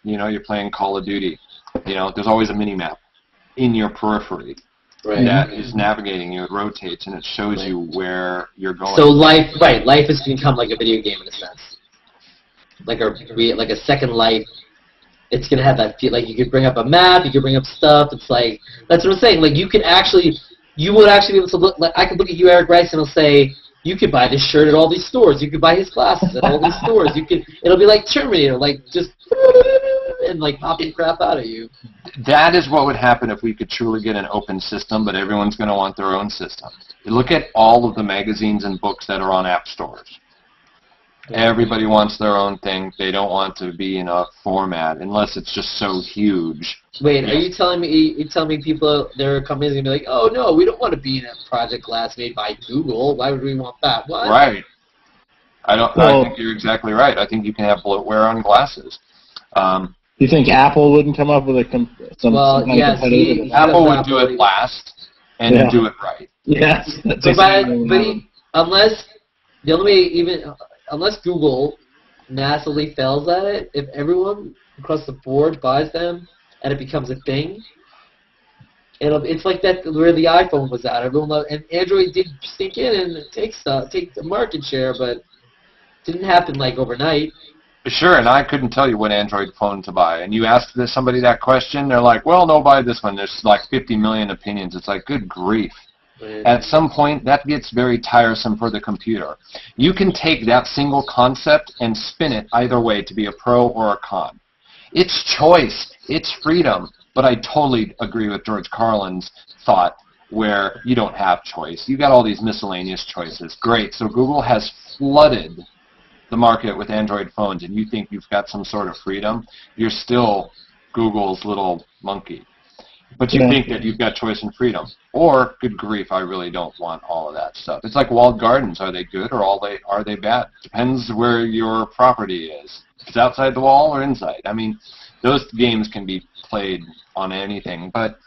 you know, you're playing Call of Duty, you know, there's always a mini-map in your periphery that is navigating you. It rotates, and it shows you where you're going. So life has become like a video game in a sense. Like a second life. It's gonna have that feel. Like you could bring up a map, you could bring up stuff. It's like, that's what I'm saying. Like you would actually be able to look. Like I could look at you, Eric Rice, and I'll say, you could buy this shirt at all these stores. You could buy his glasses at all these stores. It'll be like Terminator, like just and like popping crap out of you. That is what would happen if we could truly get an open system, but everyone's going to want their own system. Look at all of the magazines and books that are on app stores. Everybody wants their own thing. They don't want to be in a format unless it's just so huge. Wait, are you telling me people, there are companies going to be like, oh no, we don't want to be in a Project Glass made by Google. Why would we want that? What? Right. I think you're exactly right. I think you can have bloatware on glasses. You think Apple wouldn't come up with some kind of competitive? Apple would do it last and do it right. Yes. Unless Google massively fails at it, if everyone across the board buys them and it becomes a thing, it's like that where the iPhone was at. Everyone loved, and Android did sink in and take the market share, but it didn't happen like overnight. Sure, and I couldn't tell you what Android phone to buy. And you ask somebody that question, they're like, well, no, buy this one. There's like 50 million opinions. It's like, good grief. At some point, that gets very tiresome for the computer. You can take that single concept and spin it either way to be a pro or a con. It's choice. It's freedom. But I totally agree with George Carlin's thought. where you don't have choice. You've got all these miscellaneous choices. Great. So Google has flooded the market with Android phones, and you think you've got some sort of freedom. You're still Google's little monkey. But you think that you've got choice and freedom. Or, good grief, I really don't want all of that stuff. It's like walled gardens. Are they good or are they bad? Depends where your property is. If it's outside the wall or inside. I mean, those games can be played on anything. But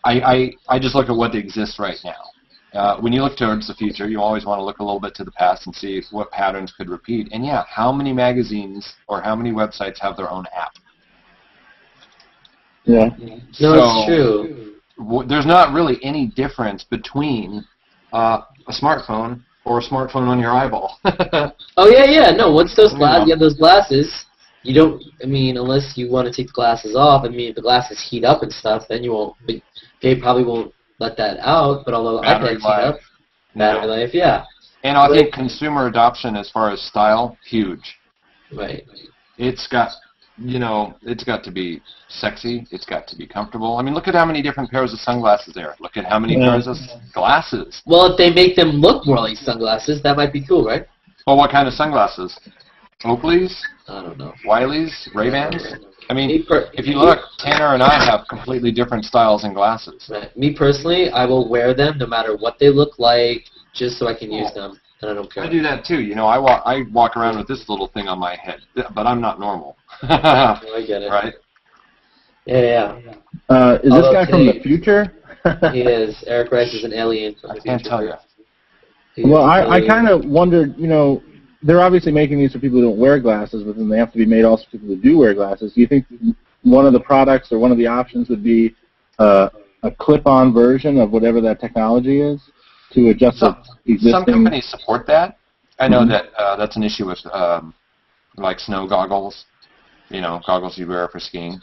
I just look at what exists right now. When you look towards the future, you always want to look a little bit to the past and see what patterns could repeat. And yeah, how many magazines or how many websites have their own app? Yeah. No, it's true. There's not really any difference between a smartphone or a smartphone on your eyeball. Oh yeah. No, once those you have those glasses, you don't. I mean, unless you want to take the glasses off. I mean, if the glasses heat up and stuff, then you won't. They probably won't let that out. But although iPads heat up, battery life, yeah. And I think consumer adoption, as far as style, huge. Right. It's got. It's got to be sexy. It's got to be comfortable. I mean, look at how many different pairs of sunglasses there are. Look at how many pairs of glasses. Well, if they make them look more like sunglasses, that might be cool, right? Well, what kind of sunglasses? Oakleys? I don't know. Wileys? Ray-Bans? I mean, if you look, Tanner and I have completely different styles and glasses. Right. Me personally, I will wear them no matter what they look like, just so I can use them. And I don't care. I do that too. I walk around with this little thing on my head, but I'm not normal. I get it. Right? Yeah. Is this guy from the future? He is. Eric Rice is an alien from the future. I can't tell you. Well, I kind of wondered, they're obviously making these for people who don't wear glasses, but then they have to be made also for people who do wear glasses. Do you think one of the products or one of the options would be a clip-on version of whatever that technology is to adjust the existing? Some companies support that. I know that that's an issue with like snow goggles, goggles you wear for skiing.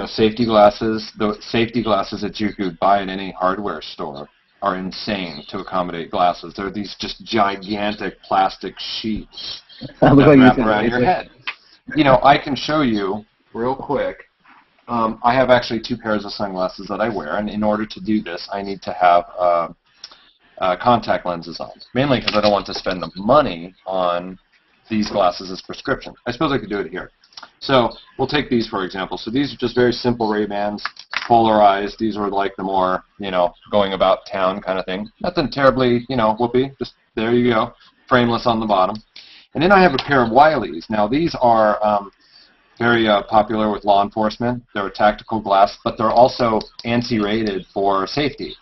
Safety glasses, the safety glasses that you could buy at any hardware store are insane to accommodate glasses. They're these just gigantic plastic sheets that wrap around your head. I can show you real quick. I have actually 2 pairs of sunglasses that I wear, and in order to do this, I need to have contact lenses on, mainly because I don't want to spend the money on these glasses as prescription. I suppose I could do it here. So we'll take these, for example. So these are just very simple Ray-Bans, polarized. These are like the more, going about town kind of thing. Nothing terribly, whoopee. Just there you go, frameless on the bottom. And then I have a pair of Wileys. Now these are very popular with law enforcement. They're a tactical glass, but they're also ANSI rated for safety.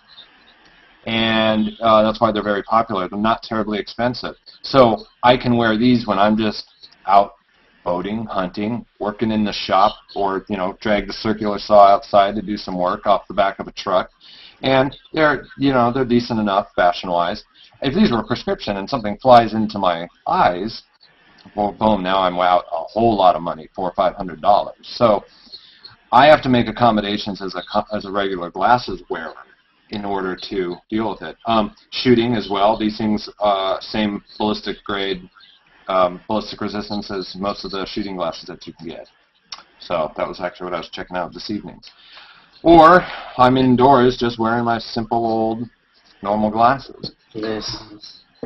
And that's why they're very popular. They're not terribly expensive. So I can wear these when I'm just out boating, hunting, working in the shop, or, drag the circular saw outside to do some work off the back of a truck. And they're, they're decent enough fashion-wise. If these were a prescription and something flies into my eyes, well, boom, now I'm out a whole lot of money, $400 or $500. So I have to make accommodations as a regular glasses wearer in order to deal with it. Shooting as well. These things, same ballistic grade, ballistic resistance as most of the shooting glasses that you can get. So that was actually what I was checking out this evening. Or I'm indoors just wearing my simple old normal glasses. Nice.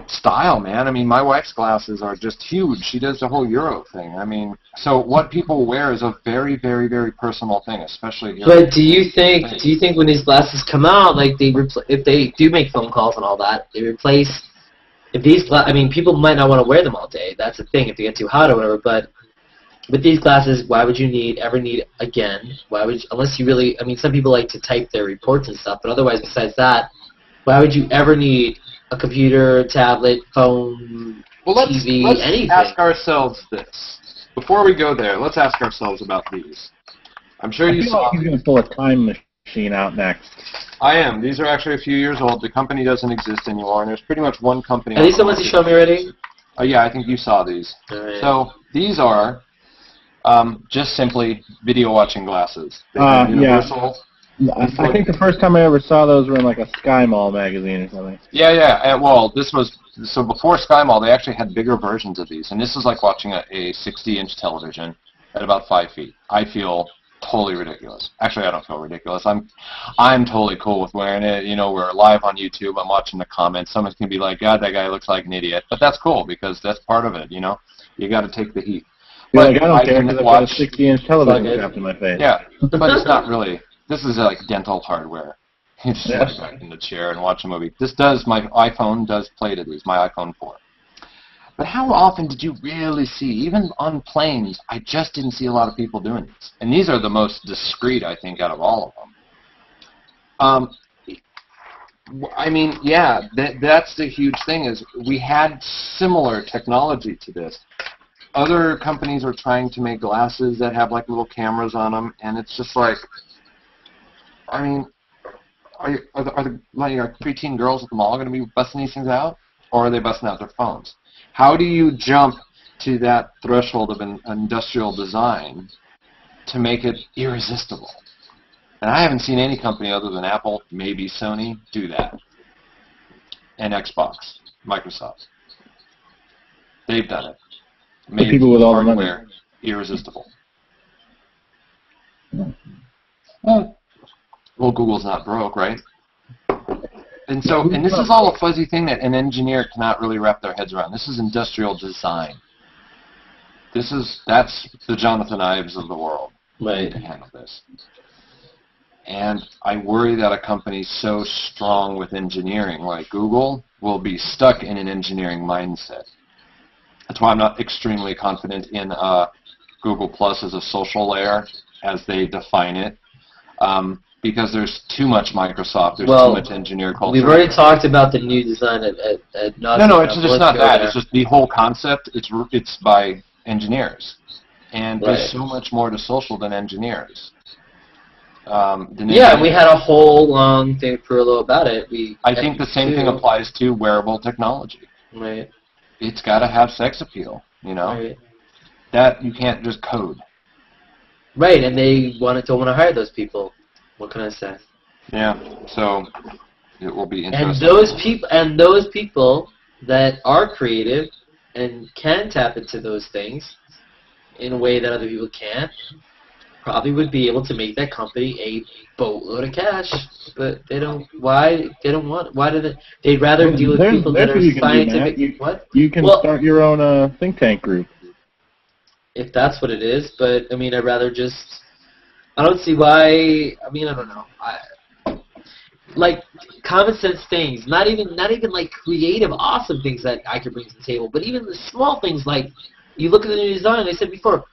Style, man. I mean, my wife's glasses are just huge. She does the whole Euro thing. I mean, so what people wear is a very, very, very personal thing, especially here. But do you think when these glasses come out, like if they do make phone calls and all that, they replace I mean, people might not want to wear them all day. That's the thing, if they get too hot or whatever. But with these glasses, why would you ever need again? Why would unless you really? I mean, some people like to type their reports and stuff, but otherwise, besides that, why would you ever need a computer, tablet, phone, TV, anything? Let's ask ourselves this. Before we go there, let's ask ourselves about these. I'm sure you saw... He's going to pull a time machine out next. I am. These are actually a few years old. The company doesn't exist anymore, and there's pretty much one company... Are these the ones you showed me already? Yeah, I think you saw these. Right. So these are just simply video watching glasses. They Yeah. universal... I think the first time I ever saw those were in like a Sky Mall magazine or something. Yeah. Well, this was so before Sky Mall. They actually had bigger versions of these, and this is like watching a 60-inch television at about 5 feet. I feel totally ridiculous. Actually, I don't feel ridiculous. I'm totally cool with wearing it. You know, we're live on YouTube. I'm watching the comments. Someone's going to be like, God, that guy looks like an idiot. But that's cool because that's part of it, you know. You got to take the heat. You're like, I don't care because I've got a 60-inch television strapped to my face. Yeah, but it's not really. This is like dental hardware. You just sit back in the chair and watch a movie. My iPhone does play to these, my iPhone 4. But how often did you really see, even on planes, I just didn't see a lot of people doing this. And these are the most discreet, I think, out of all of them. I mean, yeah, that's the huge thing is we had similar technology to this. Other companies are trying to make glasses that have like little cameras on them, and it's just like, I mean, are the like, preteen girls at the mall going to be busting these things out, or are they busting out their phones? How do you jump to that threshold of an industrial design to make it irresistible? And I haven't seen any company other than Apple, maybe Sony, do that. And Xbox, Microsoft. They've done it. Made people with all the money irresistible. Well, Google's not broke, right? And so, and this is all a fuzzy thing that an engineer cannot really wrap their heads around. This is industrial design. That's the Jonathan Ives of the world. Right. To handle this. And I worry that a company so strong with engineering like Google will be stuck in an engineering mindset. That's why I'm not extremely confident in Google Plus as a social layer as they define it. Because there's too much Microsoft, there's too much engineer culture. We've already talked about the new design at No, it's just not that. It's just the whole concept. It's by engineers, and there's so much more to social than engineers. We had a whole long thing for a little about it. I think the same thing applies to wearable technology. Right. It's got to have sex appeal. You know, right. That you can't just code. Right, and they don't want to hire those people. What can I say? Yeah, so it will be interesting. And those people that are creative and can tap into those things in a way that other people can't probably would be able to make that company a boatload of cash. But they don't. Why? They don't want. Why do they? They'd rather deal with people that are scientific. You can start your own think tank group. If that's what it is, but I mean, I'd rather just. I don't see why. I mean, I don't know. Like common sense things, not even like creative, awesome things that I could bring to the table, but even the small things like you look at the new design. I said before,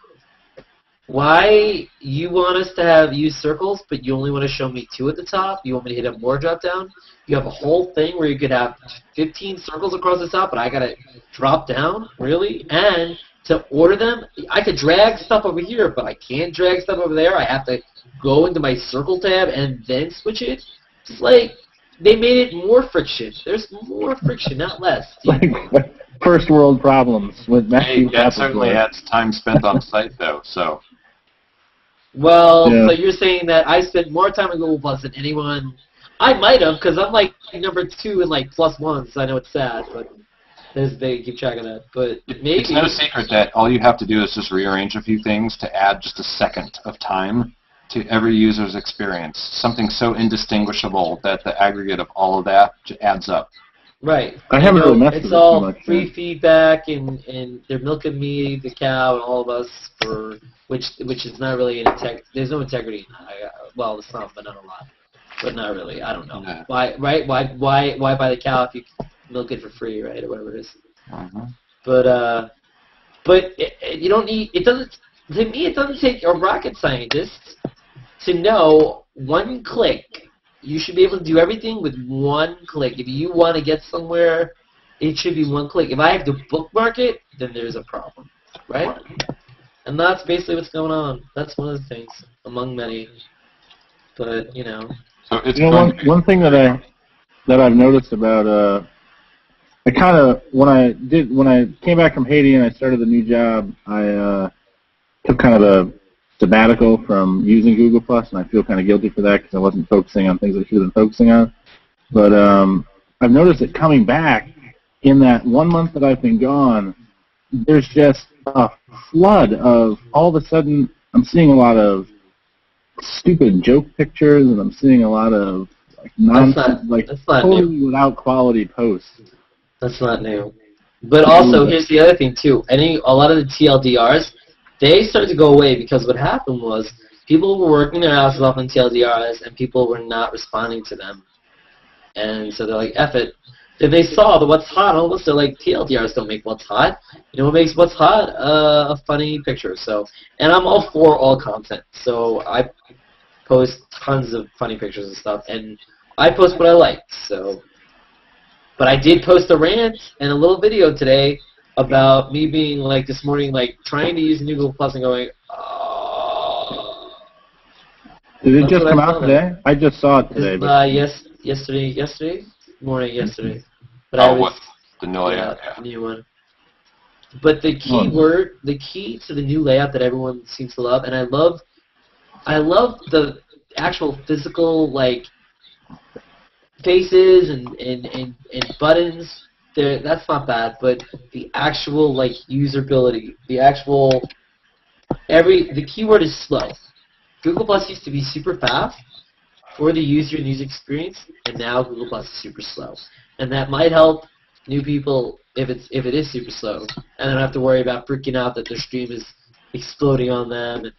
why you want us to use circles, but you only want to show me 2 at the top. You want me to hit a more drop down. You have a whole thing where you could have 15 circles across the top, but I gotta drop down, really? And to order them, I could drag stuff over here, but I can't drag stuff over there. I have to go into my circle tab and then switch it. It's like they made it more friction. There's more friction, not less. Like first world problems with Matthew. Hey, that certainly adds time spent on site, though. So. Well, so you're saying that I spent more time on Google Plus than anyone. I might have, because I'm like number 2 in like +1, so I know it's sad, but. They keep track of that, but maybe... It's no secret that all you have to do is just rearrange a few things to add just a second of time to every user's experience. Something so indistinguishable that the aggregate of all of that adds up. Right. I haven't really messed with it too much. It's all free feedback, and they're milking me, the cow, and all of us for which is not really there's no integrity in that. Well, some, but not a lot. But not really. I don't know. Yeah. Why buy the cow if you milk it for free, right, or whatever it is. But you don't need. It doesn't. To me, it doesn't take a rocket scientist to know one click. You should be able to do everything with one click. If you want to get somewhere, it should be one click. If I have to bookmark it, then there's a problem, right? And that's basically what's going on. That's one of the things, among many. But you know. So it's one thing that I've noticed about I kind of when I came back from Haiti and I started the new job, I took kind of a sabbatical from using Google Plus, and I feel kind of guilty for that because I wasn't focusing on things I should have been focusing on. But I've noticed that coming back in that 1 month that I've been gone, there's just a flood of all of a sudden I'm seeing a lot of stupid joke pictures, and I'm seeing a lot of like nonsense, that's not totally new. without quality posts. That's not new. But also, here's the other thing too. A lot of the TLDRs, they started to go away because what happened was people were working their asses off on TLDRs, and people were not responding to them. And so they're like, F it. Then they saw the what's hot almost. They're like, TLDRs don't make what's hot. You know what makes what's hot? A funny picture. So, and I'm all for all content. So I post tons of funny pictures and stuff, and I post what I like. So, but I did post a rant and a little video today about me being like this morning, like trying to use the new Google Plus and going, oh. Did it just come out today? I just saw it today. Yesterday morning. But what? The new layout? Yeah, new one. But the key to the new layout that everyone seems to love, and I love the actual physical, like, faces and buttons. That's not bad, but the actual, like, usability, the keyword is slow. Google Plus used to be super fast for the user and user experience, and now Google Plus is super slow. And that might help new people if it is super slow, and they don't have to worry about freaking out that their stream is exploding on them, and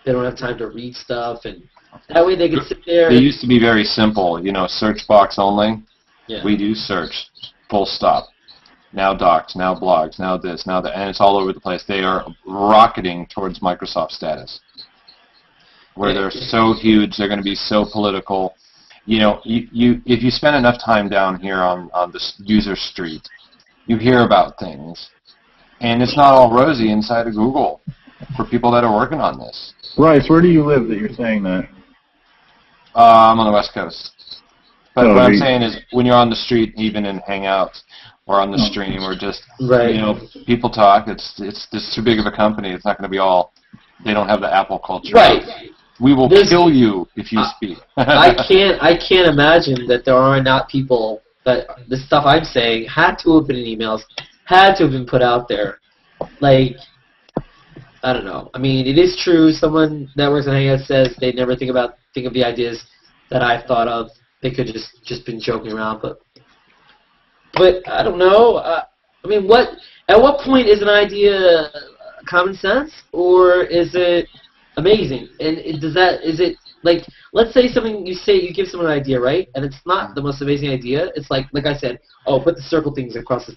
they don't have time to read stuff, and that way they can sit there. They used to be very simple, search box only. Yeah. We do search, full stop. Now docs, now blogs, now this, now that, and it's all over the place. They are rocketing towards Microsoft status, where they're so huge, they're going to be so political. If you spend enough time down here on this user street, you hear about things, and it's not all rosy inside of Google for people that are working on this. Rice, where do you live that you're saying that? I'm on the West Coast. But what I'm saying is, when you're on the street, even in Hangouts or on the stream, or just people talk, it's too big of a company. It's not going to be all. They don't have the Apple culture. Right. We will kill you if you speak. I can't imagine that there are not people that the stuff I'm saying had to have been in emails, had to have been put out there. Like, I don't know. I mean, it is true. Someone that works on Hangouts says they never think of the ideas that I've thought of. They could just been joking around, but I don't know. I mean, at what point is an idea common sense, or is it amazing? And is it like, let's say you give someone an idea, right? And it's not the most amazing idea. It's like I said, put the circles across the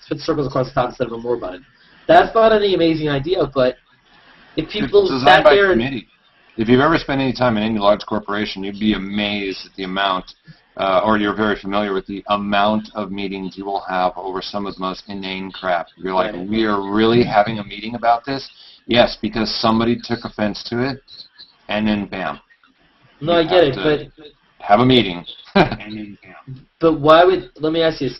top instead of a more button. That's not any amazing idea, but if people sat there and if you've ever spent any time in any large corporation, you'd be amazed at the amount, or you're very familiar with the amount of meetings you will have over some of the most inane crap. You're like, we are really having a meeting about this? Yes, because somebody took offense to it, and then bam. No, I get it, but have a meeting. But let me ask you this,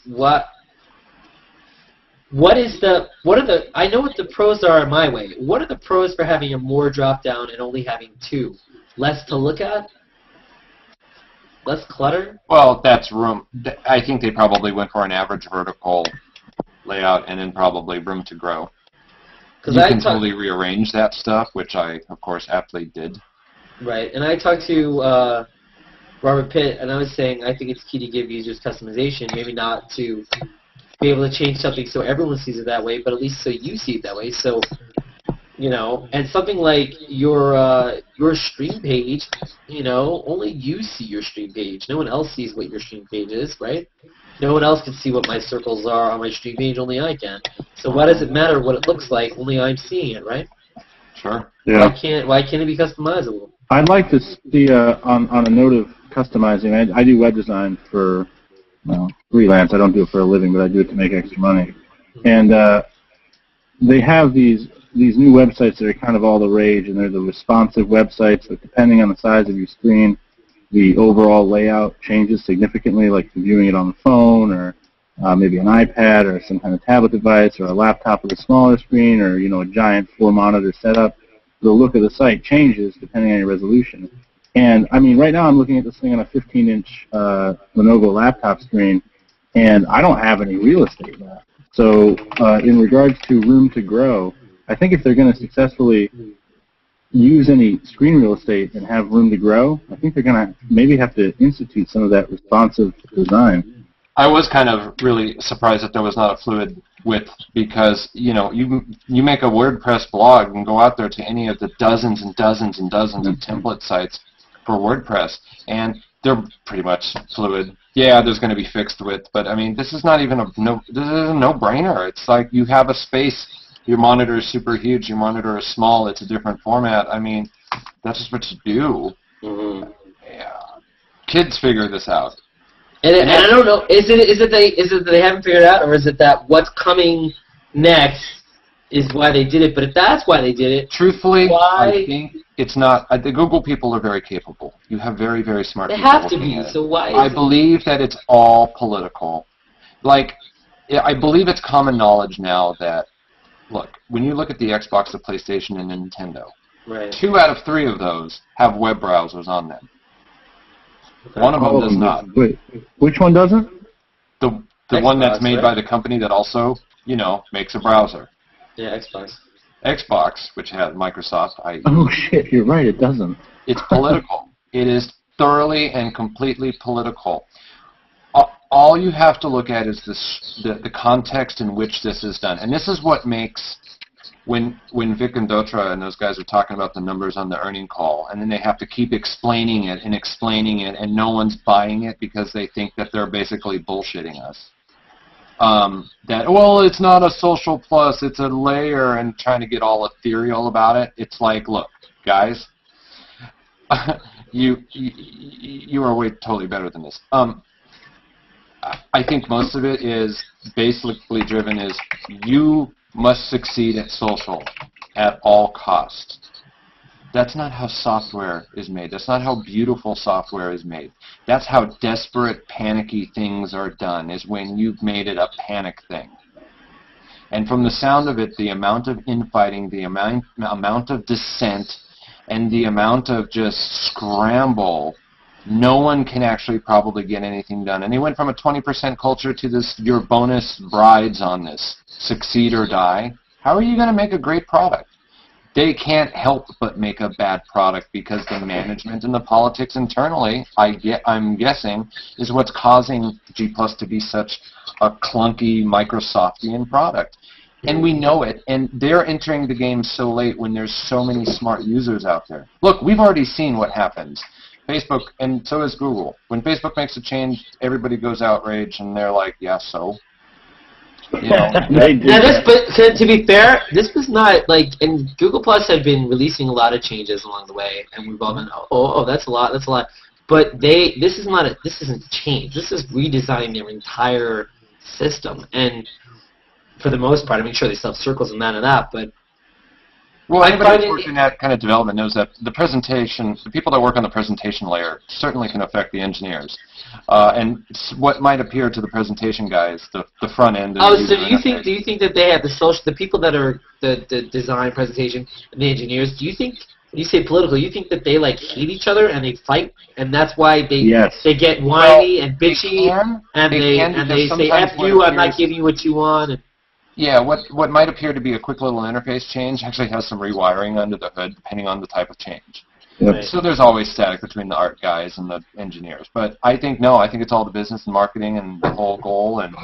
what are the, I know what the pros are in my way. What are the pros for having a more drop down and only having two? Less to look at? Less clutter? Well, that's room. I think they probably went for an average vertical layout and then probably room to grow. You can totally rearrange that stuff, which I, of course, aptly did. Right, and I talked to Robert Pitt, and I was saying I think it's key to give users customization, maybe not to be able to change something so everyone sees it that way, but at least so you see it that way. So, and something like your stream page, only you see your stream page. No one else sees what your stream page is, right? No one else can see what my circles are on my stream page, only I can. So why does it matter what it looks like? Only I'm seeing it, right? Sure. Yeah. Why can't it be customizable? I'd like to see, on a note of customizing, I do web design for freelance. I don't do it for a living, but I do it to make extra money. And they have these new websites that are kind of all the rage, and they're the responsive websites, but depending on the size of your screen, the overall layout changes significantly, like if you're viewing it on the phone or maybe an iPad or some kind of tablet device or a laptop with a smaller screen or, a giant 4-monitor setup. The look of the site changes depending on your resolution. And, I mean, right now I'm looking at this thing on a 15-inch Lenovo laptop screen, and I don't have any real estate left. So in regards to room to grow, I think if they're going to successfully use any screen real estate and have room to grow, I think they're going to maybe have to institute some of that responsive design. I was kind of really surprised that there was not a fluid width because, you know, you make a WordPress blog and go out there to any of the dozens and dozens and dozens of template sites for WordPress, and they're pretty much fluid. Yeah, there's going to be fixed width, but I mean, this is not even this is a no-brainer. It's like you have a space. Your monitor is super huge. Your monitor is small. It's a different format. I mean, that's just what you do. Mm-hmm. Yeah. Kids figure this out. And I don't know. Is it that they haven't figured it out, or is it that what's coming next is why they did it? But if that's why they did it, truthfully, why? I think it's not. The Google people are very capable. You have very, very smart They people. have to be. So why? I believe that it's all political. Like, I believe it's common knowledge now that, look, when you look at the Xbox, the PlayStation, and Nintendo, right. 2 out of 3 of those have web browsers on them. One of them does not. Wait, which one doesn't? The one that's made by the company that also, you know, makes a browser. Yeah, Xbox. Xbox, which has Microsoft. Oh shit, you're right, it doesn't. It's political. It is thoroughly and completely political. All you have to look at is the context in which this is done. And this is what makes, when Vic and Dotra and those guys are talking about the numbers on the earning call, and then they have to keep explaining it, and no one's buying it because they think that they're basically bullshitting us. That, well, it's not a social plus, it's a layer, and trying to get all ethereal about it. It's like, look, guys, you are way totally better than this. I think most of it is basically driven is you must succeed at social at all costs. That's not how software is made. That's not how beautiful software is made. That's how desperate, panicky things are done, is when you've made it a panic thing. And from the sound of it, the amount of infighting, the amount of dissent, and the amount of just scramble, no one can actually probably get anything done. And they went from a 20% culture to this, your bonus brides on this, succeed or die. How are you going to make a great product? They can't help but make a bad product because the management and the politics internally, I'm guessing, is what's causing G+ to be such a clunky Microsoftian product. And we know it, and they're entering the game so late when there's so many smart users out there. Look, we've already seen what happens. Facebook, and so is Google. When Facebook makes a change, everybody goes outraged, and they're like, yeah, so? You know. But to be fair, this was not like, and Google Plus had been releasing a lot of changes along the way, and we've all been, oh, that's a lot. But this isn't change. This is redesigning their entire system, and for the most part, I mean, sure they still have circles and that, but. Well, anybody who's worked in that kind of development knows that the presentation, the people that work on the presentation layer certainly can affect the engineers. And what might appear to the presentation guys, the front end. Oh, so do you think that they have the people that are the design, presentation, and the engineers? Do you think when you say political, you think that they like hate each other and they fight, and that's why they get whiny and bitchy, and they say F you, I'm not giving you what you want. And, yeah, what might appear to be a quick little interface change actually has some rewiring under the hood, depending on the type of change. Yep. So there's always static between the art guys and the engineers. But I think it's all the business and marketing and the whole goal. And,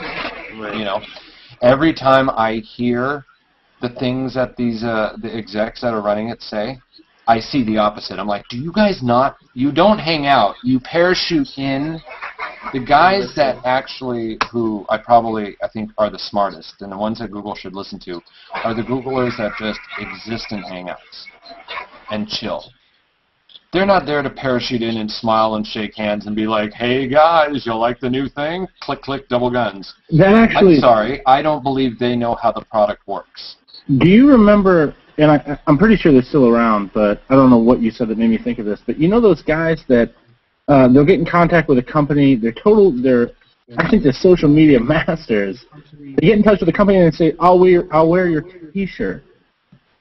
you know, every time I hear the things that these the execs that are running it say, I see the opposite. I'm like, do you guys you don't hang out, you parachute in. The guys that actually, who I think are the smartest, and the ones that Google should listen to, are the Googlers that just exist in Hangouts and chill. They're not there to parachute in and smile and shake hands and be like, hey guys, you like the new thing? Click, click, double guns. I'm sorry, I don't believe they know how the product works. Do you remember, and I'm pretty sure they're still around, but I don't know what you said that made me think of this, but you know those guys that they'll get in contact with a company, I think they're social media masters. They get in touch with the company and say, I'll wear your t-shirt.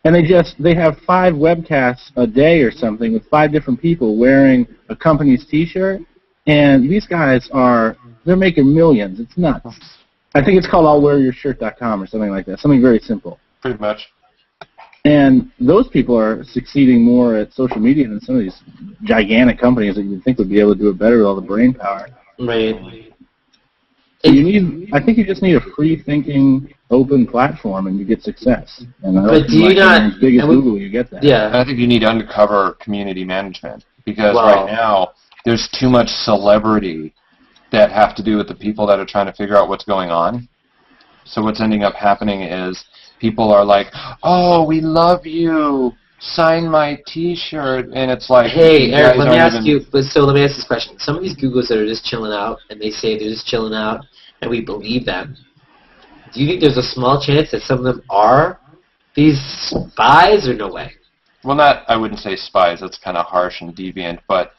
And they have 5 webcasts a day or something with 5 different people wearing a company's t-shirt. And these guys they're making millions. It's nuts. I think it's called I'llWearYourShirt.com or something like that. Something very simple. Pretty much. And those people are succeeding more at social media than some of these gigantic companies that you'd think would be able to do it better with all the brain power. Right. I think you just need a free-thinking, open platform, and you get success. And but do you not? As big as Google, you get that. Yeah. I think you need undercover community management because right now there's too much celebrity that have to do with the people that are trying to figure out what's going on. So what's ending up happening is people are like, "Oh, we love you. Sign my T-shirt," and it's like, "Hey, Eric, let me ask you. Let me ask this question. Some of these Googlers that are just chilling out, and they say they're just chilling out, and we believe them. Do you think there's a small chance that some of them are these spies, or no way?" Well, I wouldn't say spies. That's kind of harsh and deviant, but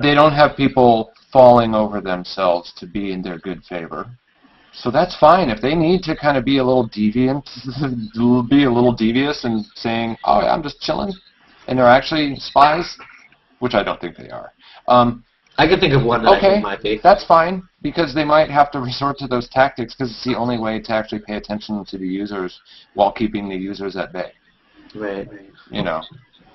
they don't have people falling over themselves to be in their good favor. So that's fine. If they need to kind of be a little deviant, be a little devious and saying, "Oh, yeah, I'm just chilling," and they're actually spies, which I don't think they are. I can think of one that I think might be. That's fine, because they might have to resort to those tactics because it's the only way to actually pay attention to the users while keeping the users at bay. Right. You know,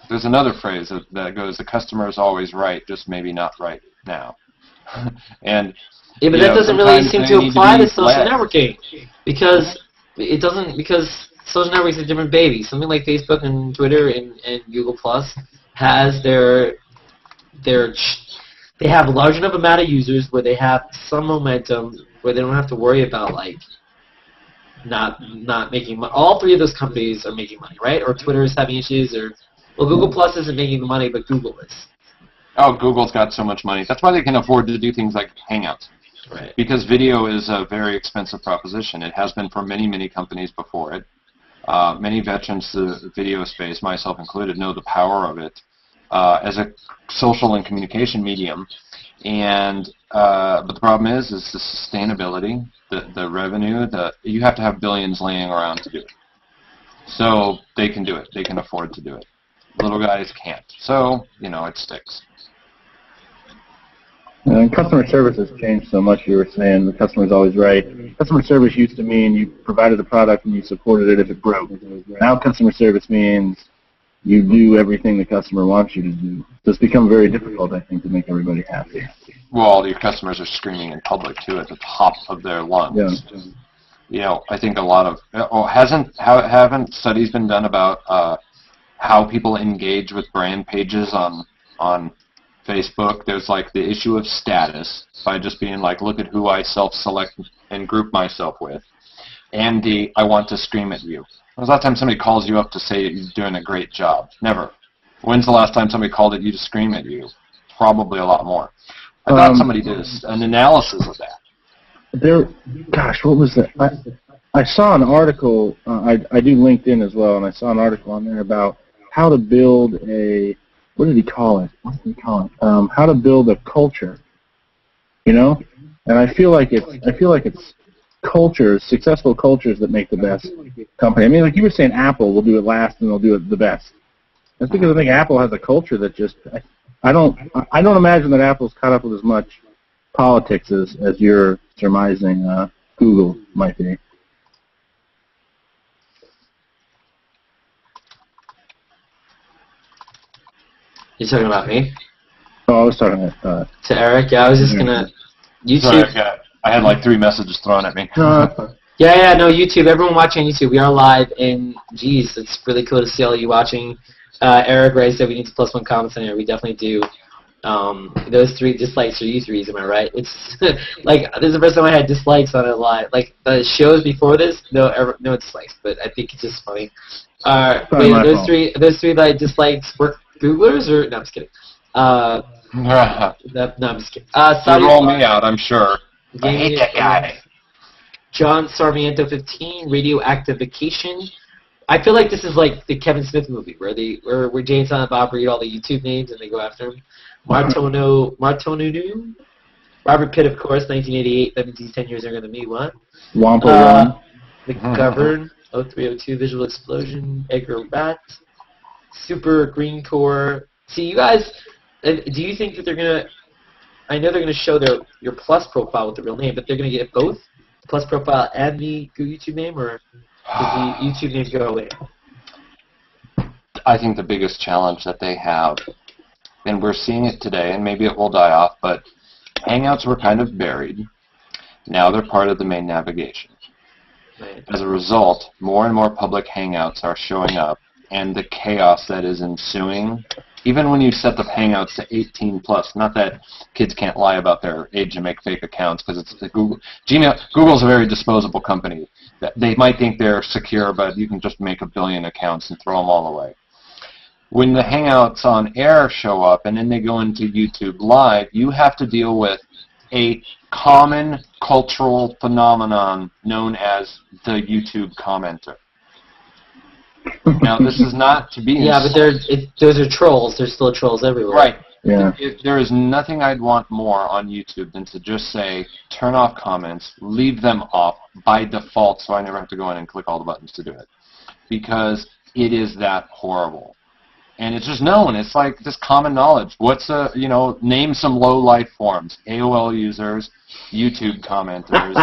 there's another phrase that goes, "The customer is always right, just maybe not right now." And yeah, but that doesn't really seem to apply to social networking because it doesn't, because social networking is a different baby. Something like Facebook and Twitter and Google Plus has they have a large enough amount of users where they have some momentum where they don't have to worry about like not making money. All three of those companies are making money, right? Or Twitter is having issues, or Google Plus isn't making the money, but Google is. Oh, Google's got so much money. That's why they can afford to do things like Hangouts. Right. Because video is a very expensive proposition. It has been for many, many companies before it. Many veterans to the video space, myself included, know the power of it as a social and communication medium. And but the problem is the sustainability, the revenue. You have to have billions laying around to do it. So they can do it. They can afford to do it. Little guys can't. So it sticks. And customer service has changed so much. You were saying the customer's always right. Customer service used to mean you provided the product and you supported it if it broke. Now customer service means you do everything the customer wants you to do. So it's become very difficult, I think, to make everybody happy. Well, all your customers are screaming in public too at the top of their lungs. Yeah. I think a lot of haven't studies been done about how people engage with brand pages on Facebook? There's like the issue of status by just being like, look at who I self-select and group myself with, and I want to scream at you. When's the last time somebody calls you up to say you're doing a great job? Never. When's the last time somebody called at you to scream at you? Probably a lot more. I thought somebody did an analysis of that. Gosh, what was that? I saw an article. I do LinkedIn as well, and I saw an article on there about how to build what did he call it? How to build a culture. And I feel like it's cultures, successful cultures that make the best company. I mean, like you were saying, Apple will do it last and they'll do it the best. That's because I think Apple has a culture that just I don't imagine that Apple's caught up with as much politics as you're surmising Google might be. You talking about me? Oh, I was talking to Eric. Yeah, I was just gonna YouTube. Sorry, I had like 3 messages thrown at me. Yeah, no, YouTube. Everyone watching YouTube, we are live, and geez, it's really cool to see all of you watching. Eric Ray said we need to +1 comments in here. We definitely do. Those 3 dislikes are you 3s, am I right? It's like this is the first time I had dislikes on it live. Like the shows before this, no dislikes, but I think it's just funny. Wait, those three like dislikes were Googlers or no? I'm just kidding. No, I'm just kidding. You roll me out, I'm sure. I hate that guy. John Sarmiento 15, Radioactive Vacation. I feel like this is like the Kevin Smith movie where Jay and Silent Bob read all the YouTube names and they go after him. Martonu, Robert Pitt, of course, 1988. That means he's 10 years younger than me. What? Wampa The Govern, 0302, Visual Explosion, Edgar Rat, Super Green Core. See, you guys, do you think that they're gonna? I know they're gonna show your Plus profile with the real name, but they're gonna get both Plus profile and the YouTube name, or? YouTube needs to go away. I think the biggest challenge that they have, and we're seeing it today, and maybe it will die off, but Hangouts were kind of buried. Now they're part of the main navigation. Right. As a result, more and more public Hangouts are showing up, and the chaos that is ensuing, even when you set the Hangouts to 18 plus, not that kids can't lie about their age and make fake accounts, because it's the Google's a very disposable company. They might think they're secure, but you can just make 1 billion accounts and throw them all away. When the Hangouts on air show up and then they go into YouTube Live, you have to deal with a common cultural phenomenon known as the YouTube commenter. Now, this is not to be... Yeah, but those are trolls. There's still trolls everywhere. Right. Yeah. There is nothing I'd want more on YouTube than to just say, turn off comments, leave them off by default so I never have to go in and click all the buttons to do it. Because it is that horrible. And it's just known. It's like just common knowledge. Name some low life forms. AOL users, YouTube commenters,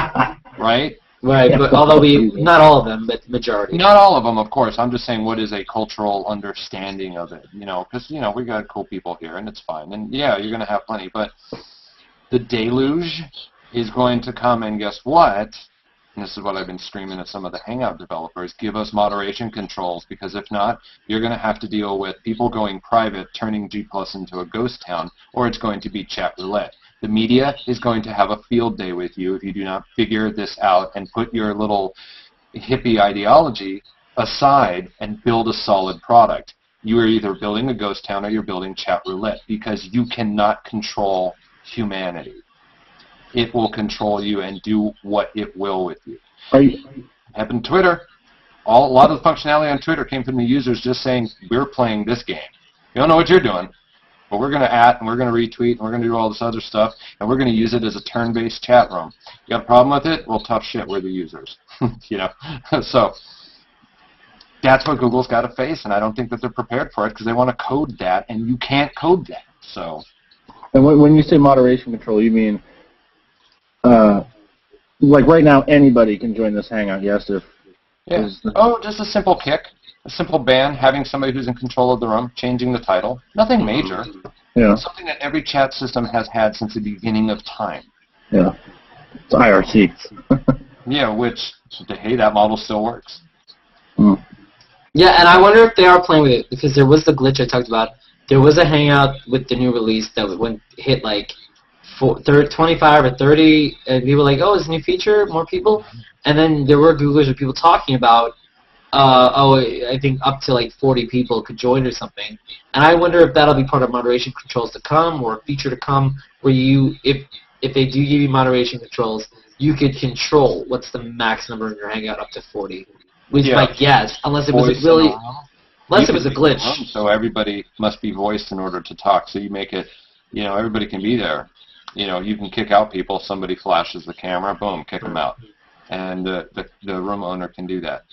right? Right, but although not all of them, but majority. Not all of them, of course. I'm just saying what is a cultural understanding of it, because, we got cool people here, and it's fine. And, yeah, you're going to have plenty, but the deluge is going to come, and guess what? And this is what I've been screaming at some of the Hangout developers, give us moderation controls, because if not, you're going to have to deal with people going private, turning G+ into a ghost town, or it's going to be chat roulette. The media is going to have a field day with you if you do not figure this out and put your little hippie ideology aside and build a solid product. You are either building a ghost town or you're building chat roulette, because you cannot control humanity. It will control you and do what it will with you. Happened to Twitter. A lot of the functionality on Twitter came from the users just saying, we're playing this game. You don't know what you're doing, but we're going to and we're going to retweet, and we're going to do all this other stuff, and we're going to use it as a turn-based chat room. You got a problem with it? Well, tough shit, we're the users. So that's what Google's got to face, and I don't think that they're prepared for it because they want to code that, and you can't code that. So. And when you say moderation control, you mean... like right now, anybody can join this Hangout, yes? Just a simple kick, a simple ban, having somebody who's in control of the room, changing the title. Nothing major. Yeah. Something that every chat system has had since the beginning of time. Yeah. It's IRC. Yeah, which, hey, that model still works. Mm. Yeah, and I wonder if they are playing with it, because there was the glitch I talked about. There was a Hangout with the new release that hit like 25 or 30, and people were like, oh, it's a new feature, more people. And then there were Googlers or people talking about, I think up to like 40 people could join or something. And I wonder if that'll be part of moderation controls to come, or a feature to come, where if they do give you moderation controls, you could control what's the max number in your Hangout up to 40. Which my guess, unless it was a glitch. So everybody must be voiced in order to talk. So you make it, everybody can be there. You can kick out people. Somebody flashes the camera, boom, kick them out, and the room owner can do that.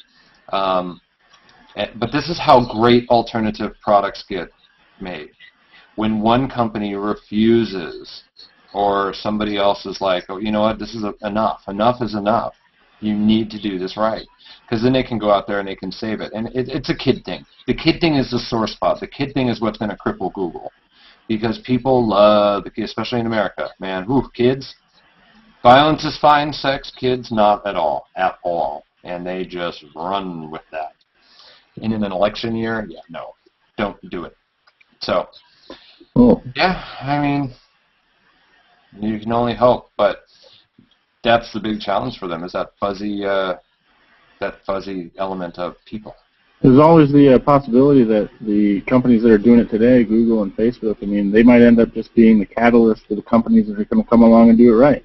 But this is how great alternative products get made. When one company refuses, or somebody else is like, oh, you know what, this is enough. Enough is enough. You need to do this right. Because then they can go out there and they can save it. And it's a kid thing. The kid thing is the sore spot. The kid thing is what's going to cripple Google. Because people love the kids, especially in America. Man, kids. Violence is fine, sex, kids, not at all. At all. And they just run with that. And in an election year, yeah, no. Don't do it. So, yeah, I mean, you can only hope. But that's the big challenge for them, is that fuzzy element of people. There's always the possibility that the companies that are doing it today, Google and Facebook, they might end up just being the catalyst for the companies that are going to come along and do it right.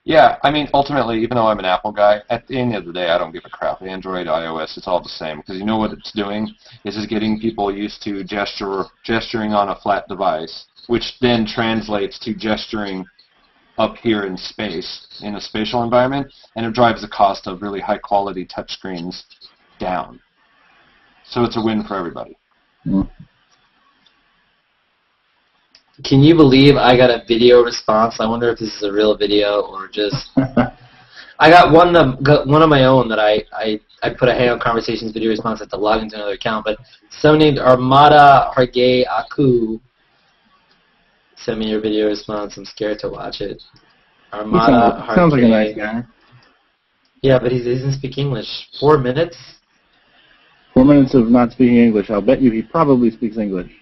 Yeah, ultimately, even though I'm an Apple guy, at the end of the day, I don't give a crap. Android, iOS, it's all the same. Because you know what it's doing? Is getting people used to gesturing on a flat device, which then translates to gesturing up here in space, in a spatial environment, and it drives the cost of really high-quality touchscreens down. So it's a win for everybody. Mm. Can you believe I got a video response? I wonder if this is a real video or just... I got one of my own that I put a Hangout Conversations video response at to log into another account, but someone named Armada Hargay Aku sent me your video response. I'm scared to watch it. Armada Hargay. Sounds like a nice guy. Yeah, but he doesn't speak English. 4 minutes? 4 minutes of not speaking English. I'll bet you he probably speaks English.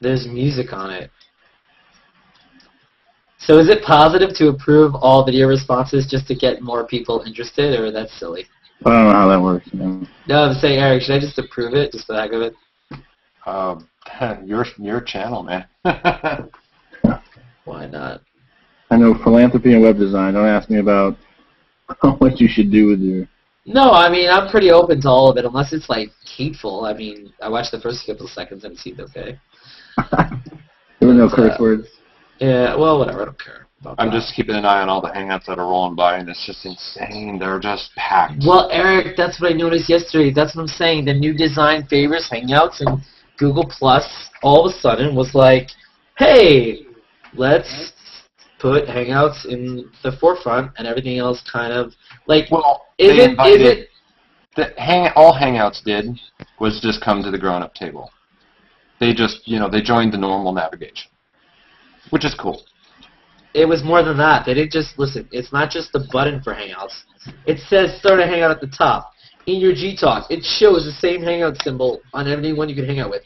There's music on it. So is it positive to approve all video responses just to get more people interested, or that's silly? I don't know how that works. You know? No, I'm saying, Eric, should I just approve it, just for the heck of it? Your channel, man. Why not? I know philanthropy and web design. Don't ask me about what you should do with your... No, I mean, I'm pretty open to all of it, unless it's, like, hateful. I mean, I watched the first couple of seconds and it seemed okay. There were no curse words. Yeah, well, whatever, I don't care. I'm just keeping an eye on all the Hangouts that are rolling by, and it's just insane. They're just packed. Well, Eric, that's what I noticed yesterday. That's what I'm saying. The new design favors Hangouts, and Google Plus all of a sudden was like, hey, let's put Hangouts in the forefront, and everything else kind of, like, well, all Hangouts did was just come to the grown-up table. They just, they joined the normal navigation, which is cool. It was more than that. They didn't just, listen, it's not just the button for Hangouts. It says start a Hangout at the top. In your G-Talk, it shows the same Hangout symbol on anyone you can hang out with.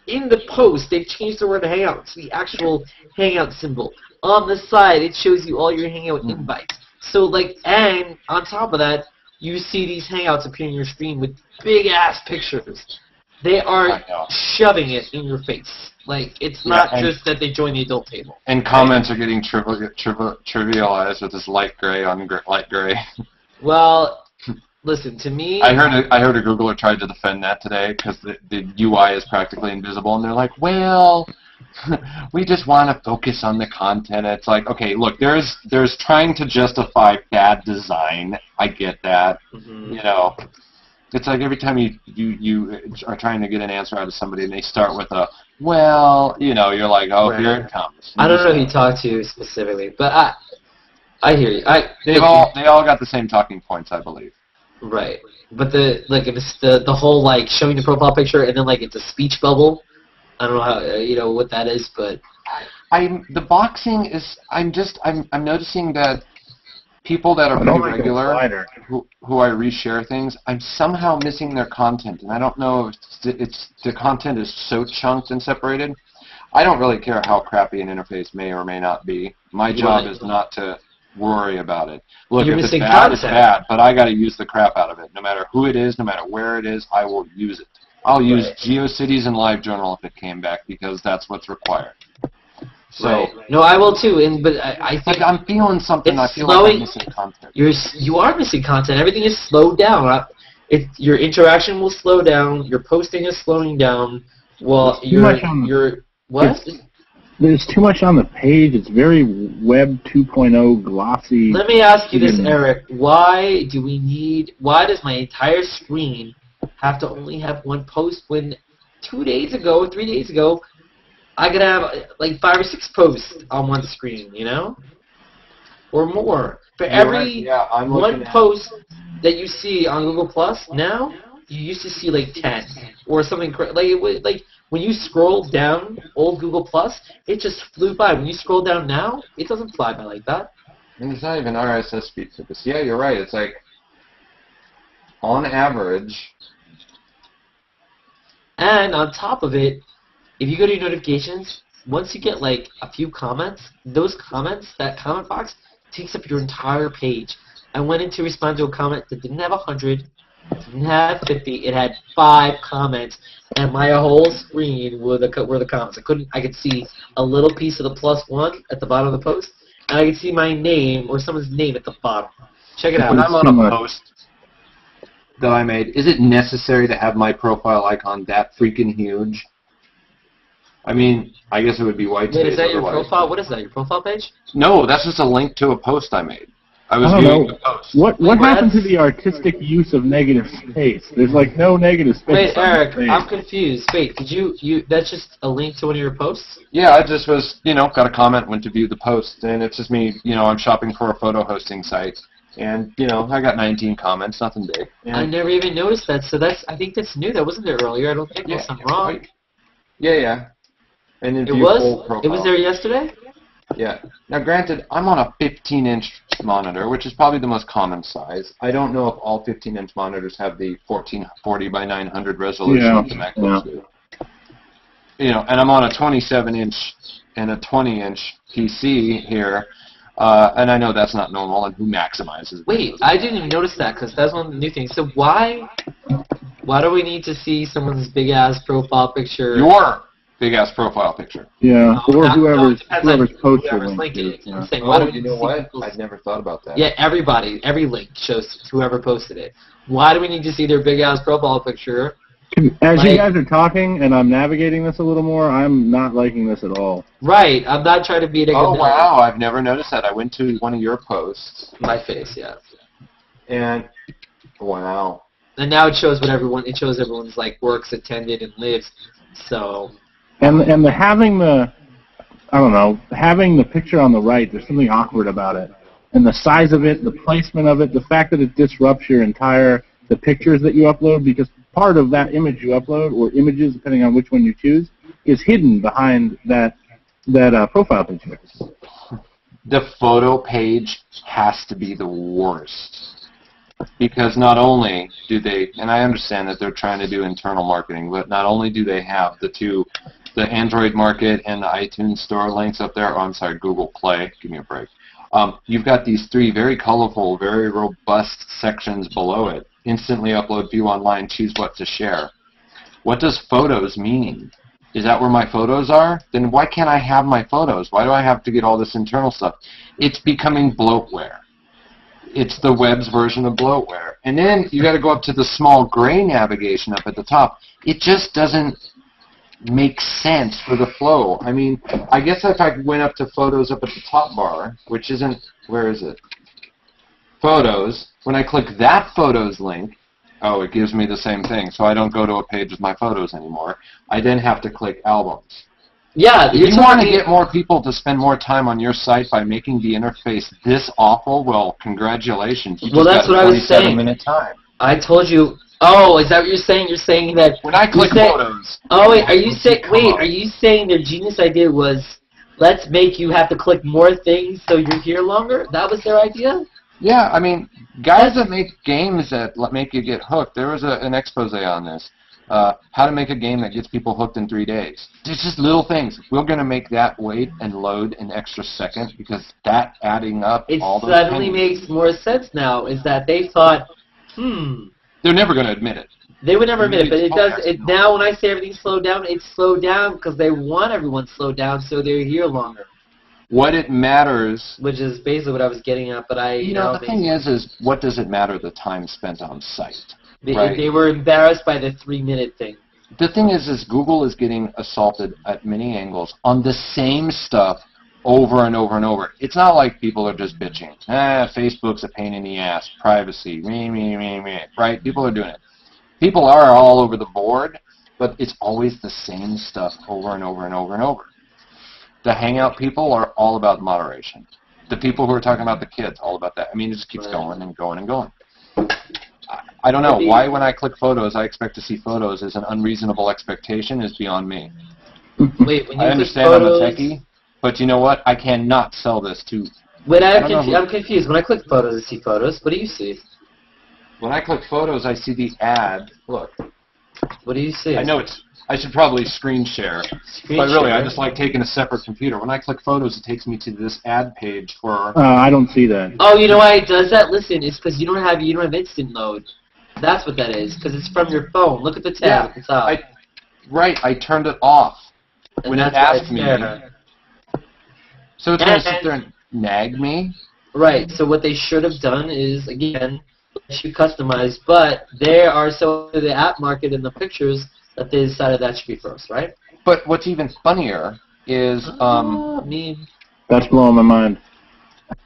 In the post, they've changed the word Hangout to the actual Hangout symbol. On the side, it shows you all your Hangout invites. So, like, and on top of that, you see these Hangouts appear on your screen with big-ass pictures. They are shoving it in your face. Like, it's not just that they join the adult table. And comments are getting trivialized with this light gray on light gray. Well, listen, to me... I heard a Googler tried to defend that today because the UI is practically invisible, and they're like, well, we just want to focus on the content. It's like, okay, look, there's trying to justify bad design. I get that. Mm-hmm. It's like every time you are trying to get an answer out of somebody and they start with a, well, you're like, oh, right. Here it comes. I don't know who you talk to specifically, but I hear you. They all got the same talking points, I believe. Right. But if it's the whole, like, showing the profile picture and then, like, it's a speech bubble, I don't know how, what that is, but... The boxing is, I'm noticing that people that are pretty regular, who I reshare things, I'm somehow missing their content, and I don't know if the content is so chunked and separated. I don't really care how crappy an interface may or may not be. My job is not to worry about it. Look, if it's bad, it's bad, but I got to use the crap out of it. No matter who it is, no matter where it is, I will use it. I'll use GeoCities and LiveJournal if it came back because that's what's required. So no, I will too. But I think I'm feeling something. I feel like I'm missing content. You are missing content. Everything is slowed down. Your interaction will slow down. Your posting is slowing down. Well, what? There's too much on the page. It's very Web 2.0 glossy. Let me ask you this, Eric. Why does my entire screen have to only have one post when 2 days ago, 3 days ago, I could have like 5 or 6 posts on one screen, or more. For every one post that you see on Google Plus now, you used to see like 10 or something. Like when you scroll down old Google Plus, it just flew by. When you scroll down now, it doesn't fly by like that. And it's not even RSS feed to this. Yeah, you're right. It's like on average. And on top of it, if you go to your notifications, once you get like a few comments, that comment box takes up your entire page. I went in to respond to a comment that didn't have 100, didn't have 50, it had 5 comments, and my whole screen were the comments. I could see a little piece of the +1 at the bottom of the post, and I could see my name or someone's name at the bottom. Check it out. When I'm on a post that I made, is it necessary to have my profile icon that freaking huge? I mean, I guess it would be white space. Wait, is that your profile? What is that, your profile page? No, that's just a link to a post I made. I was I don't viewing know. the post. What happened to the artistic use of negative space? There's like no negative space. Wait, on Eric, the page. I'm confused. Wait, did you? That's just a link to one of your posts? Yeah, I just was, got a comment, went to view the post, and it's just me, I'm shopping for a photo hosting site, and, I got 19 comments, nothing big. I never even noticed that, so I think that's new. That wasn't there earlier. I don't think unless I'm wrong. Yeah. And then It was there yesterday? Yeah. Now, granted, I'm on a 15-inch monitor, which is probably the most common size. I don't know if all 15-inch monitors have the 1440 by 900 resolution of the MacBooks do. And I'm on a 27-inch and a 20-inch PC here, and I know that's not normal, and who maximizes? Wait, I didn't even notice that, because that's one of the new things. So why do we need to see someone's big-ass profile picture? Your big-ass profile picture. Yeah, or whoever's posted whoever's link. linking it. I'm saying, Oh, you know what? I'd never thought about that. Yeah, every link shows whoever posted it. Why do we need to see their big-ass profile picture? As you guys are talking and I'm navigating this a little more, I'm not liking this at all. Right, I'm not trying to be a Oh, wow, I've never noticed that. I went to one of your posts. My face, yeah. And, wow. And now it shows everyone's like works, attended, and lives. So. And having the picture on the right, there's something awkward about it. And the size of it, the placement of it, the fact that it disrupts the pictures that you upload, because part of that image you upload, or images, depending on which one you choose, is hidden behind that profile picture. The photo page has to be the worst. Because not only do they, and I understand that they're trying to do internal marketing, but not only do they have the Android Market and the iTunes Store links up there, Google Play, give me a break. You've got these 3 very colorful, very robust sections below it. Instantly upload, view online, choose what to share. What does photos mean? Is that where my photos are? Then why can't I have my photos? Why do I have to get all this internal stuff? It's becoming bloatware. It's the web's version of bloatware. And then you got to go up to the small gray navigation up at the top. It just doesn't make sense for the flow. I mean, I guess if I went up to photos up at the top bar, which isn't, where is it? Photos. When I click that photos link, oh, it gives me the same thing. So I don't go to a page with my photos anymore. I then have to click albums. Yeah, if you want to get more people to spend more time on your site by making the interface this awful, well, congratulations. You just that's got what a I was saying. 27-minute time. I told you. Oh, is that what you're saying? You're saying that when I click photos. Oh wait, are you saying their genius idea was let's make you have to click more things so you're here longer? That was their idea? Yeah, I mean, guys that make games that make you get hooked. There was an expose on this. How to make a game that gets people hooked in 3 days. It's just little things. We're going to make that wait and load an extra second because that adding up all those suddenly pennies. makes more sense now, is that they thought, They're never going to admit it. They would never admit it, but it does. Now when I say everything's slowed down, it's slowed down because they want everyone slowed down so they're here longer. What it matters... Which is basically what I was getting at, but the thing is what does it matter the time spent on site? They were embarrassed by the 3-minute thing. The thing is Google is getting assaulted at many angles on the same stuff over and over and over. It's not like people are just bitching. Facebook's a pain in the ass. Privacy. Right? People are doing it. People are all over the board, but it's always the same stuff over and over and over and over. The Hangout people are all about moderation. The people who are talking about the kids, all about that. I mean, it just keeps going and going and going. I don't know why when I click photos, I expect to see photos as an unreasonable expectation is beyond me. Wait, when you I understand I'm a techie, but you know what? I cannot sell this to... Wait, I'm confused. When I click photos, I see photos. What do you see? When I click photos, I see the ad. Look. What do you see? I know I should probably screen share. But really, I just like taking a separate computer. When I click photos, it takes me to this ad page for... I don't see that. Oh, you know why it does that? Listen, it's because you don't have instant load. That's what that is, because it's from your phone. Look at the tab at the top. I turned it off when it asked me. So it's going to sit there and nag me? Right, so what they should have done is, again, let you customize, but there are the app market in the pictures that they decided that should be first, right? But what's even funnier is... That's blowing my mind.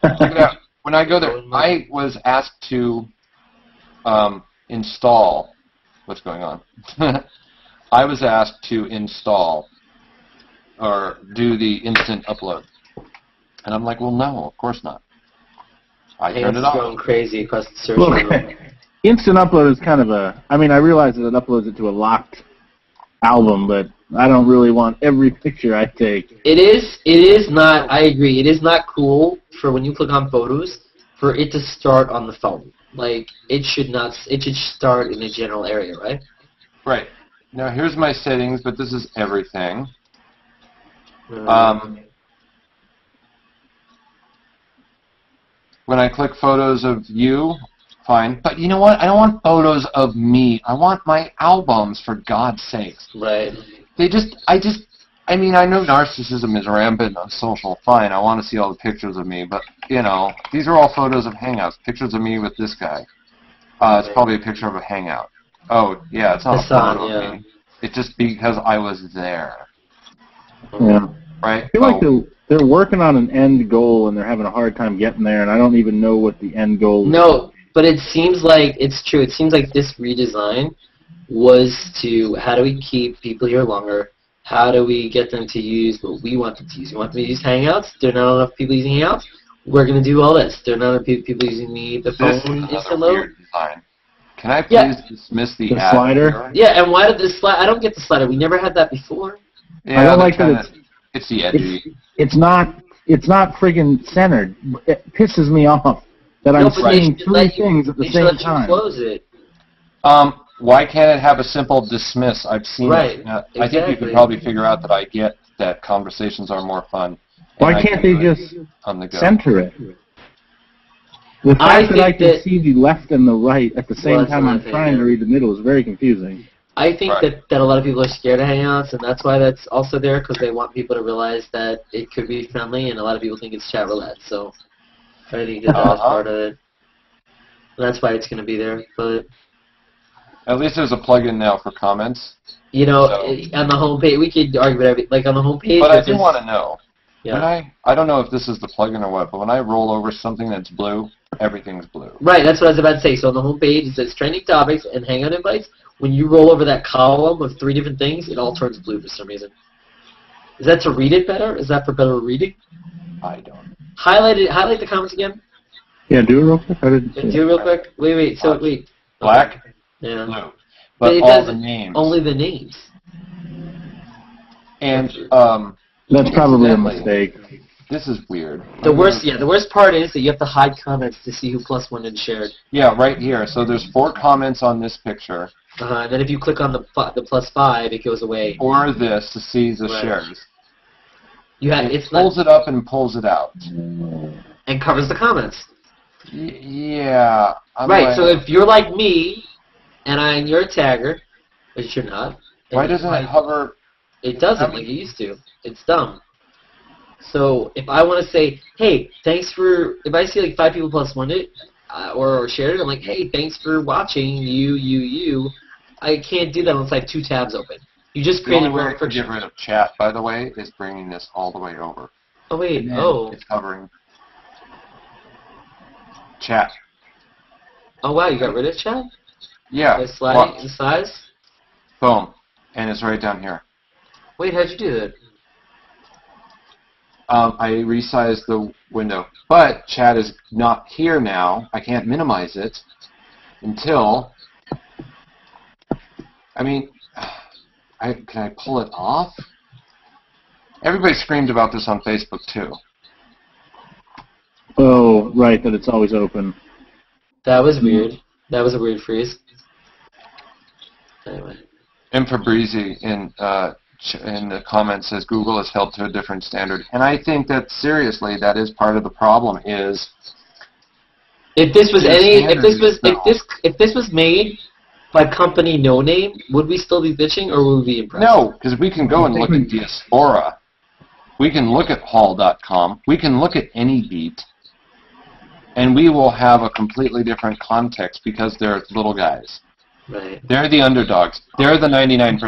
Check it out. when I go there, I was asked to install. What's going on? I was asked to install or do the instant upload, and I'm like, well, no, of course not. I turned it off. Going crazy across the search. Well, instant upload is kind of a. I mean, I realize that it uploads it to a locked album, but I don't really want every picture I take. It is not. I agree. It is not cool for when you click on photos for it to start on the phone. Like it should not. It should start in a general area, right? Right. Now here's my settings, but this is everything. When I click photos of you, fine. But you know what? I don't want photos of me. I want my albums, for God's sakes. Right. I mean, I know narcissism is rampant on social, fine. I want to see all the pictures of me, but, you know, these are all photos of hangouts. Pictures of me with this guy. It's probably a picture of a hangout. Oh, yeah, it's not a photo of me. It's just because I was there. Yeah. Right? I feel like they're working on an end goal and they're having a hard time getting there, and I don't even know what the end goal is. No, but it seems like it's true. It seems like this redesign was to, how do we keep people here longer? How do we get them to use what we want them to use? We want them to use Hangouts. There are not enough people using Hangouts. We're going to do all this. There are not enough people using the phone instant load. Weird design. Can I please dismiss the ad slider? here? Yeah, and why did this slide? I don't get the slider. We never had that before. Yeah, I don't like that it's the edgy. It's not friggin' centered. It pisses me off that I'm seeing three things at the same time. Close it. Why can't it have a simple dismiss? I've seen right. it. I think you could probably figure out that I get that conversations are more fun. Why can't they just center it? The fact that I can see the left and the right at the same time I'm trying to read the middle is very confusing. I think that a lot of people are scared of Hangouts, and that's why that's also there, because they want people to realize that it could be friendly, and a lot of people think it's chat roulette. So I think that was part of it. And that's why it's going to be there. But at least there's a plugin now for comments. You know, on the homepage, we could argue about everything. Like on the homepage. But I do want to know. Yeah. When I don't know if this is the plugin or what, but when I roll over something that's blue, everything's blue. Right, that's what I was about to say. So on the homepage, it says trending topics and Hangout invites. When you roll over that column of 3 different things, it all turns blue for some reason. Is that to read it better? Is that for better reading? I don't. Highlight the comments again. Yeah, do it real quick. I didn't see do it real quick. Wait. So wait. Black. Yeah. Blue. But it all the names. Only the names. And that's probably a mistake. This is weird. The worst part is that you have to hide comments to see who +1 and shared. Yeah, right here. So there's 4 comments on this picture. And then if you click on the +5, it goes away. Or this to see the shares. It pulls it up and pulls it out. And covers the comments. Yeah. Right. So if you're like me, and you're a tagger, but you're not. Why doesn't it hover? It doesn't like it used to. It's dumb. So if I want to say, hey, thanks for, if I see like 5 people +1 it, or shared it, I'm like, hey, thanks for watching, you. I can't do that unless I have 2 tabs open. You just created the only way to get rid of chat, by the way, is bringing this all the way over. Oh, wait, It's covering chat. Oh, wow, you got rid of chat? Yeah. By sliding the size? Boom. And it's right down here. Wait, how'd you do that? I resized the window. But chat is not here now. I can't minimize it until... I mean, can I pull it off? Everybody screamed about this on Facebook, too. Oh, right, that it's always open. That was weird. That was a weird freeze. Anyway. M. Fabrizi in the comments says Google is held to a different standard, and I think that seriously, that is part of the problem. Is if this was made by company No Name, would we still be bitching or would we be impressed? No, because we can go and look at Diaspora, we can look at Hall.com, we can look at any beat, and we will have a completely different context because they're little guys. Right. They're the underdogs. They're the 99%.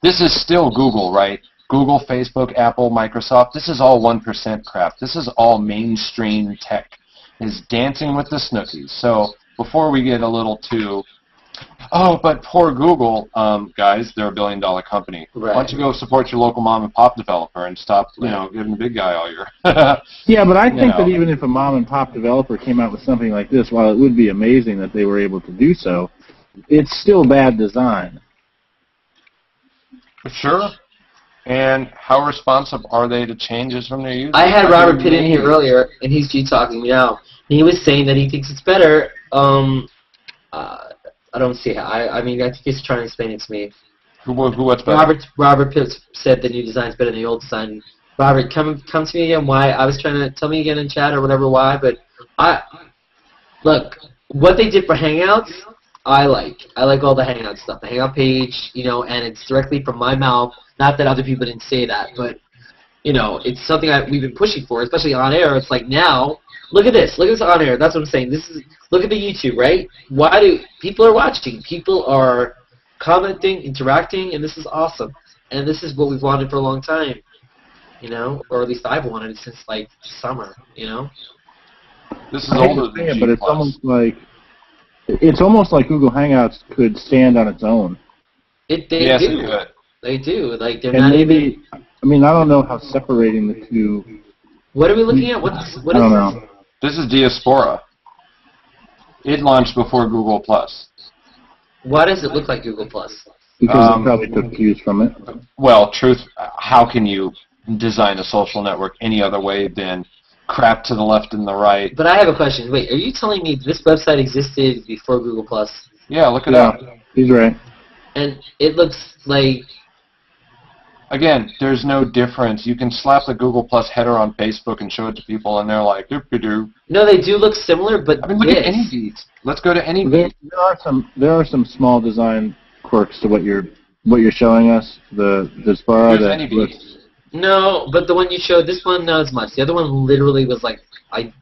This is still Google, right? Google, Facebook, Apple, Microsoft. This is all 1% crap. This is all mainstream tech. is dancing with the Snookies. So before we get a little too, oh, but poor Google, guys, they're a billion-dollar company. Right. Why don't you go support your local mom-and-pop developer and stop, giving the big guy all your... Yeah, but I think that even if a mom-and-pop developer came out with something like this, while it would be amazing that they were able to do so, it's still bad design. Sure. And how responsive are they to changes from their users? I had Robert Pitt in here earlier, and he's G-talking me now. And he was saying that he thinks it's better. I don't see how. I mean, I think he's trying to explain it to me. What's better? Robert Pitt said the new design's better than the old design. Robert, come to me again. Why? I was trying to tell me again in chat or whatever why, but look, what they did for Hangouts, I like all the Hangout stuff. The Hangout page, and it's directly from my mouth. Not that other people didn't say that, but it's something we've been pushing for, especially on air. It's like now, look at this on air. That's what I'm saying. Look at the YouTube, right? Why do people are watching? People are commenting, interacting, and this is awesome. And this is what we've wanted for a long time, or at least I've wanted it since like summer, This is older than G+. But it's almost like Google Hangouts could stand on its own. They yes, do. It could. They do. Like they're and not maybe, even. I mean, I don't know how separating the two. What are we looking at? What I is don't know. This is Diaspora. It launched before Google+. Why does it look like Google+? Because it probably took cues from it. Well, how can you design a social network any other way than crap to the left and the right? But I have a question. Wait, are you telling me this website existed before Google+? Yeah, look it up. He's right. And it looks like... Again, there's no difference. You can slap the Google Plus header on Facebook and show it to people, and they're like, doop-a-doo. No, they do look similar, but I mean, look at AnyBeat. Let's go to AnyBeat. There are some small design quirks to what you're showing us. The Diaspora. Here's AnyBeat. No, but the one you showed, this one, not as much. The other one literally was like, 100%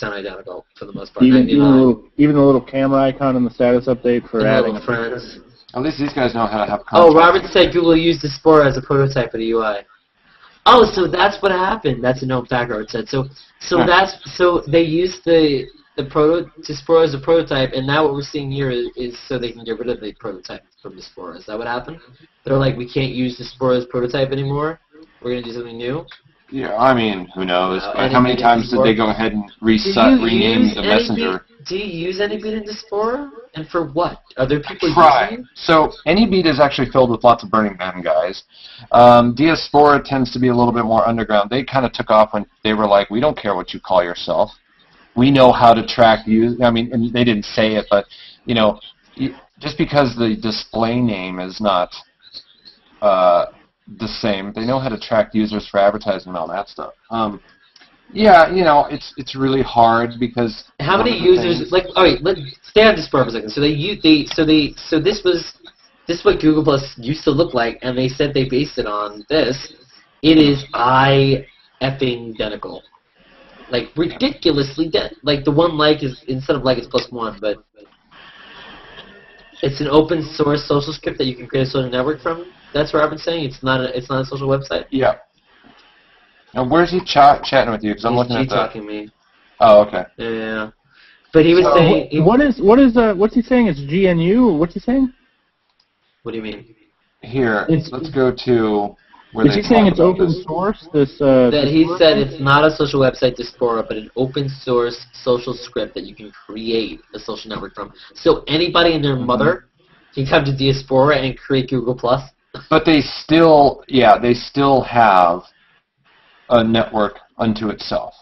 identical for the most part. Even the little camera icon in the status update for adding friends. At least these guys know how to have content. Oh, Robert said Google used Diaspora as a prototype of the UI. Oh, so that's what happened. That's a known fact, Robert said. So they used the Diaspora as a prototype, and now what we're seeing here is so they can get rid of the prototype from Diaspora. Is that what happened? They're like, we can't use Diaspora as prototype anymore. We're gonna do something new. Yeah, I mean, who knows? How many times did they go ahead and rename the messenger? Do you use AnyBeat in Diaspora? And for what? Are there people using it? So AnyBeat is actually filled with lots of Burning Man guys. Diaspora tends to be a little bit more underground. They kind of took off when they were like, we don't care what you call yourself. We know how to track you. I mean, and they didn't say it, but, just because the display name is not the same, they know how to track users for advertising and all that stuff. Yeah, it's really hard because how many users? Like, all right, let's stay on Diaspora for a second. So this was what Google Plus used to look like, and they said they based it on this. It is effing identical, like ridiculously like the one like is instead of like it's +1, but it's an open source social script that you can create a social network from. That's what I've been saying. It's not a social website. Yeah. Now, where's he chatting with you? Because I'm looking at that. He's talking me. Oh, okay. Yeah. But he was saying... What's he saying? It's GNU? Or what's he saying? What do you mean? Here, let's go to... Is he saying it's open source? That he said it's not a social website, Diaspora, but an open source social script that you can create a social network from. So anybody and their mother can come to Diaspora and create Google+. But they still have a network unto itself.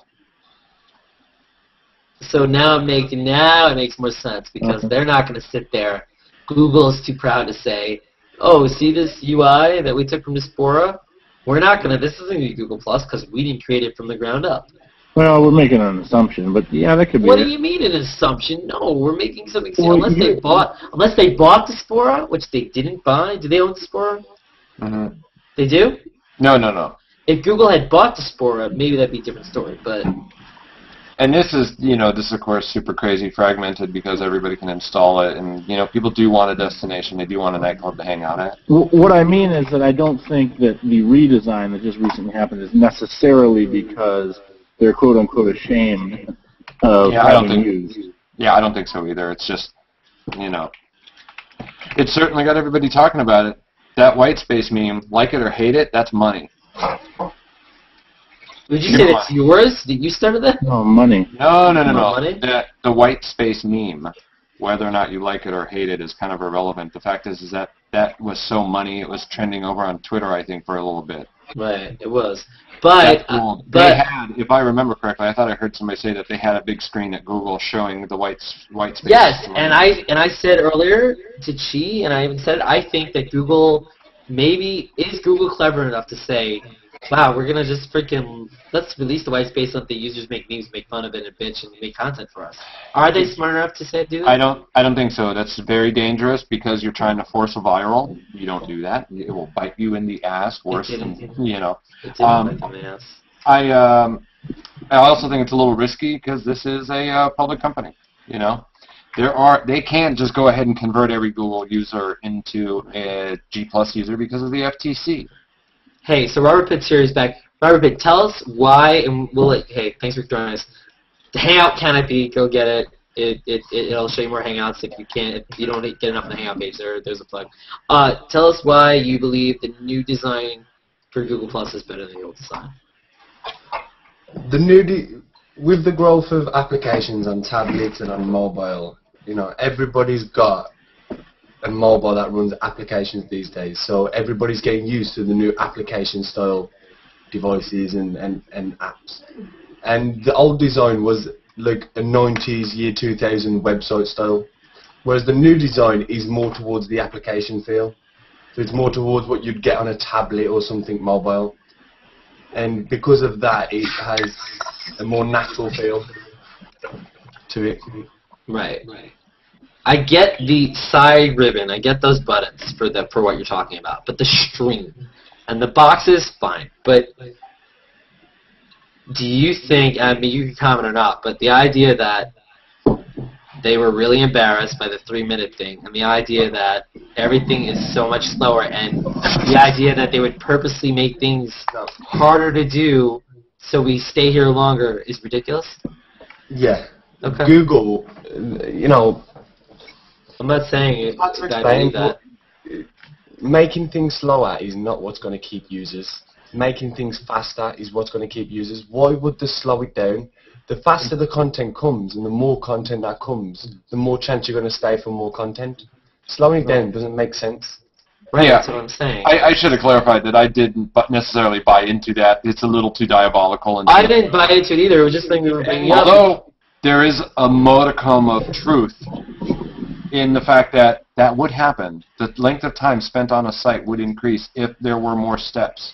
So now it makes more sense because they're not going to sit there. Google is too proud to say, "Oh, see this UI that we took from Diaspora? We're not going to. This isn't going to be Google Plus because we didn't create it from the ground up." Well, we're making an assumption, but yeah, that could be. What do you mean an assumption? No, we're making something. Unless they bought Diaspora, which they didn't buy. Do they own Diaspora? Mm-hmm. They do? No. If Google had bought Diaspora, maybe that'd be a different story, but... And this is of course super crazy fragmented because everybody can install it, and, people do want a destination, they do want a nightclub to hang out at. What I mean is that I don't think that the redesign that just recently happened is necessarily because they're quote unquote ashamed of having used. Yeah, I don't think so either. It's just, you know, it's certainly got everybody talking about it. That white space meme, like it or hate it, that's money. Would you say that's yours? Did you start that? No, money. No. Money? The white space meme, whether or not you like it or hate it, is kind of irrelevant. The fact is that that was so money. It was trending over on Twitter, I think, for a little bit. Right, it was. But, cool. They had, if I remember correctly, I thought I heard somebody say that they had a big screen at Google showing the white space. Yes, and I said earlier to Chee, and I even said it, I think that Google, is Google clever enough to say, wow, we're going to just let's release the white space, let the users make memes, make fun of it, and bitch, and make content for us. Are they smart enough to do that? I don't think so. That's very dangerous because you're trying to force a viral. You don't do that. It will bite you in the ass worse than, you know. I also think it's a little risky because this is a public company, you know. They can't just go ahead and convert every Google user into a G+ user because of the FTC. Hey, so Robert Pitt's here. He's back. Robert Pitt, tell us why, and hey, thanks for joining us. The Hangout Canopy, go get it. It'll show you more Hangouts if you don't get enough on the Hangout page. There's a plug. Tell us why you believe the new design for Google Plus is better than the old design. With the growth of applications on tablets and on mobile, you know, everybody's got a mobile that runs applications these days. So everybody's getting used to the new application style devices and apps. And the old design was like a 90s, year 2000 website style. Whereas the new design is more towards the application feel. So it's more towards what you'd get on a tablet or something mobile. And because of that, it has a more natural feel to it. Right. I get the side ribbon. I get those buttons for what you're talking about. But the stream and the boxes, fine. But do you think, I mean, you can comment or not, but the idea that they were really embarrassed by the 3-minute thing, and the idea that everything is so much slower, and the idea that they would purposely make things harder to do so we stay here longer is ridiculous? Yeah. Okay. Google, you know... I'm not saying that. Making things slower is not what's going to keep users. Making things faster is what's going to keep users. Why would they slow it down? The faster the content comes and the more content that comes, the more chance you're going to stay for more content. Slowing it down doesn't make sense. Right, that's what I'm saying. I should have clarified that I didn't necessarily buy into that. It's a little too diabolical. And I didn't buy into it either. It was just something we were bringing up. Although there is a modicum of truth in the fact that that would happen. The length of time spent on a site would increase if there were more steps.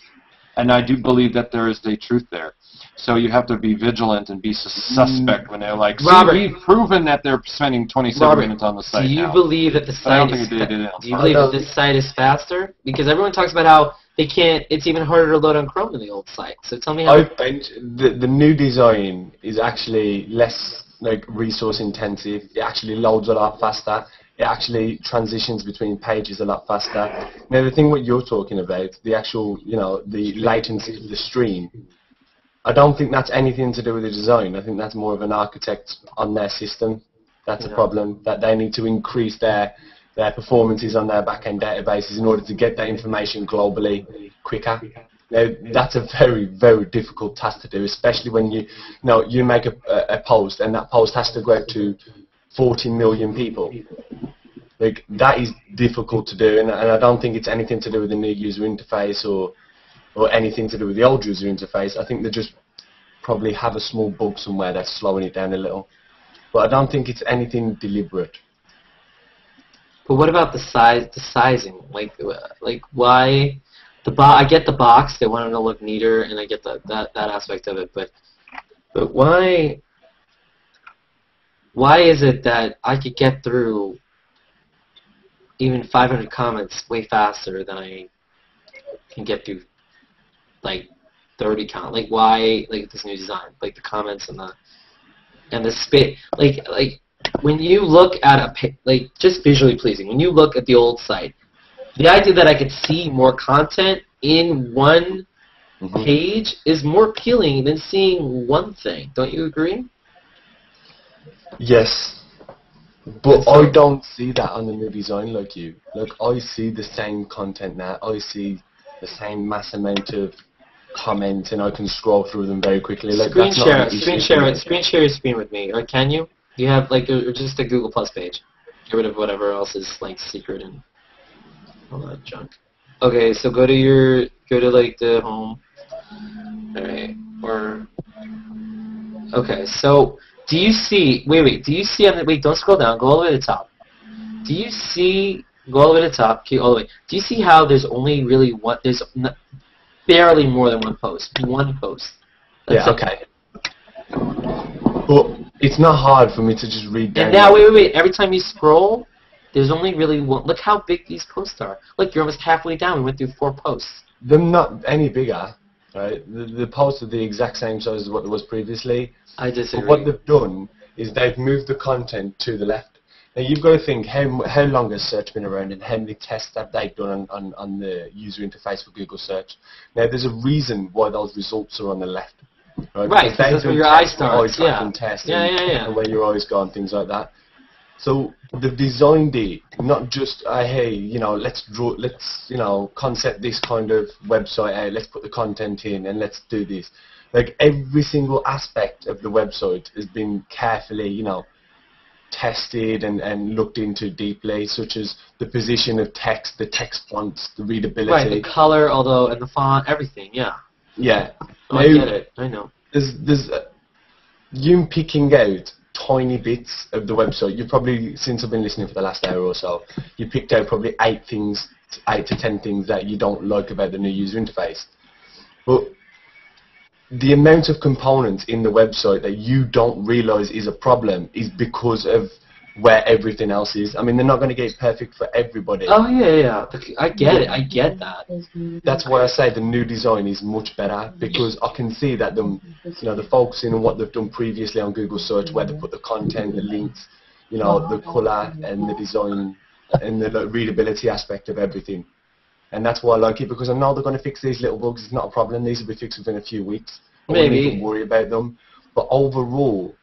And I do believe that there is a truth there. So you have to be vigilant and be suspect when they're like, Robert, we've proven that they're spending 27 minutes on the site. Do you now. believe that the site this site is faster? Because everyone talks about how it's even harder to load on Chrome than the old site. So tell me how. I think the new design is actually less like resource intensive. It actually loads a lot faster. It actually transitions between pages a lot faster. Now the thing what you're talking about, the actual, you know, the latency of the stream, I don't think that's anything to do with the design. I think that's more of an architect on their system. That's a problem, that they need to increase their performances on their back-end databases in order to get that information globally quicker. Now, that's a very, very difficult task to do, especially when you make a post and that post has to go out to 40 million people. Like, that is difficult to do, and I don't think it's anything to do with the new user interface or anything to do with the old user interface. I think they just probably have a small bug somewhere that's slowing it down a little. But I don't think it's anything deliberate. But what about the sizing? Like why I get the box, they want it to look neater, and I get that aspect of it, but why is it that I could get through even 500 comments way faster than I can get through like 30 comments? Like, why, like, this new design, like the comments and the space, like when you look at just visually pleasing, when you look at the old site, the idea that I could see more content in one page is more appealing than seeing one thing. Don't you agree? Yes. But I don't see that on the new design like you. Like, I see the same content now. I see the same mass amount of comments, and I can scroll through them very quickly. Like, Screen share your screen with me, or can you? You have like or just a Google Plus page. Get rid of whatever else is like secret and all that junk. Okay, so go to like the home. Alright, or okay, so do you see do you see don't scroll down, go all the way to the top. Do you see go all the way to the top, okay, all the way. Do you see how there's only really one barely more than one post. One post. That's yeah, okay. But it's not hard for me to just read down. And now, wait. Every time you scroll, there's only really one. Look how big these posts are. Look, you're almost halfway down. We went through 4 posts. They're not any bigger, right? The posts are the exact same size as what there was previously. I disagree. But what they've done is they've moved the content to the left. Now, you've got to think, how long has search been around and how many tests have they done on the user interface for Google Search? Now, there's a reason why those results are on the left. Right, because that's where your eye starts. Yeah. And where your eyes go and things like that. So they've designed it not just, hey, let's concept this kind of website out, let's put the content in and let's do this. Like, every single aspect of the website has been carefully, tested and looked into deeply, such as the position of text, the text fonts, the readability. Right, the color, and the font, everything, yeah. Yeah. I get it, I know. There's you picking out tiny bits of the website. You probably, since I've been listening for the last hour or so, you picked out probably 8 to 10 things that you don't like about the new user interface. But the amount of components in the website that you don't realize is a problem is because of where everything else is. I mean, they're not going to get it perfect for everybody. Oh, yeah. I get it. I get that. That's why I say the new design is much better, because I can see that they're focusing on what they've done previously on Google Search, where they put the content, the links, the color and the design and the readability aspect of everything. And that's why I like it, because I know they're going to fix these little bugs. It's not a problem. These will be fixed within a few weeks. I wouldn't even worry about them. But overall,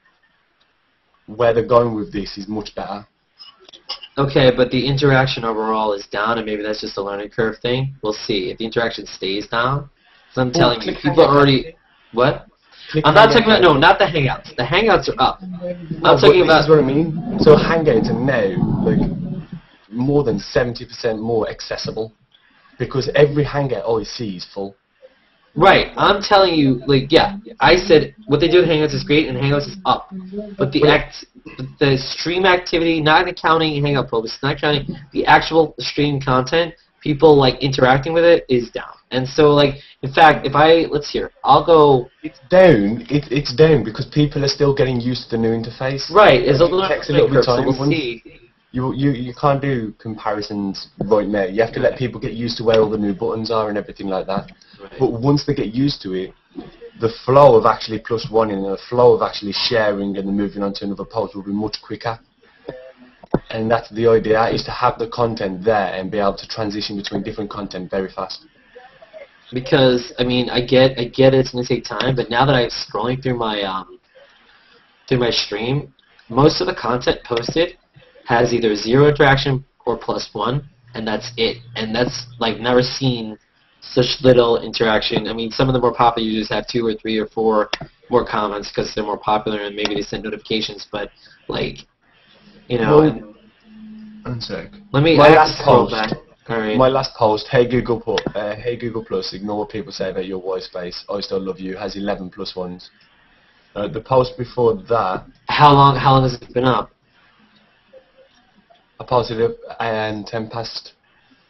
where they're going with this is much better. Okay, but the interaction overall is down, and maybe that's just a learning curve thing. We'll see. If the interaction stays down, so I'm telling you, people are already... What? I'm not talking about... No, not the Hangouts. The Hangouts are up. I'm talking about... This is what I mean. So Hangouts are now, more than 70% more accessible, because every Hangout I see is full. Right, I'm telling you, I said what they do with Hangouts is great, and Hangouts is up. But the stream activity, not counting Hangout posts, not counting the actual stream content, people interacting with it is down. And so, in fact, I'll go. It's down. It's down because people are still getting used to the new interface. Right, it's a little bit of time. So we'll see. You can't do comparisons right now. You have to let people get used to where all the new buttons are and everything like that. Right. But once they get used to it, the flow of actually +1 and the flow of actually sharing and then moving on to another post will be much quicker. And that's the idea, is to have the content there and be able to transition between different content very fast. Because I get it's going to take time, but now that I'm scrolling through my stream, most of the content posted has either 0 interaction or +1, and that's it. And that's never seen such little interaction. I mean, some of the more popular users have 2 or 3 or 4 more comments because they're more popular and maybe they send notifications. But One sec. Let me scroll back. All right. My last post, hey Google Plus, ignore what people say about your white space. I still love you. Has 11 +1s. The post before that. How long has it been up? I posted it and 10 past.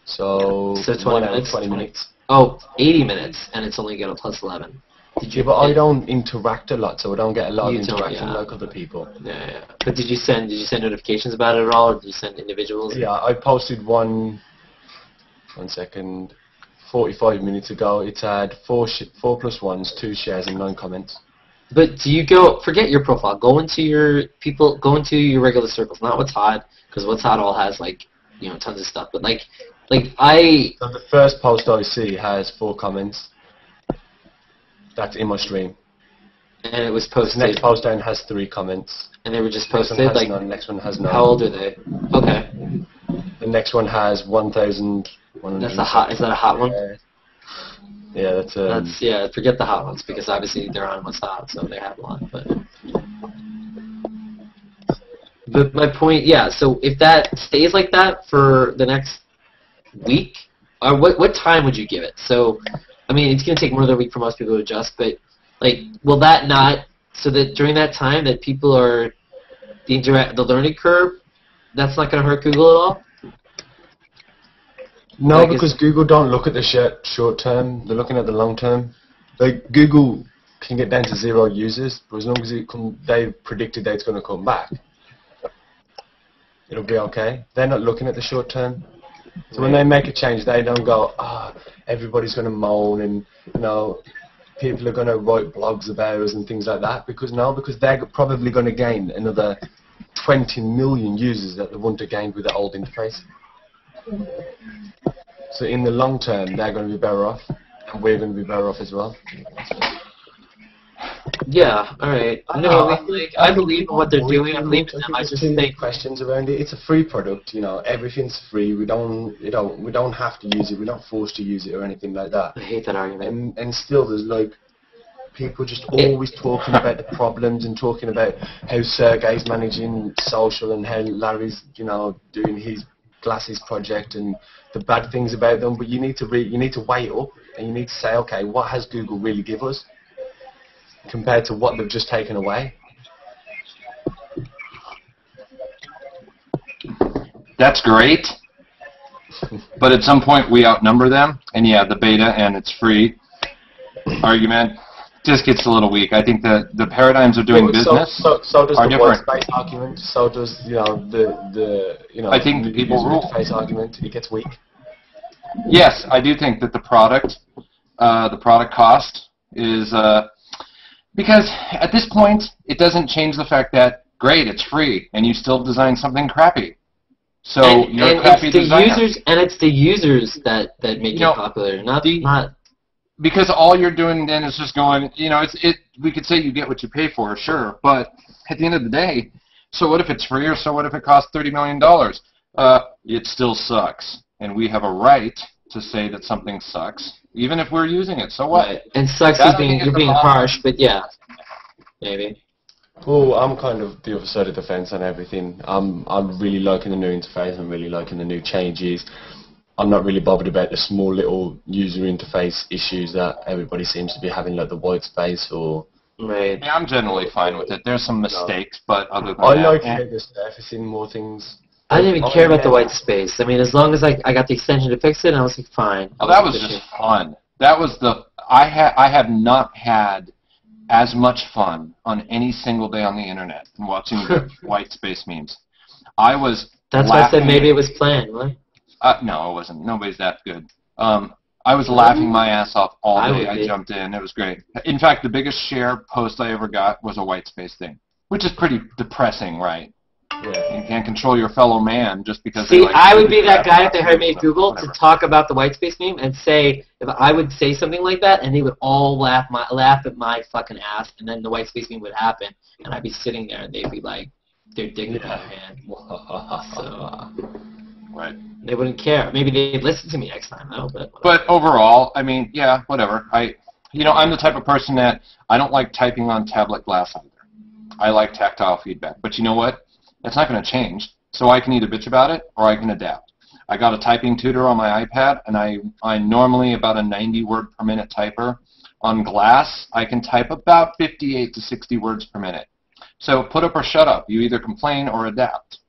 So 20 minutes. 20 minutes. Oh, 80 minutes, and it's only got a +11. But I don't interact a lot, so I don't get a lot of interaction like other people. Yeah. But did you send notifications about it at all, or did you send individuals? Yeah, I posted one second, 45 minutes ago. It had 4 +1s, 2 shares, and 9 comments. But do you forget your profile, go into your regular circles, not What's Hot, because What's Hot all has tons of stuff. But so the first post I see has 4 comments. That's in my stream. And it was This posted. next post down has 3 comments. And they were just Next posted? one has Like, none. Next one has none. how old are they? Okay. The next one has 1,100. That's a hot. Is that a hot one? Yeah, that's yeah. Forget the hot ones because obviously they're on what's hot, so they have a lot. But my point, yeah. So if that stays like that for the next week, or what time would you give it? So, I mean, it's gonna take more than a week for most people to adjust, but like, will that not? So that during that time that people are the learning curve, that's not gonna hurt Google at all. No, Like, because Google don't look at the short term. They're looking at the long term. Like Google can get down to 0 users, but as long as they've predicted that it's going to come back, it'll be okay. They're not looking at the short term. So when they make a change, they don't go, everybody's going to moan and people are going to write blogs about us and things like that. Because they're probably going to gain another 20 million users that they wouldn't have gained with the old interface. So in the long term, they're going to be better off, and we're going to be better off as well. Yeah, all right. No, I believe in what they're doing. I believe in them. I just think questions around it. It's a free product, everything's free. We don't have to use it. We're not forced to use it or anything like that. I hate that argument. And still, there's like people just always talking about the problems and talking about how Sergey's managing social and how Larry's, doing his glasses project and the bad things about them. But you need to weigh it up and you need to say, okay, what has Google really give us compared to what they've just taken away? That's great, but at some point we outnumber them, and yeah, the beta and it's free argument just gets a little weak. I think that the paradigms of doing business so does are the different. white space argument. So does the I think the people user rule. interface argument. It gets weak. Yes, I do think that the product cost is because at this point it doesn't change the fact that great, it's free, and you still design something crappy. So you're a crappy designer. It's the users that make it popular, not. Because all you're doing then is just going, we could say you get what you pay for, sure, but at the end of the day, so what if it's free, or so what if it costs $30 million? It still sucks, and we have a right to say that something sucks, even if we're using it. So what? Right. And sucks is you're being harsh, but yeah, maybe. Well, I'm kind of the other side of the fence on everything. I'm really liking the new interface. I'm really liking the new changes. I'm not really bothered about the small little user interface issues that everybody seems to be having, like the white space or... Right. Yeah, I'm generally fine with it. There's some mistakes, but other than I that... like how they're surfacing more things. I didn't even care about the white space. I mean, as long as I got the extension to fix it, I was like, fine. Oh, that was just fun. That was I have not had as much fun on any single day on the internet than watching the white space memes. That's why I said maybe it was planned, right? No, it wasn't. Nobody's that good. I was laughing my ass off all day. I jumped in. It was great. In fact, the biggest share post I ever got was a white space thing, which is pretty depressing, right? Yeah. You can't control your fellow man just because. See, I would be that guy if they heard me at Google to talk about the white space meme and say if I would say something like that, and they would all laugh at my fucking ass, and then the white space meme would happen, and I'd be sitting there, and they'd be like, they're digging out of hand. So. Right. They wouldn't care. Maybe they'd listen to me next time, though. But overall, I mean, yeah, whatever. I'm the type of person that I don't like typing on tablet glass either. I like tactile feedback. But you know what? That's not going to change. So I can either bitch about it or I can adapt. I got a typing tutor on my iPad, and I'm normally about a 90 word per minute typer. On glass, I can type about 58 to 60 words per minute. So put up or shut up. You either complain or adapt.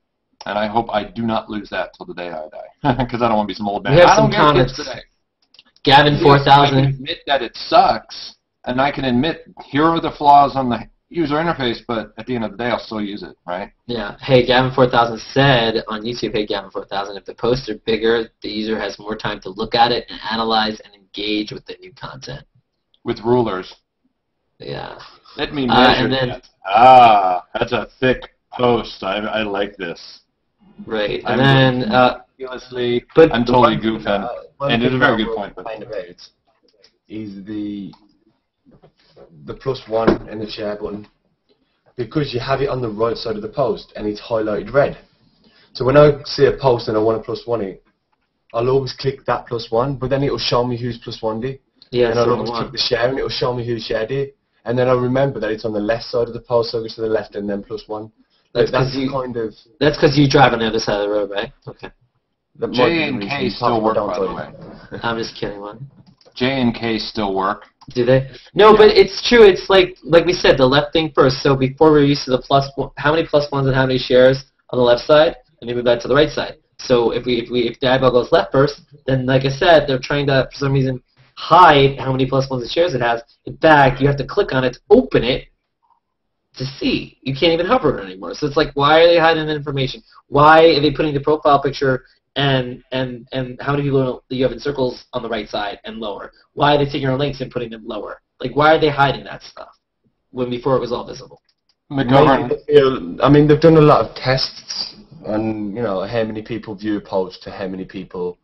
And I hope I do not lose that till the day I die, because I don't want to be some old man. We have some comments today. Gavin 4000. I can admit that it sucks, and I can admit here are the flaws on the user interface, but at the end of the day, I'll still use it, right? Yeah. Hey, Gavin 4000 said on YouTube, hey, Gavin 4000, if the posts are bigger, the user has more time to look at it and analyze and engage with the new content. With rulers. Yeah. Let me measure that. That's a thick post. I like this. Right. And then... I'm totally goofing. And it's a very good point. Is the the +1 and the share button because you have it on the right side of the post and it's highlighted red. So when I see a post and I want to +1 it, I'll always click that +1, but then it'll show me who's +1'd it. Yeah, and I'll always click the share and it'll show me who shared it. And then I'll remember that it's on the left side of the post, so I go to the left and then +1. That's kind of... That's because you drive on the other side of the road, right? Okay. J and K still work, by the way. I'm just kidding, man. J and K still work. Do they? No, but it's true. It's like we said, the left thing first. So before we were used to the how many +1s and how many shares on the left side, and then we move back to the right side. So if the eyeball goes left first, then like I said, they're trying to, for some reason, hide how many +1s and shares it has. In fact, you have to click on it to open it to see. You can't even hover it anymore. So it's like, why are they hiding the information? Why are they putting the profile picture and how many people you have in circles on the right side and lower? Why are they taking our links and putting them lower? Like, why are they hiding that stuff when before it was all visible? McGovern. I mean, they've done a lot of tests on, you know, how many people view a post to how many people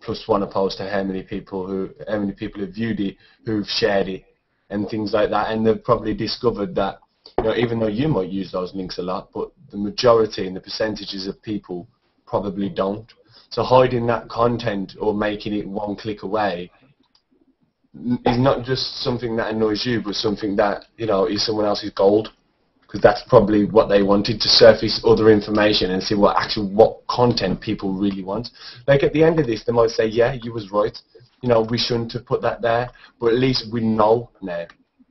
+1 a post to how many people have viewed it, who've shared it, and things like that. And they've probably discovered that, you know, even though you might use those links a lot, but the majority and the percentages of people probably don't. So hiding that content or making it one click away is not just something that annoys you, but something that, you know, is someone else's gold. Because that's probably what they wanted, to surface other information and see what content people really want. Like at the end of this, they might say, yeah, you was right. You know, we shouldn't have put that there, but at least we know now.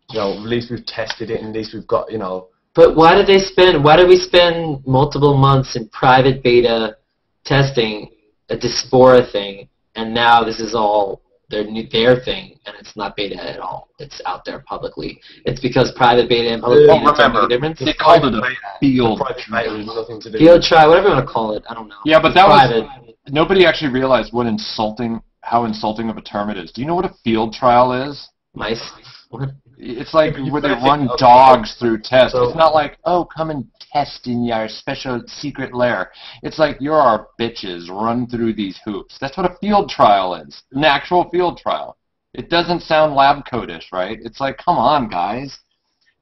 You know, at least we've tested it, and at least we've got, you know. But why do we spend multiple months in private beta testing a dysphoria thing, and now this is all their thing, and it's not beta at all. It's out there publicly. It's because private beta and public beta don't make a difference. They called it a field trial, whatever you want to call it. I don't know. Yeah, but that was nobody actually realized how insulting of a term it is. Do you know what a field trial is? Mice. What? It's like where they run dogs through tests. It's not like, oh, come and test in your special secret lair. It's like, you're our bitches, run through these hoops. That's what a field trial is, an actual field trial. It doesn't sound lab code-ish, right? It's like, come on, guys.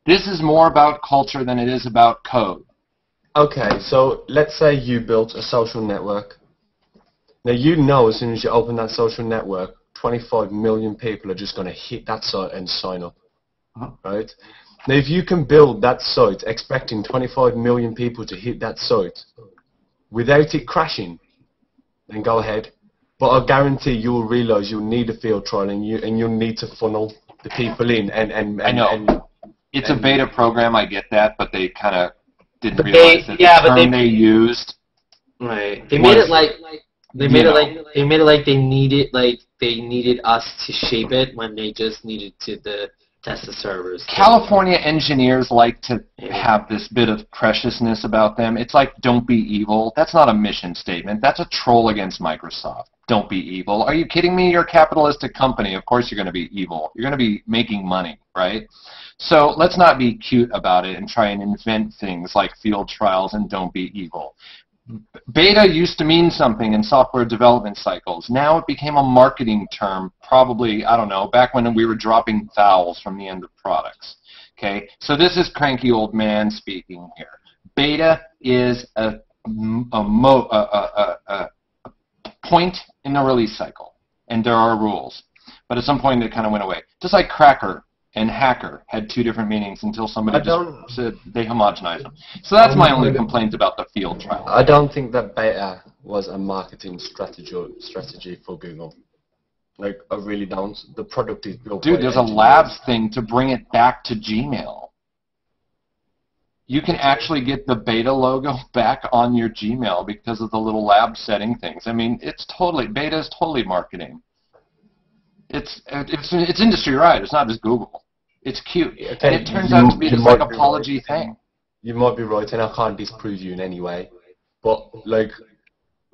This is more about culture than it is about code. Okay, so let's say you built a social network. Now you know as soon as you open that social network, 25 million people are just going to hit that site and sign up. Right? Now, if you can build that site expecting 25 million people to hit that site without it crashing, then go ahead. But I guarantee you'll realize you'll need a field trial and you'll need to funnel the people in. I know. It's a beta program, I get that, but they kind of didn't realize that the term they used. Right. They made it like they made it like they needed us to shape it when they just needed to test the servers. California engineers like to have this bit of preciousness about them. It's like, don't be evil. That's not a mission statement. That's a troll against Microsoft. Don't be evil. Are you kidding me? You're a capitalistic company. Of course you're going to be evil. You're going to be making money, right? So let's not be cute about it and try and invent things like field trials and don't be evil. Beta used to mean something in software development cycles. Now it became a marketing term, probably, I don't know, back when we were dropping vowels from the end of products. Okay, so this is cranky old man speaking here. Beta is a point in the release cycle, and there are rules. But at some point it kind of went away. Just like cracker and hacker had two different meanings until somebody just said they homogenized them. So that's my only complaint about the field trial. I don't think that beta was a marketing strategy for Google. Like, I really don't. The product is built. Dude, there's a labs thing to bring it back to Gmail. You can actually get the beta logo back on your Gmail because of the little lab setting things. I mean, beta is totally marketing. It's industry right. It's not just Google. It's cute. Okay, and it turns out to be this like apology thing. You might be right, and I can't disprove you in any way. But like,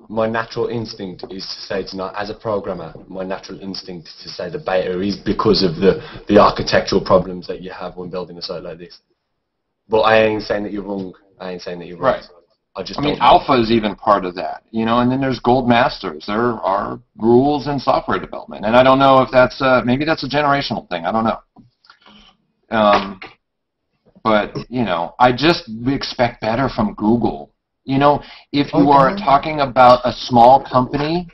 my natural instinct is to say it's not. As a programmer, my natural instinct is to say the beta is because of the architectural problems that you have when building a site like this. But I ain't saying that you're wrong. I ain't saying that you're right. I mean, alpha is even part of that, you know, and then there's gold masters. There are rules in software development, and I don't know if that's maybe that's a generational thing. I don't know. But, you know, I just expect better from Google. You know, if you are talking about a small company,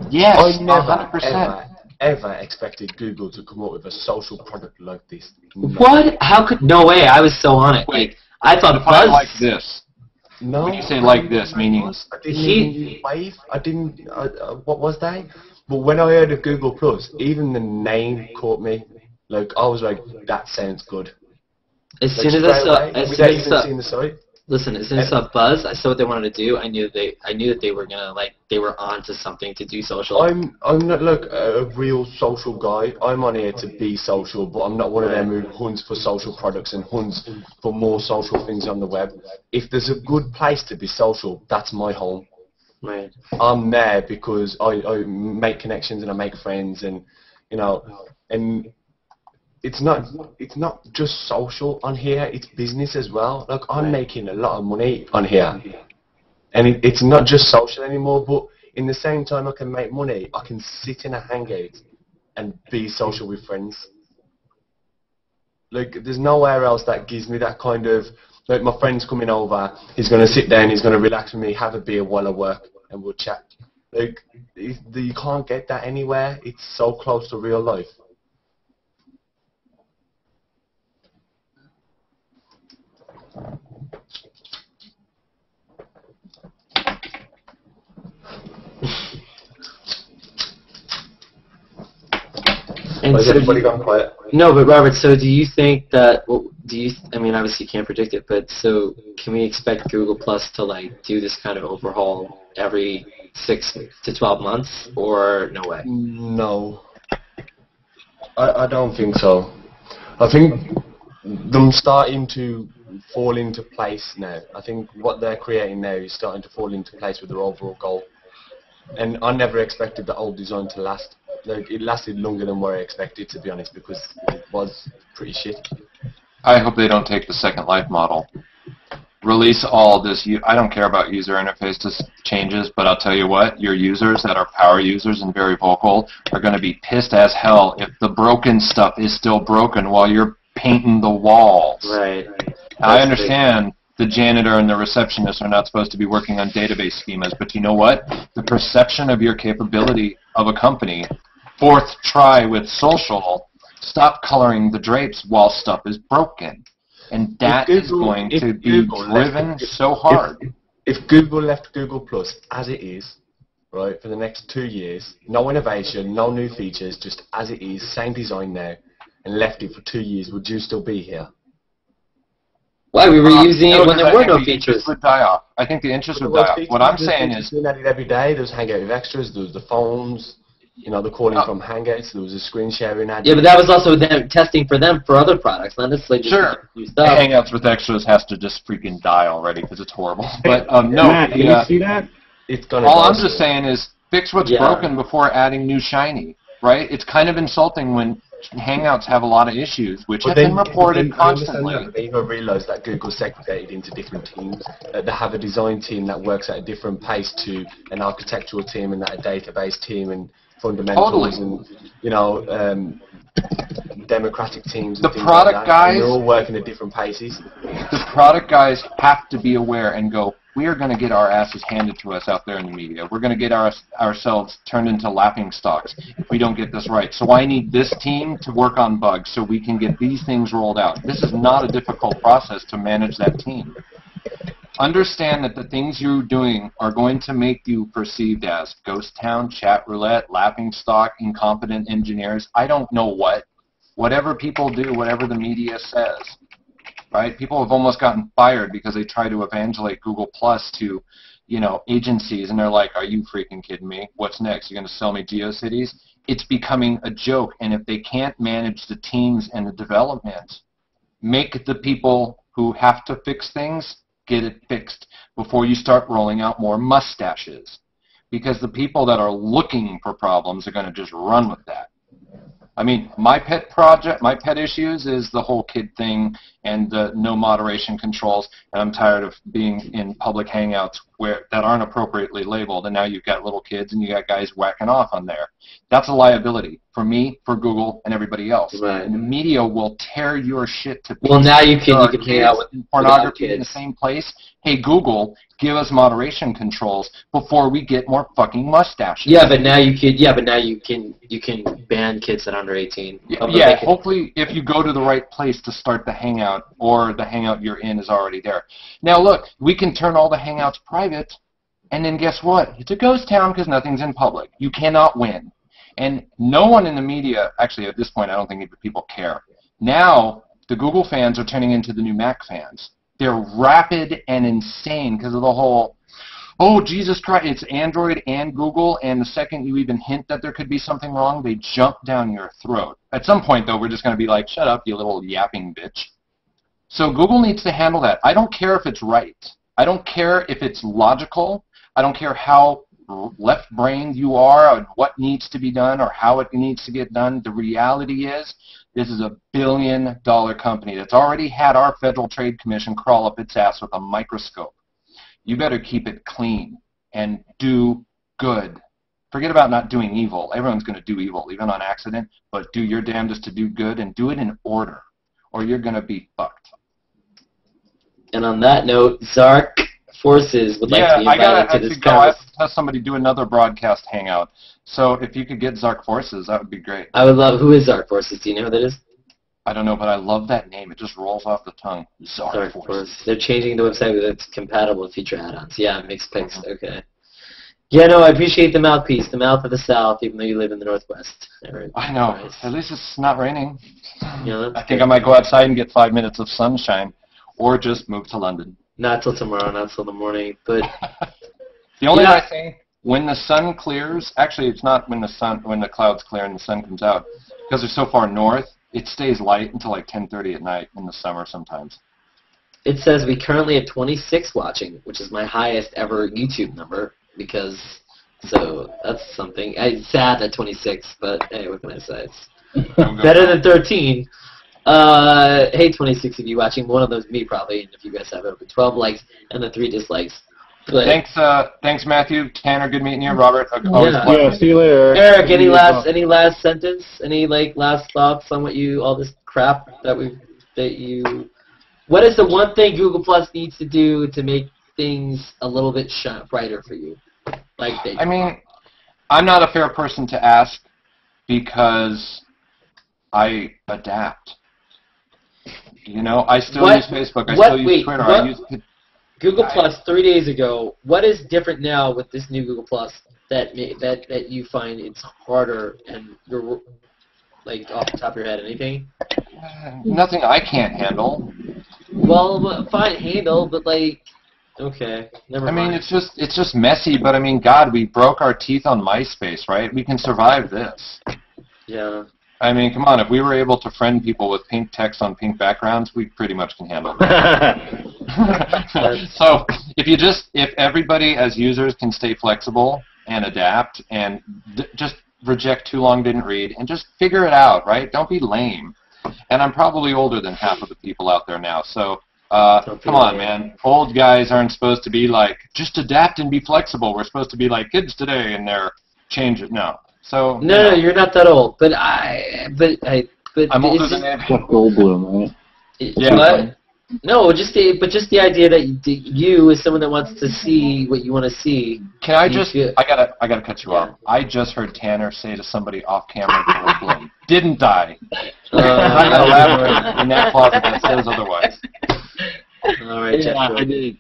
yes, I never, 100%. ever expected Google to come up with a social product like this. No. What? How could? No way! I was so on it. Like I thought Define like this. No. When you say like this, meaning I didn't even use Wave. I didn't. What was that? But when I heard of Google Plus, even the name caught me. Like I was like, that sounds good. As Like, soon as I saw, away, as without soon as even I saw, seeing the site. listen, as soon as I saw Buzz, I saw what they wanted to do. I knew that they were gonna they were onto something to do social. I'm not like a real social guy. I'm on here to be social, but I'm not one of them who hunts for social products and hunts for more social things on the web. If there's a good place to be social, that's my home. Right. I'm there because I make connections and I make friends, and you know, and it's not just social on here, it's business as well. Like I'm making a lot of money on here, and it's not just social anymore, but in the same time I can make money, I can sit in a hangout and be social with friends. Like there's nowhere else that gives me that kind of, like my friend's coming over, he's going to sit down, he's going to relax with me, have a beer while I work, and we'll chat. Like you can't get that anywhere, it's so close to real life. And Has so everybody gone quiet? No, but Robert, so do you think that, I mean, obviously you can't predict it, but so can we expect Google Plus to do this kind of overhaul every 6 to 12 months, or no way? No. I don't think so. I think them starting to fall into place now. I think what they're creating now is starting to fall into place with their overall goal. And I never expected the old design to last. Like, it lasted longer than what I expected, to be honest, because it was pretty shit. I hope they don't take the Second Life model. Release all this. I don't care about user interface changes, but I'll tell you what, your users that are power users and very vocal are going to be pissed as hell if the broken stuff is still broken while you're painting the walls. Right. I understand the janitor and the receptionist are not supposed to be working on database schemas, but you know what? The perception of your capability of a company, fourth try with social, stop coloring the drapes while stuff is broken. And that is going to be driven so hard. If Google left Google Plus as it is, right, for the next 2 years, no innovation, no new features, just as it is, same design now, and left it for 2 years, would you still be here? Why? We were using it when there were no features. Would die off. I think the interest would die off. What I'm saying is, we had it every day. There was Hangout with extras. There was the phones. You know, the calling from Hangouts. There was a screen sharing ad. Yeah, but that was also them testing for them for other products, not necessarily just new stuff. Hangouts with extras has to just freaking die already because it's horrible. But no, Matt, can you see that? It's gonna. All I'm just saying is fix what's broken before adding new shiny. Right? It's kind of insulting when Hangouts have a lot of issues, which have been reported constantly. They even realised that Google segregated into different teams. They have a design team that works at a different pace to an architectural team and that a database team and fundamentals and, you know, democratic teams. And the things product like that. guys, and they're all working at different paces. The product guys have to be aware and go, we are going to get our asses handed to us out there in the media. We're going to get ourselves turned into laughing stocks if we don't get this right. So I need this team to work on bugs so we can get these things rolled out. This is not a difficult process to manage that team. Understand that the things you're doing are going to make you perceived as ghost town, chat roulette, laughing stock, incompetent engineers. I don't know what. Whatever people do, whatever the media says. Right? People have almost gotten fired because they try to evangelate Google Plus to, you know, agencies, and they're like, are you freaking kidding me? What's next? You're going to sell me GeoCities? It's becoming a joke, and if they can't manage the teams and the development, make the people who have to fix things get it fixed before you start rolling out more mustaches, because the people that are looking for problems are going to just run with that. I mean, my pet issues is the whole kid thing and the no moderation controls, and I'm tired of being in public hangouts that aren't appropriately labeled, and now you've got little kids and you got guys whacking off on there. That's a liability for me, for Google, and everybody else. Right. And the media will tear your shit to pieces. Well, now you can hang out with pornography in the same place. Hey, Google, give us moderation controls before we get more fucking mustaches. Yeah, but now you can. Yeah, but now you can ban kids that are under 18. Yeah, hopefully if you go to the right place to start the hangout, or the hangout you're in is already there. Now look, we can turn all the hangouts private, and then guess what? It's a ghost town because nothing's in public. You cannot win. And no one in the media, actually at this point I don't think people care. Now the Google fans are turning into the new Mac fans. They're rapid and insane because of the whole, oh, Jesus Christ, it's Android and Google, and the second you even hint that there could be something wrong, they jump down your throat. At some point, though, we're just going to be like, shut up, you little yapping bitch. So Google needs to handle that. I don't care if it's right. I don't care if it's logical. I don't care how left-brained you are, or what needs to be done, or how it needs to get done. The reality is, this is a billion-dollar company that's already had our Federal Trade Commission crawl up its ass with a microscope. You better keep it clean and do good. Forget about not doing evil. Everyone's going to do evil, even on accident, but do your damnedest to do good, and do it in order, or you're going to be fucked. And on that note, Zark Forces would like to be invited to this I have to have somebody do another broadcast hangout. So if you could get Zark Forces, that would be great. I would love. Who is Zark Forces? Do you know who that is? I don't know, but I love that name. It just rolls off the tongue. Zark Forces. They're changing the website so it's compatible with future add-ons. Yeah, mixed pics. Okay. Yeah, no, I appreciate the mouthpiece, the mouth of the South, even though you live in the Northwest. I know. Nice. At least it's not raining. Yeah, I think I might go outside and get 5 minutes of sunshine, or just move to London. Not till tomorrow, not till the morning, but the only nice thing, when the sun clears, actually it's not when the clouds clear and the sun comes out, because they're so far north, it stays light until like 10:30 at night in the summer sometimes. It says we currently have 26 watching, which is my highest ever YouTube number, so that's something. It's sad at 26, but hey, what can I say? It's better than 13. Hey, 26 of you watching, one of those me probably, and if you guys have over 12 likes and the 3 dislikes. But thanks Matthew, Tanner, good meeting you, Robert. Yeah, see you later. Eric, any last sentence? Any last thoughts on all this crap that what is the one thing Google Plus needs to do to make things a little bit brighter for you? I mean, I'm not a fair person to ask because I adapt. You know, I still use Facebook. I still use Twitter. Google Plus 3 days ago. What is different now with this new Google Plus that you find it's harder, and you're off the top of your head? Anything? Nothing I can't handle. Well, fine, handle, but okay, never mind. I mean, it's just messy. But I mean, God, we broke our teeth on MySpace, right? We can survive this. Yeah. I mean, come on, if we were able to friend people with pink text on pink backgrounds, we pretty much can handle it. So, if everybody as users can stay flexible and adapt and just reject too long didn't read and just figure it out, right? Don't be lame. And I'm probably older than half of the people out there now, so come on, man. Old guys aren't supposed to be just adapt and be flexible. We're supposed to be like kids today and they're change it. No. So no, you're not that old. But I'm older than Jeff Goldblum, right? Yeah. What? No, just the idea that you, as someone that wants to see what you want to see. Can I just? I gotta cut you off. I just heard Tanner say to somebody off camera, Goldblum didn't die. I'm not elaborate in that closet that says otherwise. All right, yeah, I did.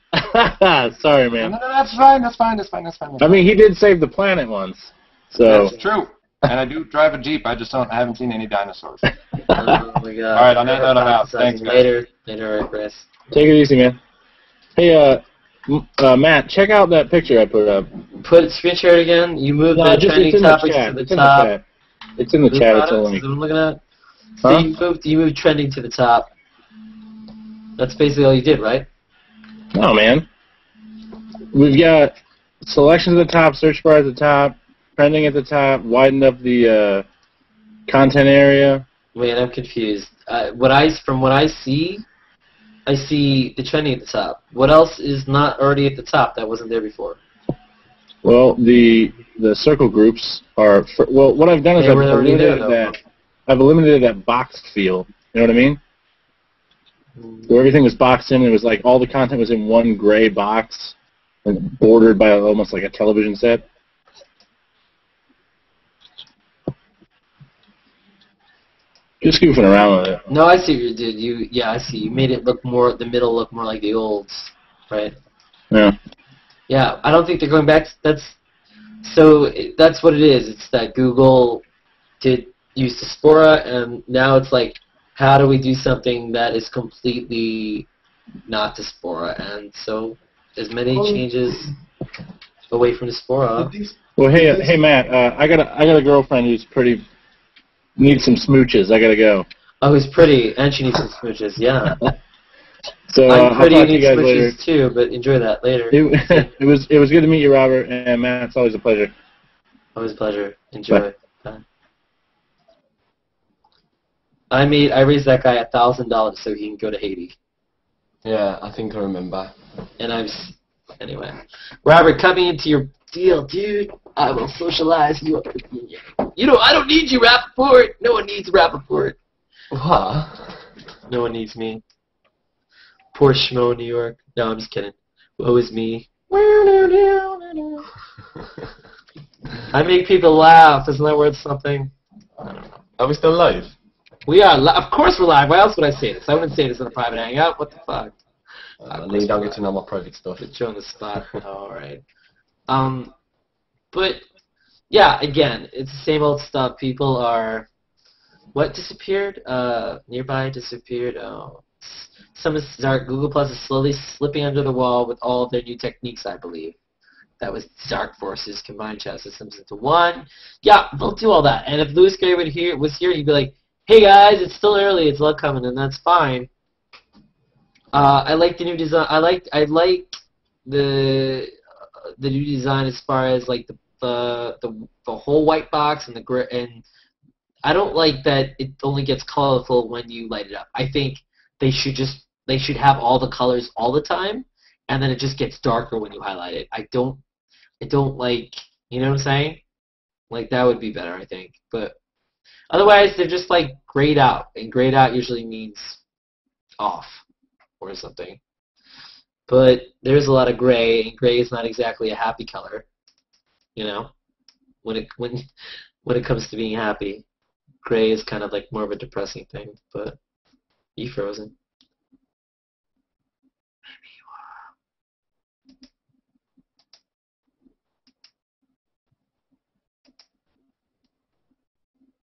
Sorry, man. No, that's fine. That's fine. I mean, he did save the planet once. So. That's true. And I do drive a Jeep. I haven't seen any dinosaurs. Oh my God. All right, on that note, I'm out. Thanks, guys. Later, Chris. Take it easy, man. Hey, Matt, check out that picture I put up. Screen share it again. You moved the trending topics to the top. It's in the chat. It's a link. I'm looking at. So you moved trending to the top. That's basically all you did, right? No, man. We've got selection at the top, search bar at the top, trending at the top, widened up the content area. Wait, I'm confused. From what I see, I see the trending at the top. What else is not already at the top that wasn't there before? Well, the circle groups are well. What I've done is I've eliminated that boxed field. You know what I mean? Where everything was boxed in, it was like all the content was in one gray box, and bordered by almost like a television set. Just goofing around with it. No, I see what you did. Yeah, I see. You made it look more, the middle look more like the olds, right? Yeah. Yeah, I don't think they're going back. That's what it is. It's that Google did use Diaspora, and now it's like, how do we do something that is completely not Diaspora? And so, as many changes away from Diaspora. Well, hey, Matt. I got a girlfriend who's pretty. Needs some smooches. I gotta go. Oh, who's pretty, and she needs some smooches. Yeah. So I'm pretty I'll and talk to you need guys smooches later. too, but enjoy that later. It was good to meet you, Robert, and Matt. It's always a pleasure. Always a pleasure. Enjoy. Bye. I raised that guy $1,000 so he can go to Haiti. Yeah, I think I remember. And anyway. Robert, coming into your deal, dude. I will socialize you up with me. You know, I don't need you, Rappaport. No one needs Rappaport. What? No one needs me. Poor schmo, New York. No, I'm just kidding. Woe is me. I make people laugh. Isn't that worth something? I don't know. Are we still live? We are. Of course we're live. Why else would I say this? I wouldn't say this in a private hangout. What the fuck? You don't get to know my private stuff. Put you on the spot. All right. But yeah, again, it's the same old stuff. People are what disappeared? Nearby disappeared. Oh, some of Dark Google Plus is slowly slipping under the wall with all of their new techniques, I believe. That was Dark Forces combine chat systems into one. Yeah, they'll do all that. And if Louis Gray was here, he'd be like, "Hey guys, it's still early. It's love coming," and that's fine. I like the new design. I like the new design as far as like the whole white box and the gray. And I don't like that it only gets colorful when you light it up. I think they should have all the colors all the time, and then it just gets darker when you highlight it. I don't like, you know what I'm saying? Like that would be better, I think. But otherwise, they're just like grayed out, and grayed out usually means off or something. But there's a lot of gray, and gray is not exactly a happy color, you know. When it comes to being happy, gray is kind of like more of a depressing thing. But you frozen? Maybe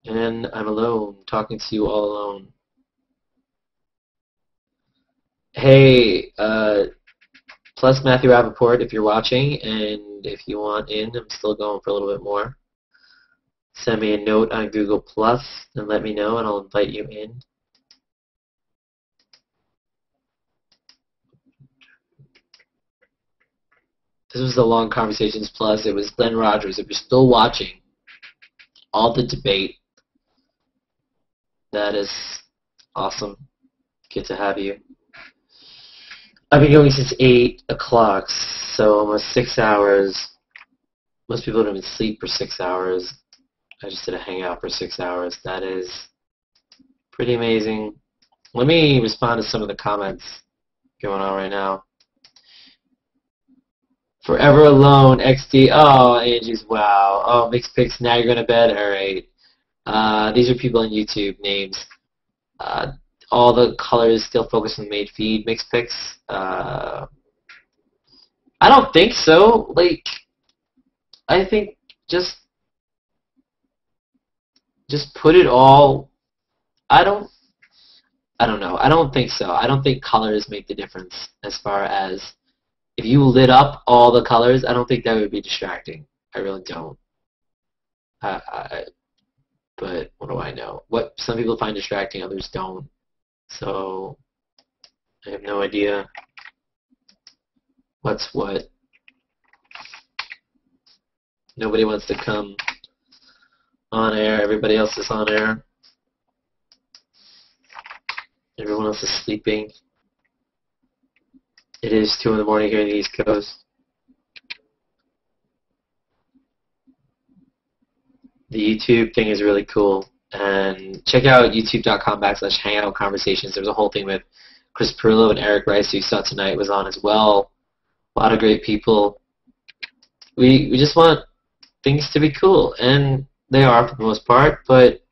you are. And I'm alone, talking to you all alone. Hey, plus Matthew Rappaport, if you're watching, and if you want in, I'm still going for a little bit more. Send me a note on Google Plus and let me know, and I'll invite you in. This was the Long Conversations Plus. It was Glenn Rogers. If you're still watching all the debate, that is awesome. Good to have you. I've been going since 8 o'clock, so almost 6 hours. Most people don't even sleep for 6 hours. I just did a hangout for 6 hours. That is pretty amazing. Let me respond to some of the comments going on right now. Forever Alone, XD. Oh, Angie's wow. Oh, Mixed Pics, now you're going to bed? Alright. These are people on YouTube names. All the colors still focus on the main feed, Mixed Pics. I don't think so. Like, I think just put it all. I don't know. I don't think so. I don't think colors make the difference as far as if you lit up all the colors. I don't think that would be distracting. I really don't. But what do I know? What some people find distracting, others don't. So I have no idea what's what. Nobody wants to come on air. Everybody else is on air. Everyone else is sleeping. It is 2 in the morning here in the East Coast. The YouTube thing is really cool. And check out youtube.com/hangout conversations. There's a whole thing with Chris Perillo and Eric Rice, who you saw tonight, was on as well. A lot of great people. We just want things to be cool, and they are for the most part. But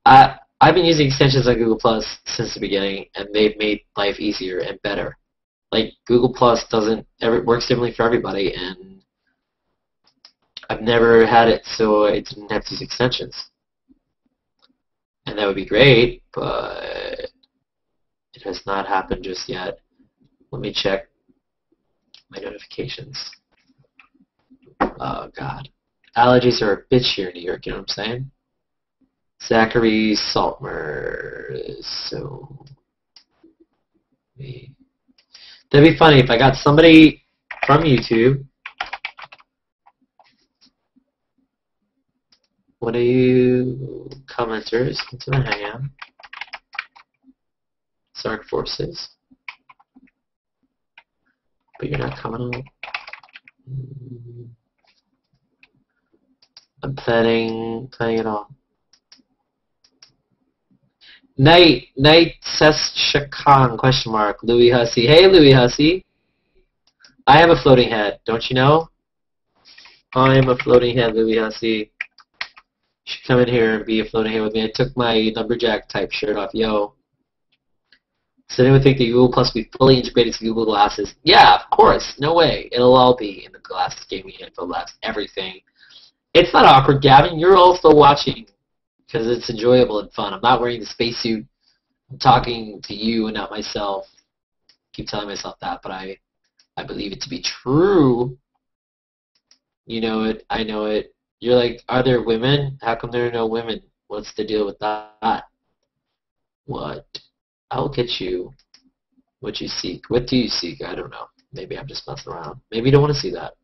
I've been using extensions on Google Plus since the beginning, and they've made life easier and better. Like, Google Plus works differently for everybody, and I've never had it so I didn't have to use extensions. And that would be great, but it has not happened just yet. Let me check my notifications. Oh, God. Allergies are a bitch here in New York, you know what I'm saying? Zachary Saltmer. So, that'd be funny if I got somebody from YouTube. What are you commenters into the hangout? Sark Forces. But you're not coming up. I'm planning it all. Night Seschakan, question mark, Louis Hussey. Hey, Louis Hussey. I have a floating head, don't you know? I am a floating head, Louis Hussey. You should come in here and be a floating head with me. I took my lumberjack type shirt off. Yo. So anyone think that Google Plus will be fully integrated to Google Glasses? Yeah, of course. No way. It'll all be in the Glasses, Gaming, Info Labs, everything. It's not awkward, Gavin. You're also watching because it's enjoyable and fun. I'm not wearing the spacesuit. I'm talking to you and not myself. I keep telling myself that, but I believe it to be true. You know it. I know it. You're like, are there women? How come there are no women? What's the deal with that? What? I'll get you what you seek. What do you seek? I don't know. Maybe I'm just messing around. Maybe you don't want to see that.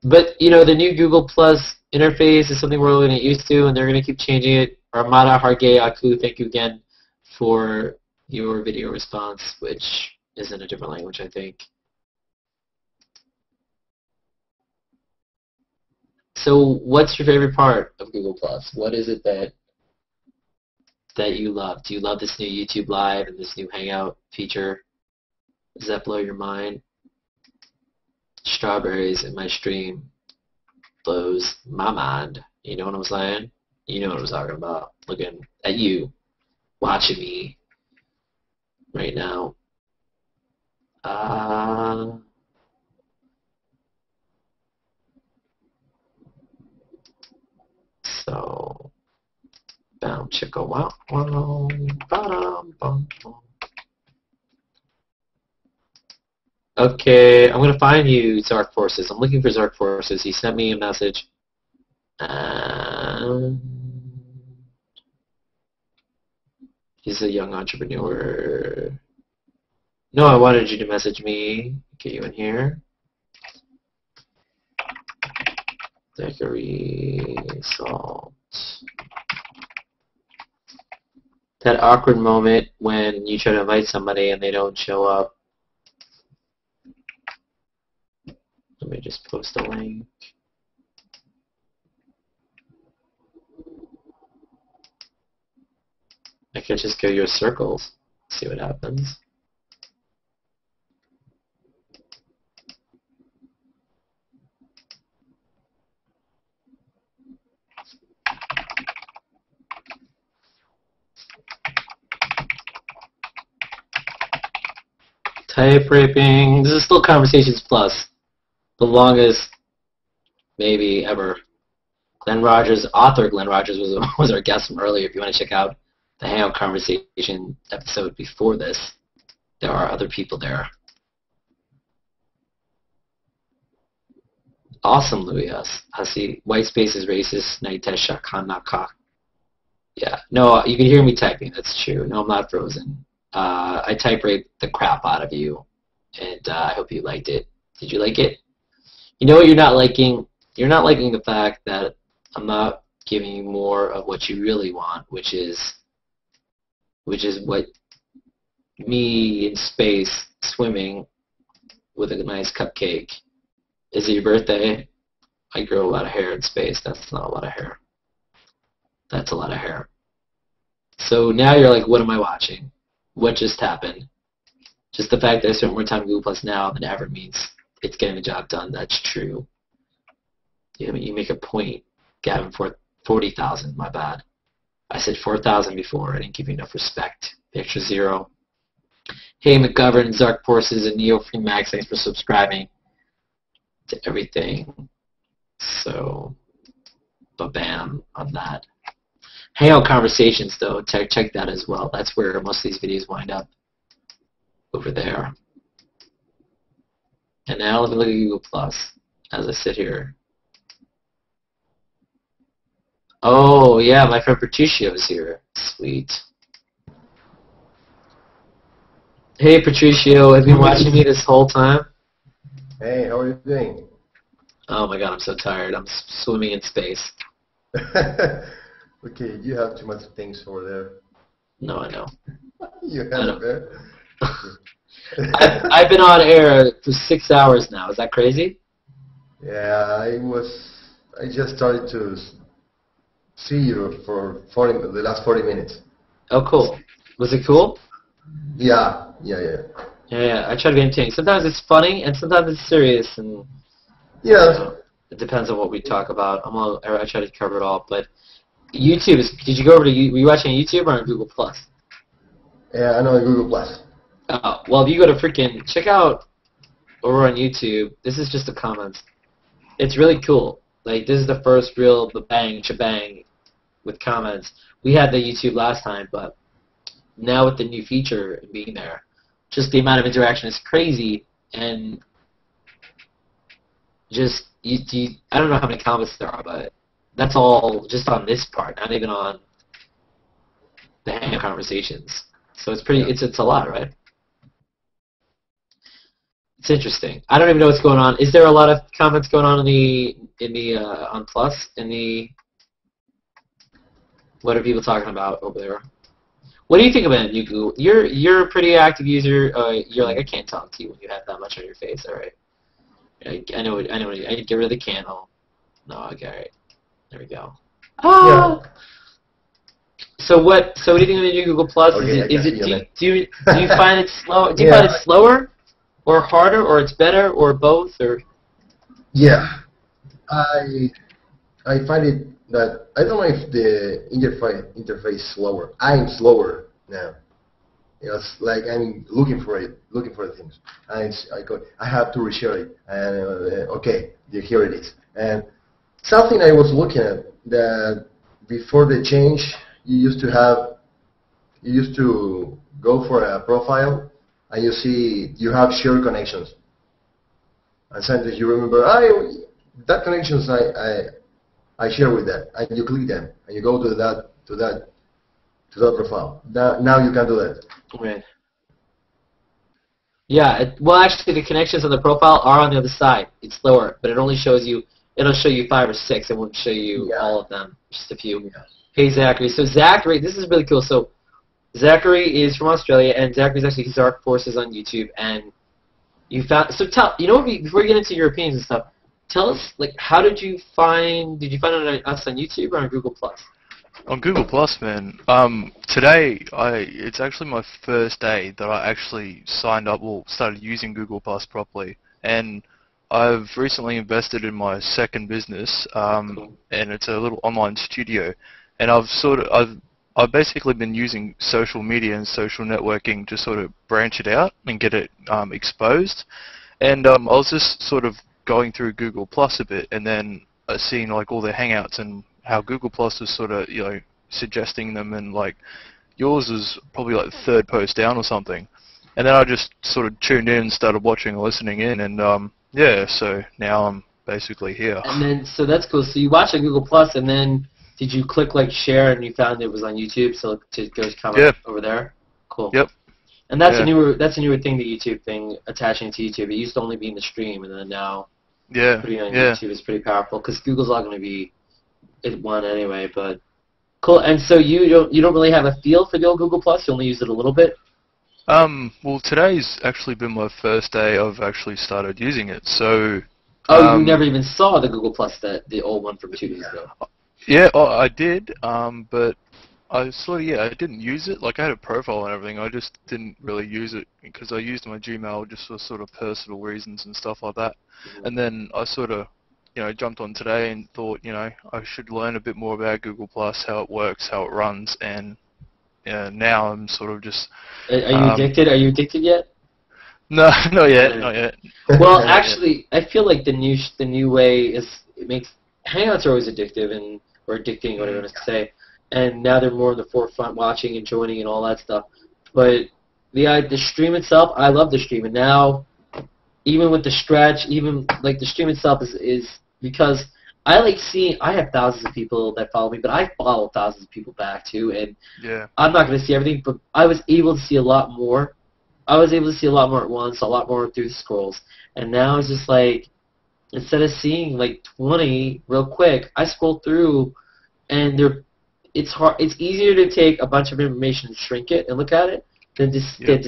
But, you know, the new Google Plus interface is something we're going to get used to, and they're going to keep changing it. Armada Hargay Aku, thank you again for your video response, which is in a different language, I think. So what's your favorite part of Google Plus? What is it that you love? Do you love this new YouTube Live and this new Hangout feature? Does that blow your mind? Strawberries in my stream blows my mind. You know what I'm saying? You know what I'm talking about. Looking at you, watching me right now. So, bound chicka wow wow, ba-dum, bum, bum. Okay, I'm gonna find you, Zark Forces. I'm looking for Zark Forces. He sent me a message. He's a young entrepreneur. No, I wanted you to message me. Get you in here. Zachary Salt. That awkward moment when you try to invite somebody and they don't show up. Let me just post a link. I could just go your circles, see what happens. Type raping. This is still Conversations Plus. The longest, maybe, ever. Glenn Rogers, author Glenn Rogers was our guest from earlier. If you want to check out the Hangout Conversation episode before this, there are other people there. Awesome, Louis Hussey. White space is racist. Naitesh Shakanaka. Yeah. No, you can hear me typing. That's true. No, I'm not frozen. I type raped the crap out of you, and I hope you liked it. Did you like it? You know what you're not liking? You're not liking the fact that I'm not giving you more of what you really want, which is what me in space swimming with a nice cupcake. Is it your birthday? I grow a lot of hair in space. That's not a lot of hair. That's a lot of hair. So now you're like, what am I watching? What just happened? Just the fact that I spent more time in Google Plus now than ever means it's getting the job done. That's true. You make a point, Gavin, for 40,000. My bad. I said 4,000 before. I didn't give you enough respect. The extra 0. Hey, McGovern, Zark Forces, and Neo Free Max, thanks for subscribing to everything. So, ba-bam on that. Hangout Conversations, though, check that as well. That's where most of these videos wind up. Over there. And now let me look at Google Plus as I sit here. Oh, yeah, my friend Patricio is here. Sweet. Hey, Patricio, have you been watching me this whole time? Hey, how are you doing? Oh my god, I'm so tired. I'm swimming in space. Okay, you have too much things over there. No, I know. You have there. I've been on air for 6 hours now. Is that crazy? Yeah, I just started to see you for the last 40 minutes. Oh, cool. Was it cool? Yeah. Yeah, I try to be entertaining. Sometimes it's funny, and sometimes it's serious, and it depends on what we talk about. I try to cover it all, but YouTube is. Did you go over to? Were you watching YouTube or on Google Plus? Yeah, I know Google Plus. Oh, well, if you go to freaking check out over on YouTube, this is just the comments. It's really cool. Like, this is the first real bang shebang with comments. We had the YouTube last time, but now with the new feature being there, just the amount of interaction is crazy, and just I don't know how many comments there are, but that's all just on this part, not even on the Hangout Conversations. So it's pretty. It's a lot, right? It's interesting. I don't even know what's going on. Is there a lot of comments going on on Plus? What are people talking about over there? What do you think about it, you Google? You're a pretty active user. You're like, I can't talk to you when you have that much on your face. All right. I know. I get rid of the candle. No, okay. All right. There we go. Oh. Yeah. So what do you think of the new Google Plus? Okay, do you find it slow? Do you find it slower, or harder, or it's better, or both, or? Yeah, I find it that I don't know if the interface is slower. I'm slower now. It's like I'm looking for the things. I have to reshare it, and okay, here it is. And something I was looking at that before the change, you used to go for a profile, and you see you have shared connections, and sometimes you remember, that connections I share with that, and you click them, and you go to that profile. Now you can do that. Right. Yeah. Well, actually, the connections on the profile are on the other side. It's slower, but it only shows you. It'll show you 5 or 6. It won't show you all of them. Just a few. Yeah. Hey, Zachary. So Zachary, this is really cool. So Zachary is from Australia, and Zachary's actually Zark Forces on YouTube. And you found. So before we get into your opinions and stuff, tell us, like, how did you find us on YouTube or on Google Plus? On Google Plus, man. Today, it's actually my first day that I actually signed up, started using Google Plus properly, and I've recently invested in my second business, and it's a little online studio, and I've basically been using social media and social networking to sort of branch it out and get it exposed, and I was just sort of going through Google Plus a bit, and then seeing like all the Hangouts and how Google Plus was sort of suggesting them, and like yours is probably like the 3rd post down or something, and then I just sort of tuned in and started watching and listening in, and yeah, so now I'm basically here. And then, so that's cool. So you watched on Google Plus, and then did you click like share, and you found it was on YouTube, so to go comment over there? Cool. Yep. And that's a newer thing, the YouTube thing, attaching to YouTube. It used to only be in the stream, and then now putting it on YouTube is pretty powerful, because Google's not going to be one anyway. But cool. And so you don't really have a feel for the old Google Plus. You only use it a little bit. Well, today's actually been my first day I've actually started using it. So. Oh, you never even saw the Google Plus, the old one from 2 days ago. Yeah, I did. But I I didn't use it. Like I had a profile and everything. I just didn't really use it because I used my Gmail just for sort of personal reasons and stuff like that. And then I sort of, jumped on today and thought, I should learn a bit more about Google Plus, how it works, how it runs, and now I'm sort of just. Are you addicted? Are you addicted yet? No, not yet, not yet. Well, actually, I feel like the new way it makes Hangouts are always addictive or addicting, whatever you want to say, and now they're more in the forefront, watching and joining and all that stuff. But the stream itself, I love the stream, and now even with the stretch, even like the stream itself is because I like seeing. I have thousands of people that follow me, but I follow thousands of people back too, and I'm not going to see everything, but I was able to see a lot more. I was able to see a lot more at once, a lot more through the scrolls. And now it's just like, instead of seeing like 20 real quick, I scroll through, and it's hard. It's easier to take a bunch of information and shrink it and look at it than to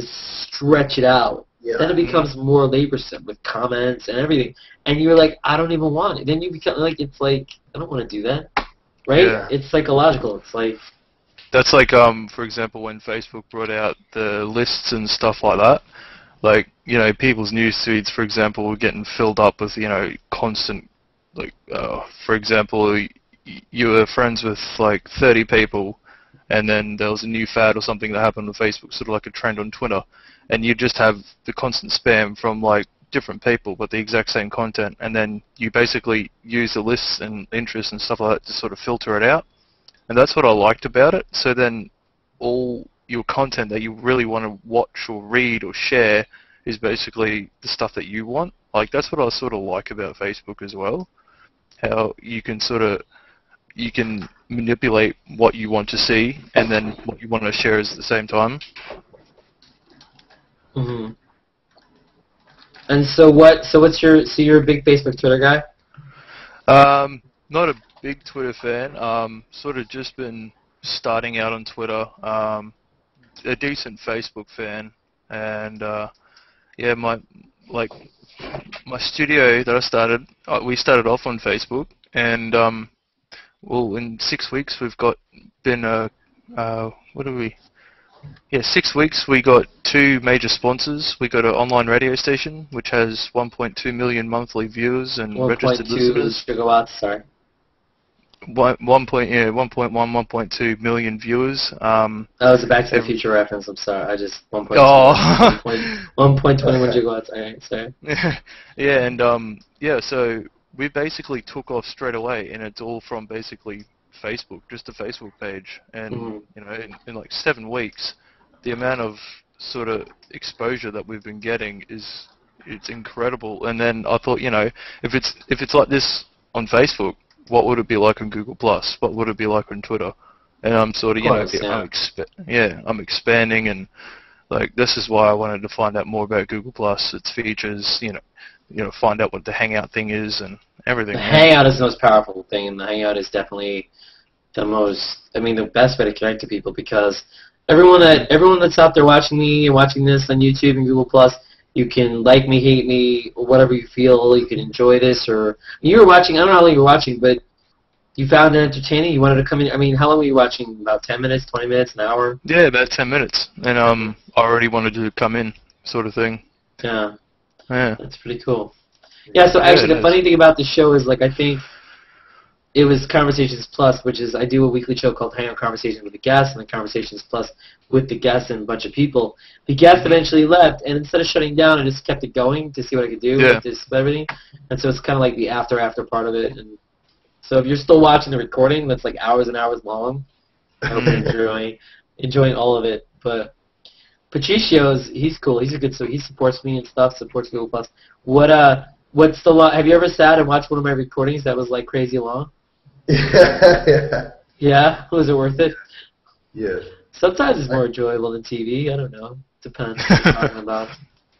stretch it out. Yeah. Then it becomes more laborsome with comments and everything. And you're like, I don't even want it. Then you become like, it's like, I don't want to do that. Right? Yeah. It's psychological. It's like... That's like, for example, when Facebook brought out the lists and stuff like that. Like, people's news feeds, for example, were getting filled up with, constant, like, for example, you were friends with, like, 30 people, and then there was a new fad or something that happened on Facebook, sort of like a trend on Twitter, and you just have the constant spam from, like, different people, but the exact same content, and then you basically use the lists and interests and stuff like that to sort of filter it out. And that's what I liked about it. So then all your content that you really want to watch or read or share is basically the stuff that you want. Like, that's what I sort of like about Facebook as well. How you can you can manipulate what you want to see and then what you want to share at the same time. Mm-hmm. And so you're a big Facebook, Twitter guy? Not a big Twitter fan. Sort of just been starting out on Twitter. A decent Facebook fan, and my studio that I started, we started off on Facebook, and well, in 6 weeks we've been 6 weeks we got 2 major sponsors. We got an online radio station which has 1.2 million monthly viewers and registered listeners. 1.2 million viewers. That was a Back to the Future reference. I'm sorry. I just 1.21 gigawatts. All right, sorry. Yeah, and so we basically took off straight away, and it's all from basically Facebook, just a Facebook page, and in like 7 weeks, the amount of sort of exposure that we've been getting it's incredible. And then I thought, if it's like this on Facebook, what would it be like on Google Plus? What would it be like on Twitter? And I'm sort of, I'm expanding, and like this is why I wanted to find out more about Google Plus, its features, find out what the Hangout thing is and everything. The Hangout is the most powerful thing, and the Hangout is definitely the best way to connect to people, because everyone that's out there watching me and watching this on YouTube and Google Plus, you can like me, hate me, or whatever you feel. You can enjoy this, or you were watching. I don't know how long you were watching, but you found it entertaining. You wanted to come in. I mean, how long were you watching? About 10 minutes, 20 minutes, an hour? Yeah, about 10 minutes, and I already wanted to come in, sort of thing. Yeah. Yeah. That's pretty cool. Yeah. So actually, the funny thing about the show is, like, I think it was Conversations Plus, which is I do a weekly show called Hangout Conversations with the guests, and then Conversations Plus with the guests and a bunch of people. The guest eventually left, and instead of shutting down, I just kept it going to see what I could do with this everything. And so it's kind of like the after part of it. And so if you're still watching the recording, that's like hours and hours long. I hope you're enjoying all of it. But Patricio's, he's cool. He's a good, so he supports me and stuff, supports Google Plus. What's the have you ever sat and watched one of my recordings that was like crazy long? Yeah. Yeah? Was it worth it? Yes. Sometimes it's more enjoyable than TV. I don't know. Depends what you're talking about.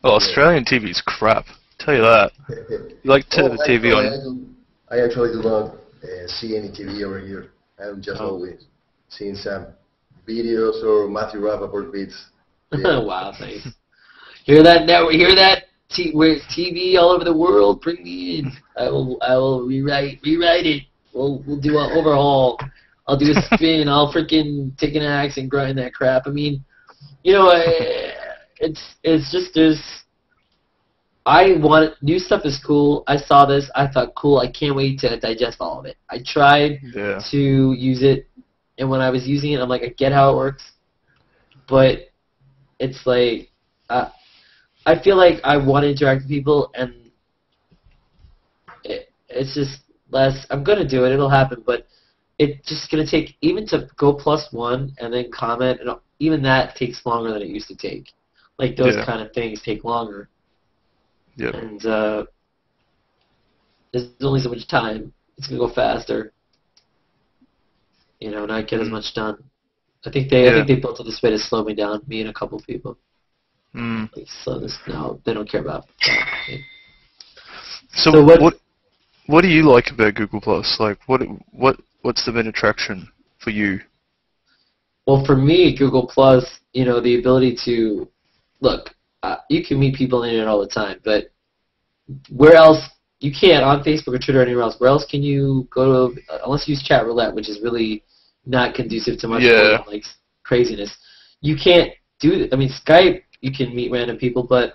Well, Australian TV's crap. Tell you that. You like turn the TV on. I actually do not see any TV over here. I'm just always seeing some videos or Matthew Rappaport beats. Yeah. Wow, thanks. Hear that now? Hear that? TV all over the world. Bring me in. I will rewrite it. We'll do an overhaul. I'll do a spin. I'll freaking take an axe and grind that crap. I mean, it's just new stuff is cool. I saw this. I thought, cool. I can't wait to digest all of it. I tried to use it, and when I was using it, I'm like, I get how it works, but it's like, I feel like I want to interact with people, and it's just less. I'm gonna do it. It'll happen, but it's just gonna take, even to go +1 and then comment, and even that takes longer than it used to take. Like those kind of things take longer. Yep. And there's only so much time. It's gonna go faster. Not get as much done. I think they built it this way to slow me down, me and a couple people. Like, slow this. No, they don't care about that. So what do you like about Google Plus? Like, what's the main attraction for you? Well, for me, Google Plus, the ability to look. You can meet people in it all the time, but where else? You can't on Facebook or Twitter or anywhere else. Where else can you go to, unless you use chat roulette, which is really not conducive to much more than, like, craziness. You can't do. I mean, Skype, you can meet random people, but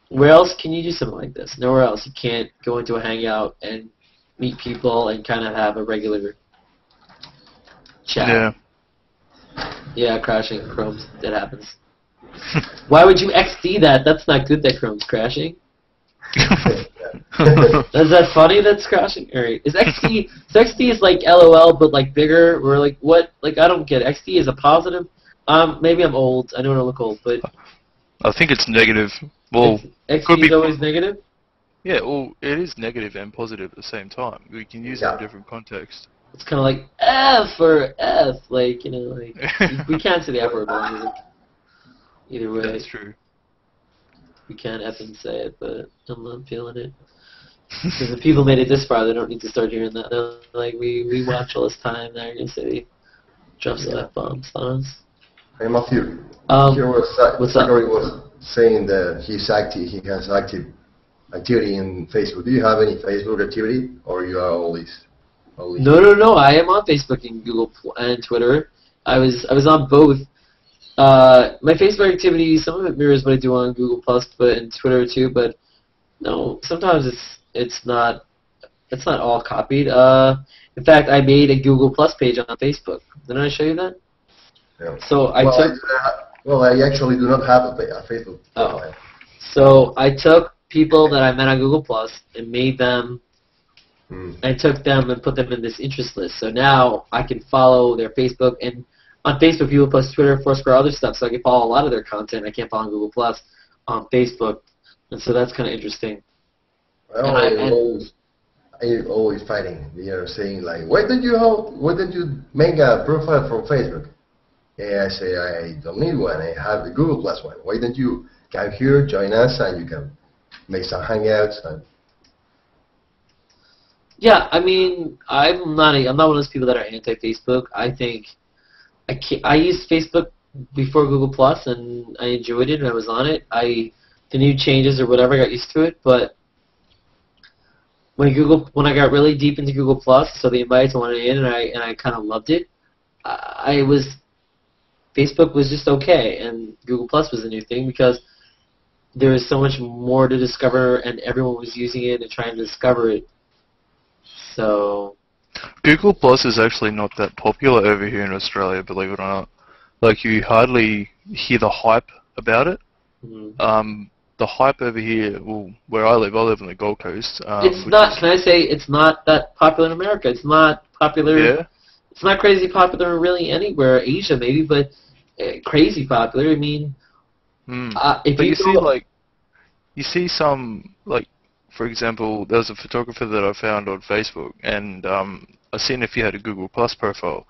where else can you do something like this? Nowhere else. You can't go into a hangout and meet people and kind of have a regular chat. Yeah, crashing Chrome's. That happens. Why would you XD that? That's not good that Chrome's crashing. Is that funny that's crashing? Alright. Is XD is like LOL but like bigger? Or like what? Like I don't get it. XD is a positive? Maybe I'm old. I don't want to look old, but I think it's negative. Well, XD is always negative? Yeah, well, it is negative and positive at the same time. We can use it in different contexts. It's kind of like F or F, like, like, we can't say the F word either way. That's true. We can't F and say it, but I'm not feeling it. Because if people made it this far, they don't need to start hearing that. They're like, we watch all this time, now you're going to say, drop some F-bombs on us. Hey, Matthew. What's up? Zachary was saying that he has active activity in Facebook. Do you have any Facebook activity, or you are always? No. I am on Facebook and Google and Twitter. I was on both. My Facebook activity, some of it mirrors what I do on Google Plus, but and Twitter too. But no, sometimes it's not all copied. In fact, I made a Google Plus page on Facebook. Didn't I show you that? Yeah. So I actually do not have a Facebook. Oh. So I took people that I met on Google Plus and made them. I took them and put them in this interest list. So now I can follow their Facebook, and on Facebook people post Twitter, Foursquare, other stuff. So I can follow a lot of their content. I can't follow on Google Plus on Facebook, and so that's kind of interesting. Well, I'm always fighting. Saying like, why don't you make a profile from Facebook? And I say I don't need one. I have the Google Plus one. Why don't you come here, join us, and you can make some hangouts and. Yeah, I mean, I'm not one of those people that are anti-Facebook. I think I used Facebook before Google Plus, and I enjoyed it, and I was on it. The new changes or whatever, I got used to it. But when I got really deep into Google Plus, so the invites I wanted in, and I kind of loved it. Facebook was just okay, and Google Plus was a new thing because there was so much more to discover, and everyone was using it and trying to discover it. So Google Plus is actually not that popular over here in Australia, believe it or not. Like, you hardly hear the hype about it. The hype over here, well, where I live on the Gold Coast. It's not. Can I say it's not that popular in America? It's not popular. Yeah. It's not crazy popular really anywhere. Asia maybe, but crazy popular. I mean, but you see some, like, for example, there was a photographer that I found on Facebook, and I seen if he had a Google Plus profile,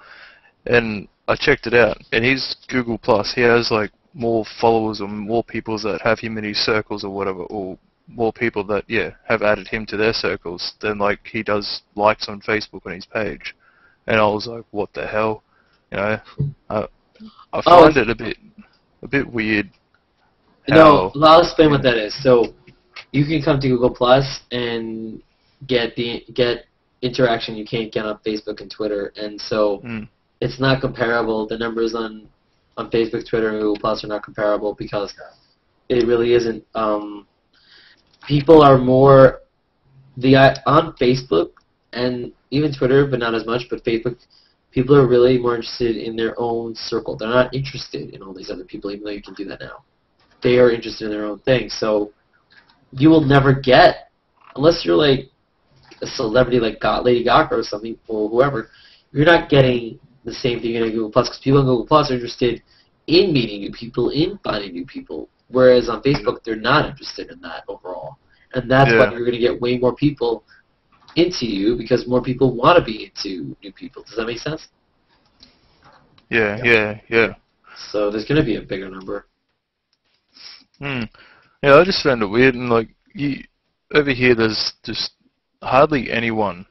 and I checked it out, and his Google Plus, he has like more followers or more people that have him in his circles or whatever, or more people that have added him to their circles than like he does likes on Facebook on his page, and I was like, what the hell, I find it a bit. a bit weird. No, I'll explain what that is. So you can come to Google Plus and get interaction you can't get on Facebook and Twitter, and so it's not comparable. The numbers on Facebook, Twitter, and Google Plus are not comparable because it really isn't. People are more on Facebook and even Twitter, but not as much. But Facebook, people are really more interested in their own circle. They're not interested in all these other people, even though you can do that now. They are interested in their own thing. So you will never get, unless you're like a celebrity like Lady Gaga or something, or whoever, you're not getting the same thing in Google Plus, because people on Google Plus are interested in meeting new people, in finding new people, whereas on Facebook they're not interested in that overall. And that's why you're going to get way more people into you, because more people want to be into new people. Does that make sense? Yeah. So there's going to be a bigger number. Yeah, I just found it weird, and like over here, there's just hardly anyone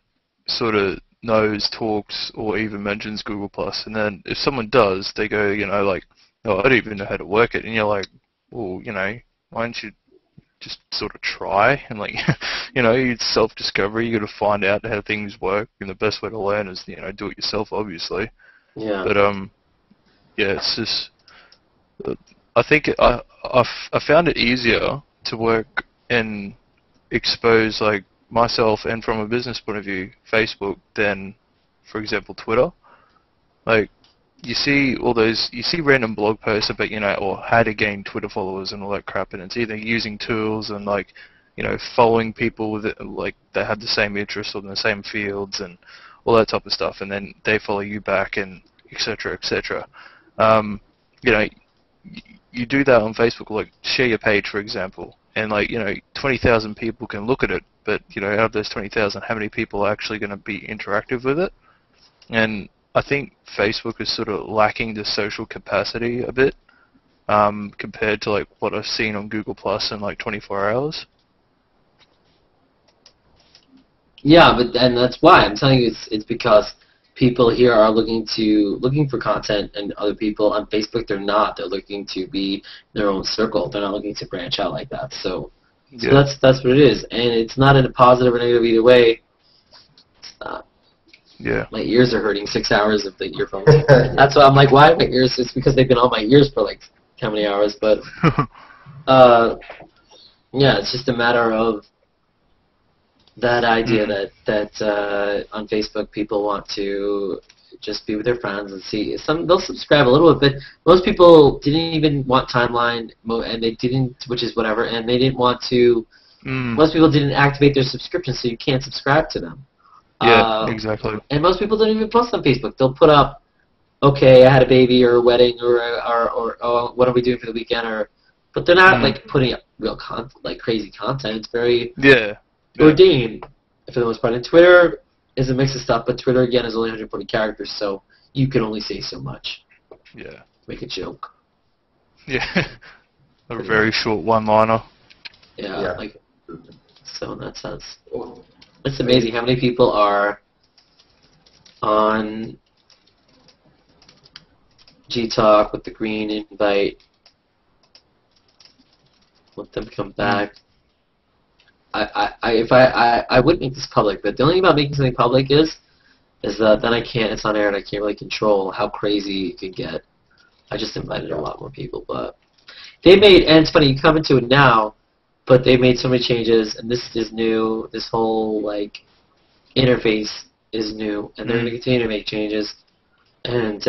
sort of knows, talks, or even mentions Google Plus. And then if someone does, they go, like, oh, I don't even know how to work it. And you're like, well, why don't you just sort of try? And like, it's self-discovery. You got to find out how things work, and the best way to learn is, do it yourself, obviously. Yeah. But yeah, it's just. I think I found it easier to work and expose like myself, and from a business point of view, Facebook, than, for example, Twitter. Like, you see random blog posts about, or how to gain Twitter followers and all that crap, and it's either using tools and like, following people with like that have the same interests or in the same fields and all that type of stuff, and then they follow you back, and etc. etc. You do that on Facebook, like share your page, for example, and like 20,000 people can look at it, but out of those 20,000, how many people are actually going to be interactive with it? And I think Facebook is sort of lacking the social capacity a bit, compared to like what I've seen on Google Plus in like 24 hours. Yeah, and that's why I'm telling you it's because people here are looking for content, and other people on Facebook, they're not. They're looking to be their own circle. They're not looking to branch out like that. So that's what it is, and it's not in a positive or negative either way. It's not. Yeah. My ears are hurting. 6 hours of the earphones. That's why I'm like, why are my ears? It's because they've been on my ears for like how many hours? But yeah, it's just a matter of that idea that on Facebook people want to just be with their friends and see. They'll subscribe a little bit, but most people didn't even want timeline, and they didn't, which is whatever, and they didn't want to. Most people didn't activate their subscription, so you can't subscribe to them. Yeah, exactly. And most people don't even post on Facebook. They'll put up, okay, I had a baby or a wedding or oh, what are we doing for the weekend, but they're not like putting up real like crazy content. It's very ordained for the most part. And Twitter is a mix of stuff, but Twitter again is only 140 characters, so you can only say so much. Yeah. Make a joke. Yeah. A very short one-liner. Yeah. Like, so in that sense. It's amazing how many people are on G-Talk with the green invite. Let them come back. I would make this public, but the only thing about making something public is that then it's on air and I can't really control how crazy it can get. I just invited a lot more people, but they made, and it's funny, you come into it now, but they made so many changes, and this is new. This whole like interface is new, and they're going to continue to make changes. And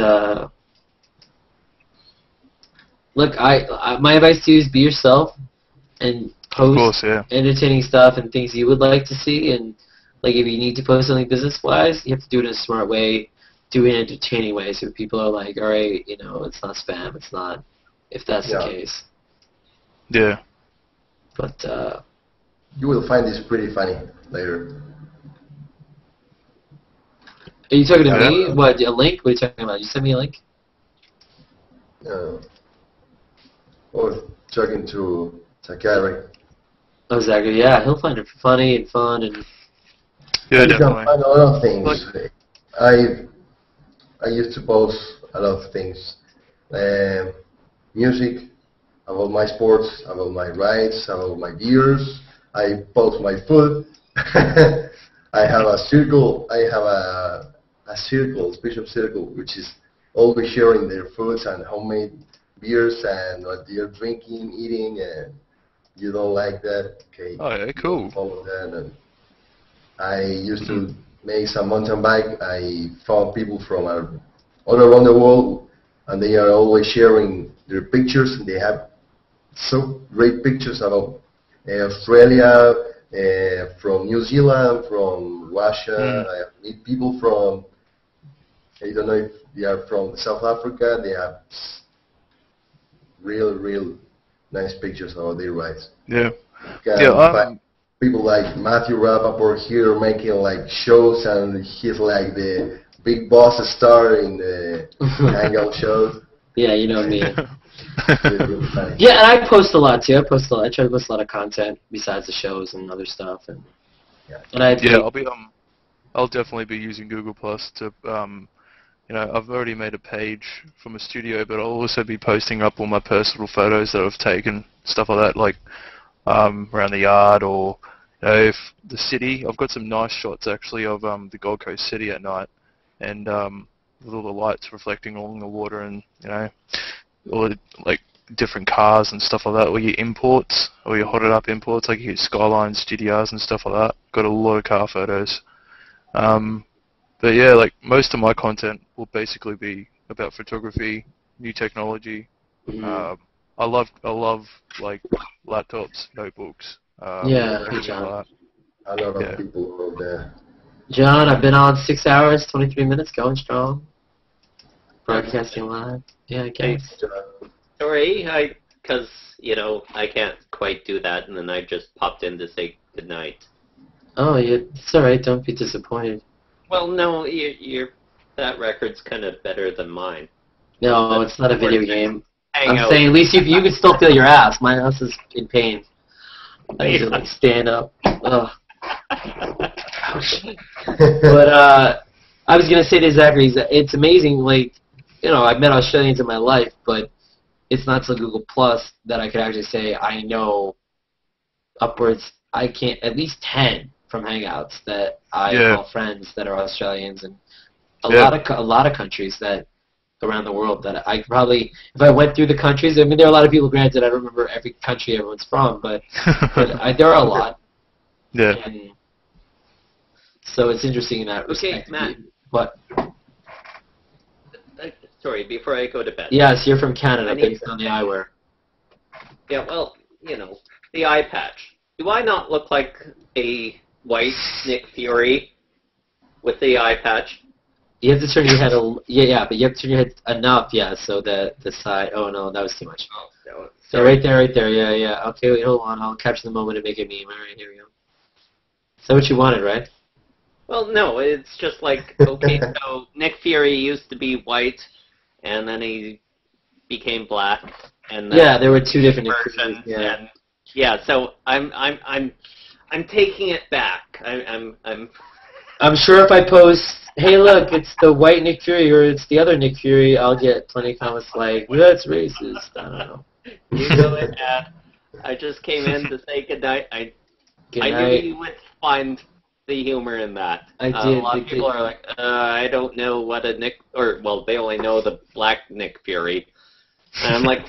look, my advice to you is be yourself and post entertaining stuff and things you would like to see. And like if you need to post something business-wise, you have to do it in a smart way, do it in an entertaining way, so people are like, all right, it's not spam, it's not. If that's the case. Yeah. But you will find this pretty funny later. Are you talking to me? What, a link? What are you talking about? You sent me a link? Or talking to Zachari. Oh, Zachary, yeah, he'll find it funny and fun and. Yeah, you can find a lot of things. I used to post a lot of things. music, about my sports, about my rides, about my beers. I post my food. I have a circle. I have a circle, special circle, which is always sharing their foods and homemade beers and what they're drinking, eating, and you don't like that, okay? Oh yeah, cool. Follow that. And I used to make some mountain bike. I found people from all around the world, and they are always sharing their pictures. They have so great pictures about Australia, from New Zealand, from Russia. I meet people from, I don't know if they are from South Africa. They have real nice pictures about their rides. Yeah. People like Matthew Rappaport here making like shows, and he's like the big boss star in the Hangout shows. Yeah, you know me. Yeah, and I post a lot too. I try to post a lot of content besides the shows and other stuff. And I'll definitely be using Google Plus to I've already made a page from a studio, but I'll also be posting up all my personal photos that I've taken, stuff like that, like around the yard or if the city. I've got some nice shots actually of the Gold Coast city at night, and with all the lights reflecting along the water, and all the, like different cars and stuff like that, or your imports, or your hotted up imports, like your Skylines, GDRs and stuff like that. Got a lot of car photos. But yeah, like most of my content will basically be about photography, new technology. I love like laptops, notebooks. John. A lot of people over there. John, I've been on 6 hours, 23 minutes, going strong. Broadcasting live. Yeah, I guess. Sorry, because I can't quite do that, and then I just popped in to say goodnight. Oh, yeah, it's all right. Don't be disappointed. Well, no, that record's kind of better than mine. No, it's not a video game. I'm Hangout. saying at least you can still feel your ass. My ass is in pain. I need to like stand up. Ugh. Ouch. But I was gonna say to Zachary, it's amazing. Like, I've met Australians in my life, but it's not till Google Plus that I could actually say I know upwards. I can't at least 10 from Hangouts that I call friends that are Australians, and a lot of countries that around the world that I probably, if I went through the countries, I mean there are a lot of people. Granted, I don't remember every country everyone's from, but there are a lot. Yeah. And so it's interesting in that respect. Okay, Matt. What? Sorry, before I go to bed. Yes, you're from Canada, based on the eyewear. Yeah, well, the eye patch. Do I not look like a white Nick Fury with the eye patch? You have to turn your head but you have to turn your head enough, so the side. Oh no, that was too much. Oh, no. So right there, yeah. Okay, wait, hold on. I'll capture the moment and make a meme. All right, here we go. Is that what you wanted, right? Well, no, it's just like, okay, so Nick Fury used to be white, and then he became black, and then there were two different versions. And so I'm taking it back. I'm sure if I post, hey look, it's the white Nick Fury or it's the other Nick Fury, I'll get plenty of comments like, that's racist. I don't know. You go ahead. I just came in to say goodnight. I knew you would find the humor in that. I did. A lot of people are like, I don't know what a Nick, they only know the black Nick Fury. And I'm like,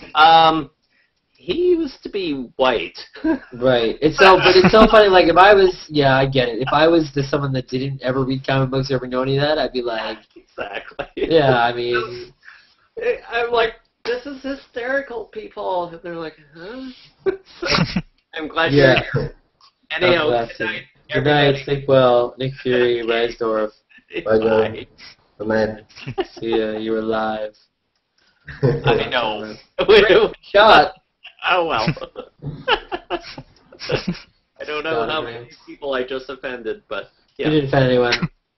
he used to be white. Right. But it's so funny. Like if I was, I get it. If I was someone that didn't ever read comic books or ever know any of that, I'd be like, exactly. Yeah, I mean, I'm like, this is hysterical, people. And they're like, huh? So, I'm glad you're here. Anyhow, good night. Sleep well. Nick Fury, Reisdorf. Bye. Man. See ya. You're alive. I know. Shot. Oh well. I don't know how many people I just offended, but You didn't offend anyone.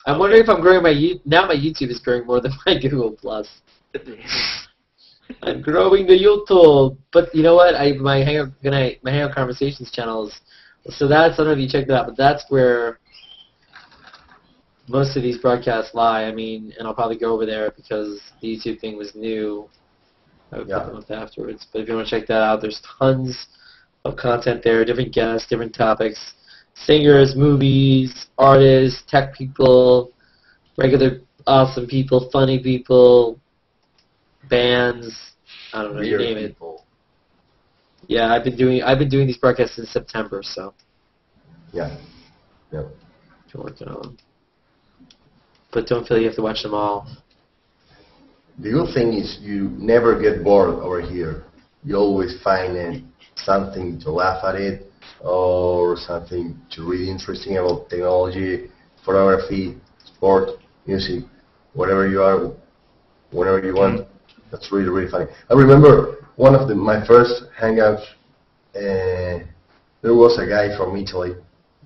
I'm wondering if I'm growing my YouTube is growing more than my Google Plus. I'm growing the YouTube, but you know what? My Hangout Conversations channel is. So that's, I don't know if you checked that out, but that's where most of these broadcasts lie. I mean, and I'll probably go over there because the YouTube thing was new. I would put them up afterwards. But if you want to check that out, there's tons of content there, different guests, different topics, singers, movies, artists, tech people, regular awesome people, funny people, bands. I don't know, you name it. Yeah, I've been doing these broadcasts since September, so. Yeah. Yeah. Been working on them. But don't feel you have to watch them all. The good thing is you never get bored over here. You always find something to laugh at it, or something to read interesting about technology, photography, sport, music, whatever you are, whenever you want. That's really, really funny. I remember one of my first hangouts, there was a guy from Italy.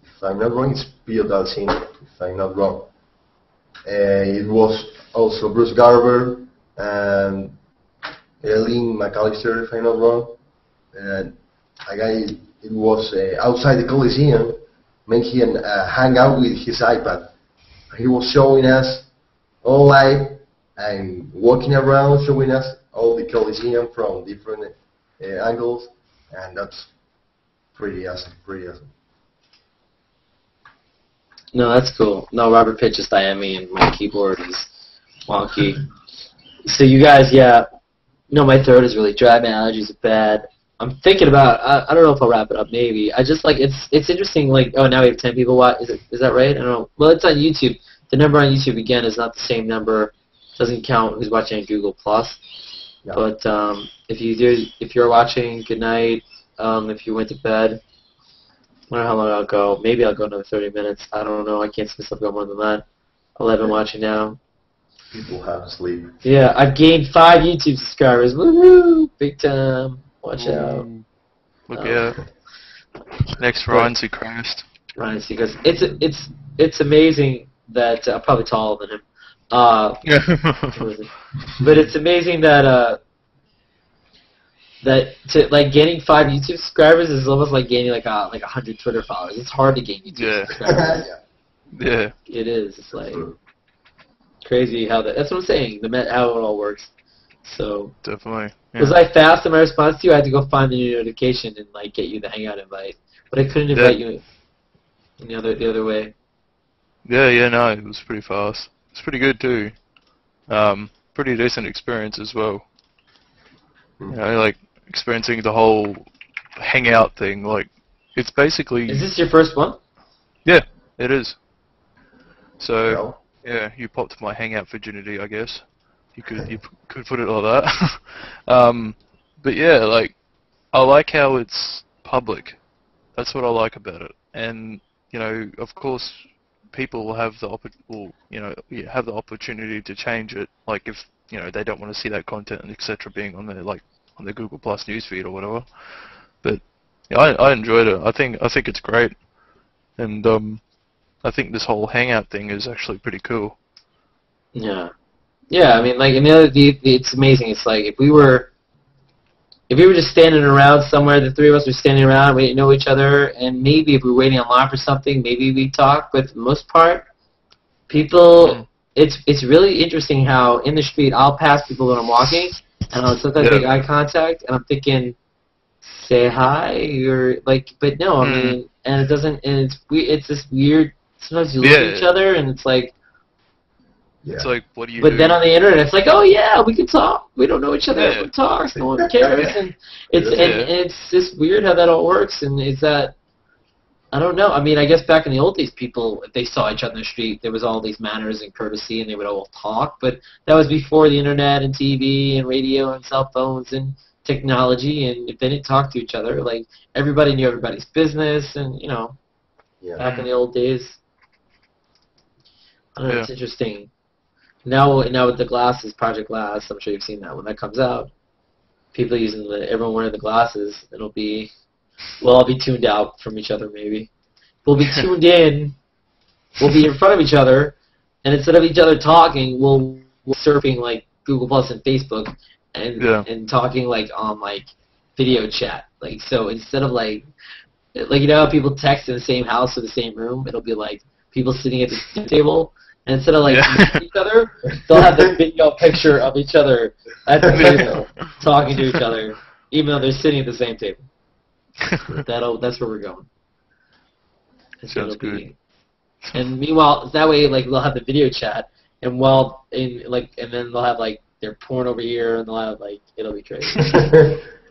If I'm not wrong, it's Pio Dalcin, if I'm not wrong. It was also Bruce Garber and Eileen McAllister, if I'm not wrong. And a guy, it was outside the Coliseum, making a hangout with his iPad. He was showing us all live and walking around, showing us all the Coliseum from different angles, and that's pretty awesome, pretty awesome. No, that's cool. No, Robert Pitt just IM'd me, and my keyboard is wonky. So you guys, yeah. No, my throat is really dry. My allergies are bad. I'm thinking about. I don't know if I'll wrap it up. Maybe. I just like it's interesting. Like, oh, now we have 10 people watch. Is that right? I don't know. Well, it's on YouTube. The number on YouTube again is not the same number. Doesn't count who's watching on Google Plus. Yeah. But if you're watching, good night. If you went to bed, I don't know how long I'll go. Maybe I'll go another 30 minutes. I don't know. I can't see myself go more than that. 11 watching now. People have to sleep. Yeah, I've gained 5 YouTube subscribers. Woohoo! Big time. Watch out. Look out. Next Ryan Seacrest. Ryan Seacrest. It's amazing that I'm probably taller than him. But it's amazing that gaining 5 YouTube subscribers is almost like gaining like 100 Twitter followers. It's hard to gain YouTube subscribers. Yeah. It is. It's like crazy how that's what I'm saying. How it all works. So definitely. Was I fast in my response to you? I had to go find the new notification and like get you the Hangout invite, but I couldn't invite you in the other way. Yeah, no, it was pretty fast. It's pretty good too. Pretty decent experience as well. You know, like experiencing the whole Hangout thing. Like, it's basically. Is this your first one? Yeah, it is. So yeah, you popped my Hangout virginity, I guess. You could put it like that. But yeah, like I like how it's public. That's what I like about it. And you know, of course, people will have the have the opportunity to change it. Like if they don't want to see that content and etc. being on their Google Plus newsfeed or whatever. But yeah, I enjoyed it. I think it's great. And I think this whole Hangout thing is actually pretty cool. Yeah. Yeah, I mean, like, it's amazing. It's like if we were just standing around somewhere, the 3 of us were standing around, we didn't know each other, and maybe if we were waiting online for something, maybe we'd talk. But for the most part, people, it's really interesting how in the street I'll pass people when I'm walking, and I'll sometimes make eye contact, and I'm thinking, say hi, or like, but no, I mean, and it doesn't, and it's this weird. Sometimes you look at each other, and it's like. It's like, what do you do? But then on the internet, it's like, oh yeah, we can talk. We don't know each other. We talk. No one cares. And it's just weird how that all works. And is that, I don't know. I mean, I guess back in the old days, people, if they saw each other in the street, there was all these manners and courtesy, and they would all talk. But that was before the internet and TV and radio and cell phones and technology. And if they didn't talk to each other, like everybody knew everybody's business. And back in the old days, I don't know. It's interesting. Now with the glasses, Project Glass, I'm sure you've seen that when that comes out. People using everyone wearing the glasses, I'll be tuned out from each other maybe. We'll be tuned in. We'll be in front of each other, and instead of each other talking, we'll surfing like Google Plus and Facebook, and talking like on like video chat. Like so, instead of like how people text in the same house or the same room, it'll be like people sitting at the table. And instead of like each other, they'll have their video picture of each other at the table. talking to each other, even though they're sitting at the same table. That's where we're going. Sounds good. And meanwhile, that way, like, they'll have the video chat, and and then they'll have like their porn over here, and they'll have like it'll be crazy.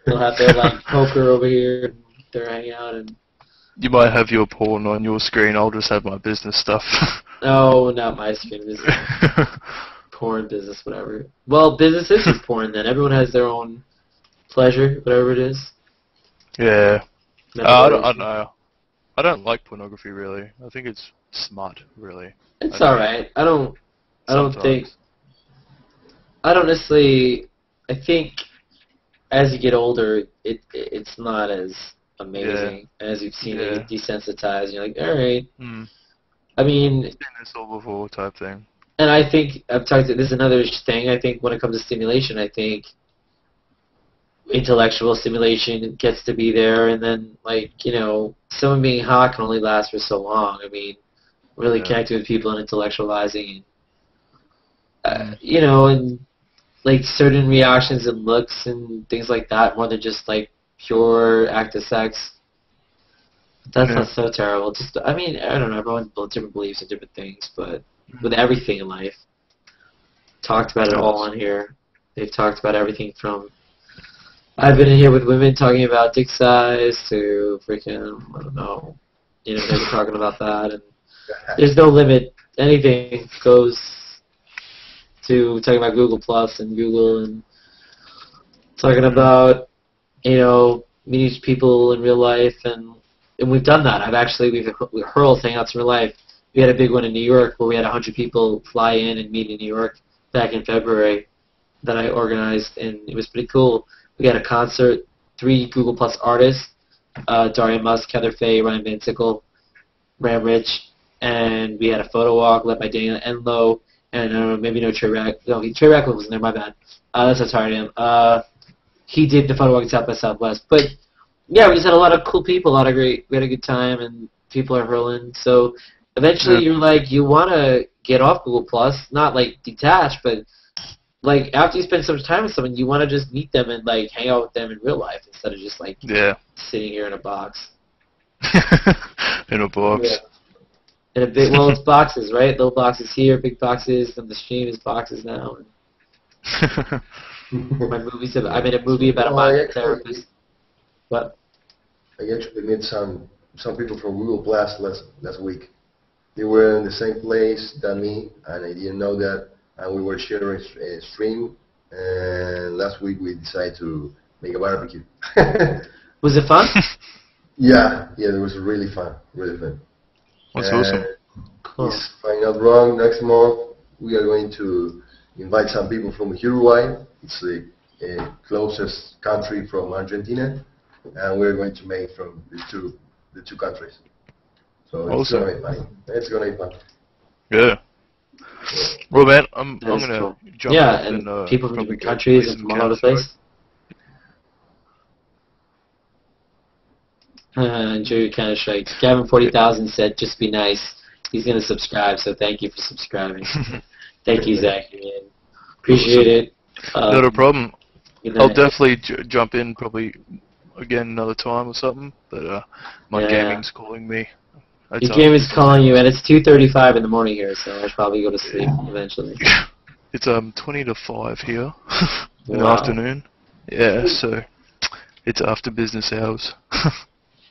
They'll have their like poker over here, and they're hanging out, and You might have your porn on your screen. I'll just have my business stuff. no, not my screen. This is porn business, whatever. Well, business is just porn. Then everyone has their own pleasure, whatever it is. Yeah. I don't know. I don't like pornography really. I think it's smut, really. It's alright. I don't necessarily. I think as you get older, it's not as amazing as you've seen it desensitized. You're like, all right. I mean, it's been this all before type thing. And I think this is another thing. I think when it comes to stimulation, I think intellectual stimulation gets to be there, and then someone being hot can only last for so long. I mean, really connecting with people and intellectualizing, and and like certain reactions and looks and things like that, more than just like pure act of sex. That's not so terrible. Just, I mean, I don't know. Everyone has different beliefs and different things, but with everything in life, talked about it all on here. They've talked about everything from. I've been in here with women talking about dick size to freaking, I don't know, they've been talking about that, and there's no limit. Anything goes to talking about Google Plus and Google and talking about, meeting people in real life, and we've done that. We've hurled Hangouts in real life. We had a big one in New York where we had 100 people fly in and meet in New York back in February that I organized, and it was pretty cool. We had a concert, 3 Google Plus artists, Daria Musk, Heather Faye, Ryan Van Sickle, Ram Rich, and we had a photo walk led by Daniel Enlow, and maybe Trey Rackliff. No, Trey Rackliff wasn't there, my bad. That's how tired I am. He did the photo walk at South by Southwest. But, yeah, we just had a lot of cool people, we had a good time, and people are hurling. So, eventually you're like, you want to get off Google Plus, not like detached, but like after you spend some time with someone, you want to just meet them and like hang out with them in real life instead of just like sitting here in a box. In a box. Yeah. In a big, well, it's boxes, right? Little boxes here, big boxes, and the stream is boxes now. My movies. I made a movie about a mind therapist. What? I actually met some people from Google Plus last week. They were in the same place than me, and I didn't know that. And we were sharing a stream, and last week we decided to make a barbecue. Was it fun? Yeah, it was really fun, That's awesome. Cool. If I'm not wrong, next month we are going to invite some people from Uruguay. It's the closest country from Argentina, and we're going to make from the two countries. So it's gonna be fun. Yeah. Well, man, I'm gonna jump off and people from different countries and from all over the place. Enjoy your Counter-Strike. Gavin 40,000 said, "Just be nice." He's gonna subscribe, so thank you for subscribing. Thank you, Zach. Appreciate it. Not a problem. I'll definitely jump in probably again another time or something. But my gaming's calling me. Your game is calling you, and it's 2:35 in the morning here, so I'll probably go to sleep eventually. It's 20 to 5 here in the afternoon. Yeah, so it's after business hours.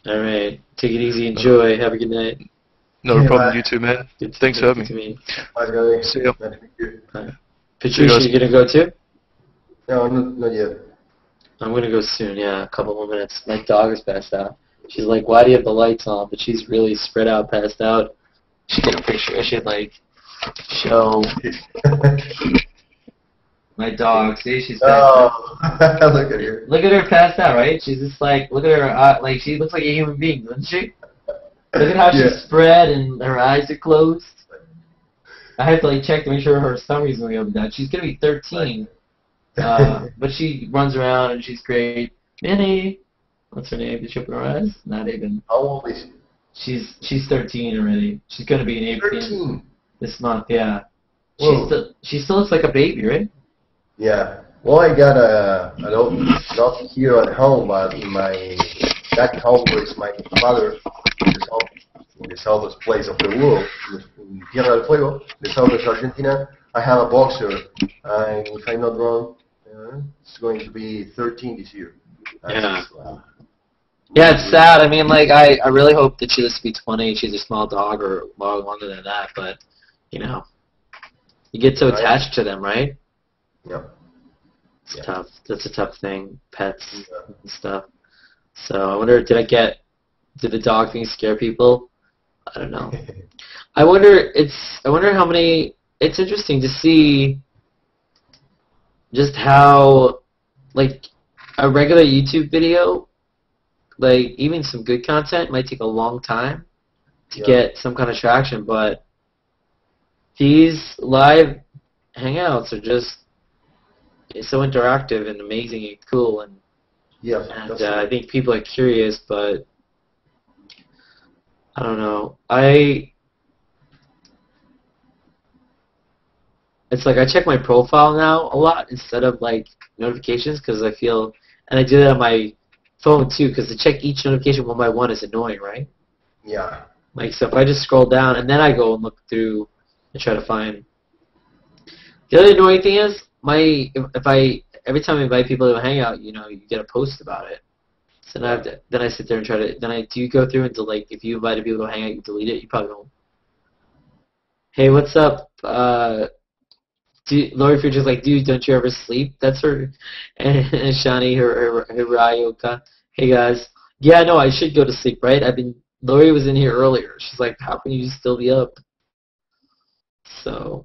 All right, take it easy, enjoy, have a good night. No problem, you too, man. Thanks for having me. See ya. Patricia, you gonna go too? No, not yet. I'm gonna go soon. Yeah, a couple more minutes. My dog is passed out. She's like, "Why do you have the lights on?" But she's really spread out, passed out. She get a picture. I should like show my dog. See, she's passed out. Look at her. Look at her passed out, right? She's just like, look at her. Like she looks like a human being, doesn't she? Look at how she's spread and her eyes are closed. I have to like check to make sure her stomach's going up and down. She's gonna be 13, but she runs around and she's great. Minnie. What's her name? Did she open her eyes? Not even. How old is she? She's 13 already. She's gonna be an 18 this month. Yeah. She still looks like a baby, right? Yeah. Well, I got a dog not here at home, but in my back home where is my father, in the southwest place of the world, in Tierra del Fuego, the southwest Argentina. I have a boxer, and if I'm not wrong, it's going to be 13 this year. Yeah. Yeah, it's sad. I mean, like, I really hope that she lives to be 20. She's a small dog, or more longer than that. But you know, you get so attached to them, right? Yeah. It's tough. That's a tough thing. Pets and stuff. So I wonder, did the dog thing scare people? I don't know. I wonder how many. It's interesting to see just how, like, a regular YouTube video, like, even some good content might take a long time to get some kind of traction, but these live hangouts are just so interactive and amazing and cool, and I think people are curious, but I don't know. It's like I check my profile now a lot instead of like notifications, because I feel, and I do that on my phone too, because to check each notification one by one is annoying, right? Yeah. Like, so if I just scroll down and then I go and look through and try to find. The other annoying thing is every time I invite people to a hangout, you know, you get a post about it. So then I sit there and do you go through and like, if you invited people to a hangout, you delete it? You probably don't. Hey, what's up? Lori Friedrich's like, dude, don't you ever sleep? That's her. And Shani Hirayuka. Hey guys. Yeah, no, I should go to sleep, right? Lori was in here earlier. She's like, how can you still be up? So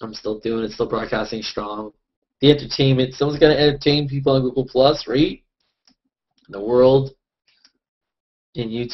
I'm still doing it, still broadcasting strong. The entertainment, someone's got to entertain people on Google Plus, right? In the world, in YouTube.